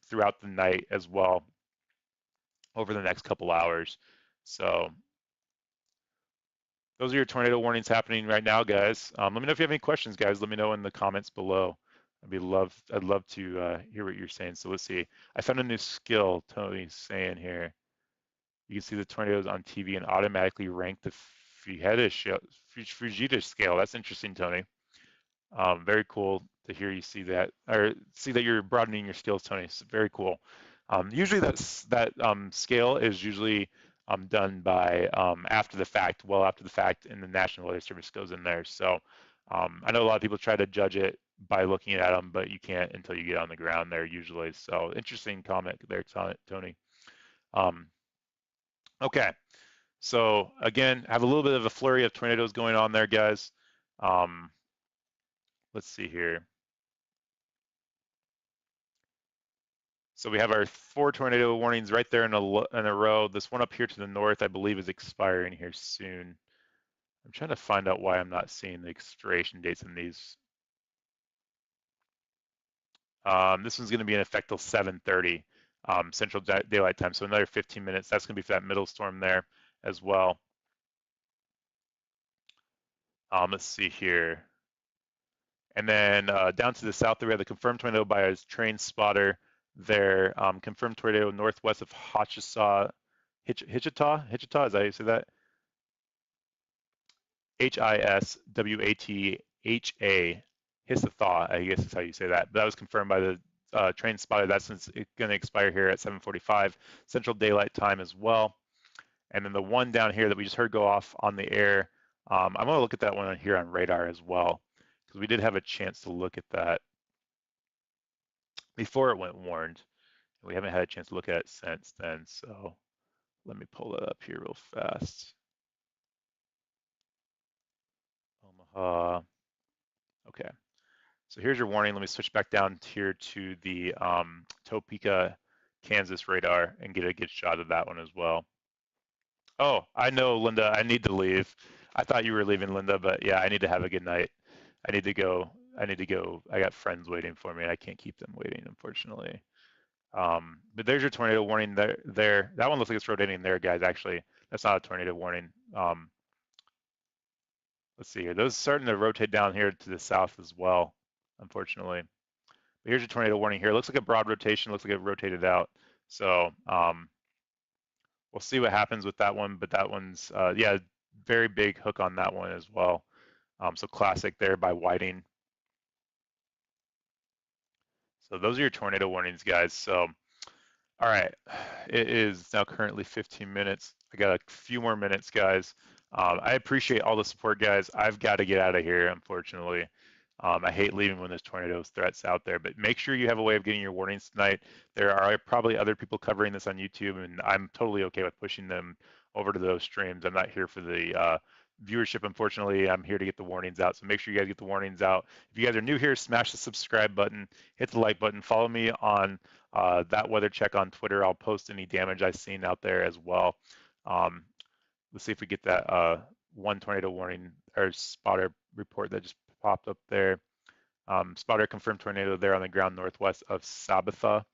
throughout the night as well over the next couple hours. So those are your tornado warnings happening right now, guys. Let me know if you have any questions, guys. Let me know in the comments below. I'd love to hear what you're saying. So let's see. I found a new skill. Tony's saying here. You can see the tornadoes on TV and automatically rank the Fujita scale. That's interesting, Tony. Very cool to hear you see that, or see that you're broadening your skills, Tony. It's very cool. Usually that scale is usually done by after the fact, well after the fact, and the National Weather Service goes in there. So I know a lot of people try to judge it by looking at them, but you can't until you get on the ground there usually. So interesting comment there, Tony. Okay, so again, have a little bit of a flurry of tornadoes going on there, guys. Let's see here. So we have our 4 tornado warnings right there in a row. This one up here to the north, I believe, is expiring here soon. I'm trying to find out why I'm not seeing the expiration dates in these. This one's going to be in effect till 7:30 Central Daylight Time, so another 15 minutes. That's going to be for that middle storm there as well. Let's see here. And then down to the south, we have the confirmed tornado by a train spotter there. Confirmed tornado northwest of Hichita, Hichita, is that how you say that? Hiswatha, Hisatha, I guess is how you say that. But that was confirmed by the train spotter. That's going to expire here at 7:45 Central Daylight Time as well. And then the one down here that we just heard go off on the air, I'm going to look at that one here on radar as well, because we did have a chance to look at that before it went warned. We haven't had a chance to look at it since then. So let me pull it up here real fast. Omaha. Okay. So here's your warning. Let me switch back down here to the Topeka, Kansas radar and get a good shot of that one as well. Oh, I know, Linda, I need to leave. I thought you were leaving, Linda, but yeah, I need to have a good night. I need to go. I got friends waiting for me and I can't keep them waiting, unfortunately. But there's your tornado warning there. That one looks like it's rotating there, guys, actually. That's not a tornado warning. Let's see here. Those starting to rotate down here to the south as well, unfortunately. But here's your tornado warning here. It looks like a broad rotation. Looks like it rotated out. So we'll see what happens with that one. But that one's, yeah, very big hook on that one as well. So classic there by Whiting. So those are your tornado warnings, guys. So all right, it is now currently 15 minutes. I got a few more minutes, guys. I appreciate all the support, guys. I've got to get out of here, unfortunately. I hate leaving when there's tornadoes threats out there, but make sure you have a way of getting your warnings tonight. There are probably other people covering this on YouTube, and I'm totally okay with pushing them over to those streams. I'm not here for the viewership, unfortunately. I'm here to get the warnings out, so make sure you guys get the warnings out. If you guys are new here, smash the subscribe button, hit the like button, follow me on that weather check on Twitter. I'll post any damage I've seen out there as well. Um, let's see if we get that one tornado warning or spotter report that just popped up there. Spotter confirmed tornado there on the ground northwest of Sabetha,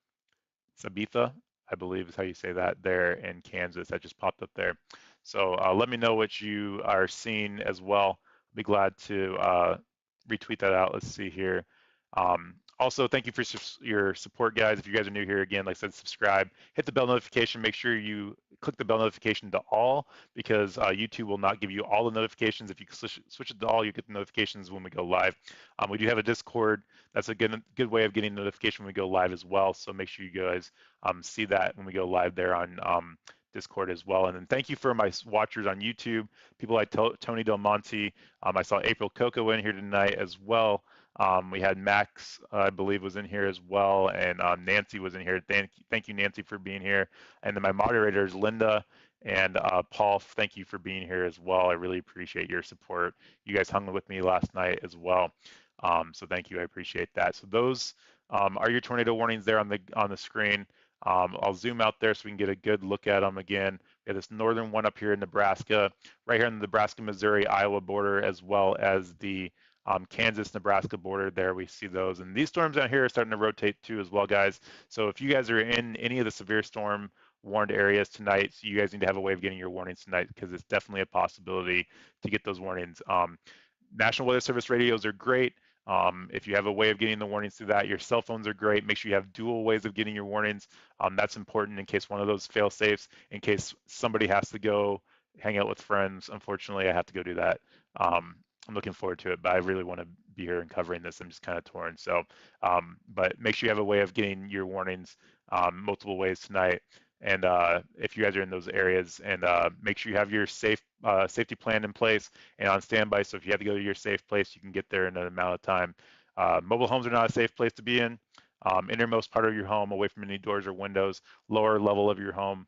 I believe is how you say that there in Kansas. That just popped up there. So let me know what you are seeing as well. Be glad to retweet that out. Let's see here. Also, thank you for your support, guys. If you guys are new here, again, like I said, subscribe, hit the bell notification. Make sure you click the bell notification to all because YouTube will not give you all the notifications. If you switch it to all, you get the notifications when we go live. We do have a Discord. That's a good way of getting notification when we go live as well. So make sure you guys see that when we go live there on Discord as well. And then thank you for my watchers on YouTube, people like Tony Del Monte. I saw April Coco in here tonight as well. We had Max, I believe, was in here as well, and Nancy was in here. Thank you, Nancy, for being here. And then my moderators, Linda and Paul, thank you for being here as well. I really appreciate your support. You guys hung with me last night as well. So thank you, I appreciate that. So those are your tornado warnings there on the screen. I'll zoom out there so we can get a good look at them again. We have this northern one up here in Nebraska, right here on the Nebraska, Missouri, Iowa border, as well as the Kansas, Nebraska border there. We see those. And these storms out here are starting to rotate too as well, guys. So if you guys are in any of the severe storm warned areas tonight, so you guys need to have a way of getting your warnings tonight because it's definitely a possibility to get those warnings. National Weather Service radios are great. If you have a way of getting the warnings through that, your cell phones are great. Make sure you have dual ways of getting your warnings. That's important in case one of those fail safes, in case somebody has to go hang out with friends. Unfortunately, I have to go do that. I'm looking forward to it, but I really want to be here and covering this. I'm just kind of torn. So, but make sure you have a way of getting your warnings multiple ways tonight. And if you guys are in those areas, and make sure you have your safety plan in place and on standby. So if you have to go to your safe place, you can get there in an amount of time. Mobile homes are not a safe place to be in. Innermost part of your home, away from any doors or windows, lower level of your home,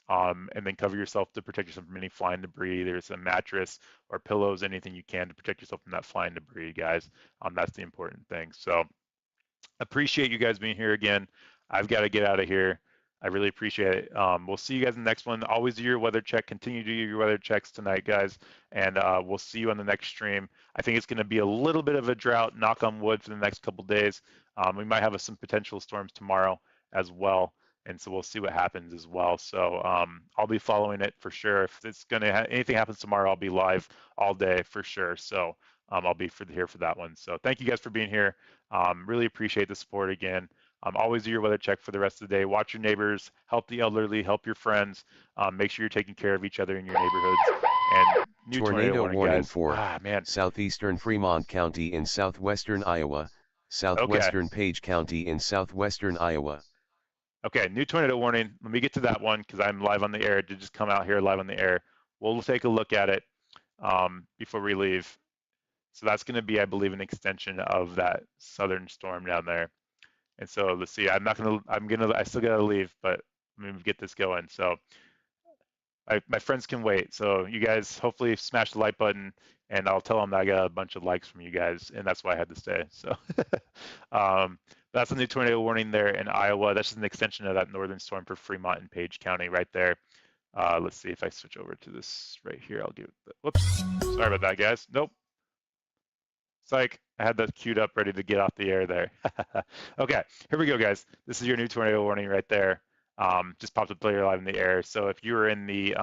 and then cover yourself to protect yourself from any flying debris. There's a mattress or pillows, anything you can to protect yourself from that flying debris, guys. That's the important thing. So appreciate you guys being here again. I've got to get out of here. I really appreciate it. We'll see you guys in the next one. Always do your weather check. Continue to do your weather checks tonight, guys. And we'll see you on the next stream. I think it's going to be a little bit of a drought, knock on wood, for the next couple days. We might have some potential storms tomorrow as well. And so we'll see what happens as well. So I'll be following it for sure. If it's going to anything happens tomorrow, I'll be live all day for sure. So I'll be here for that one. So thank you guys for being here. Really appreciate the support again. Always do your weather check for the rest of the day. Watch your neighbors, help the elderly, help your friends. Make sure you're taking care of each other in your neighborhoods. And new tornado warning, warning guys. for Man. southeastern Fremont County in southwestern Iowa, southwestern Page County in southwestern Iowa. Okay, new tornado warning. Let me get to that one because I'm live on the air. It did just come out here live on the air. We'll take a look at it before we leave. So that's going to be, I believe, an extension of that southern storm down there. And so let's see. I still gotta leave, but I'm gonna get this going. So my friends can wait. So you guys hopefully smash the like button, and I'll tell them that I got a bunch of likes from you guys, and that's why I had to stay. So that's a new tornado warning there in Iowa. That's just an extension of that northern storm for Fremont and Page County right there. Let's see if I switch over to this right here. I'll give it. Whoops. Sorry about that, guys. Nope. Psych, I had that queued up ready to get off the air there. Okay, here we go, guys. This is your new tornado warning right there. Just popped up there live in the air. So if you were in the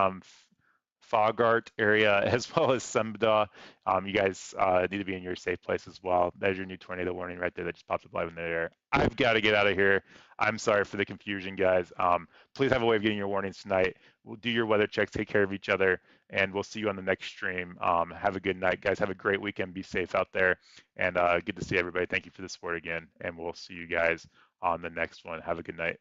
Fogart area as well as Sembda, you guys need to be in your safe place as well. There's your new tornado warning right there that just popped up live in the air. I've got to get out of here. I'm sorry for the confusion, guys. Please have a way of getting your warnings tonight. We'll do your weather checks, take care of each other, and we'll see you on the next stream. Have a good night, guys. Have a great weekend. Be safe out there, and good to see everybody. Thank you for the support again, and we'll see you guys on the next one. Have a good night.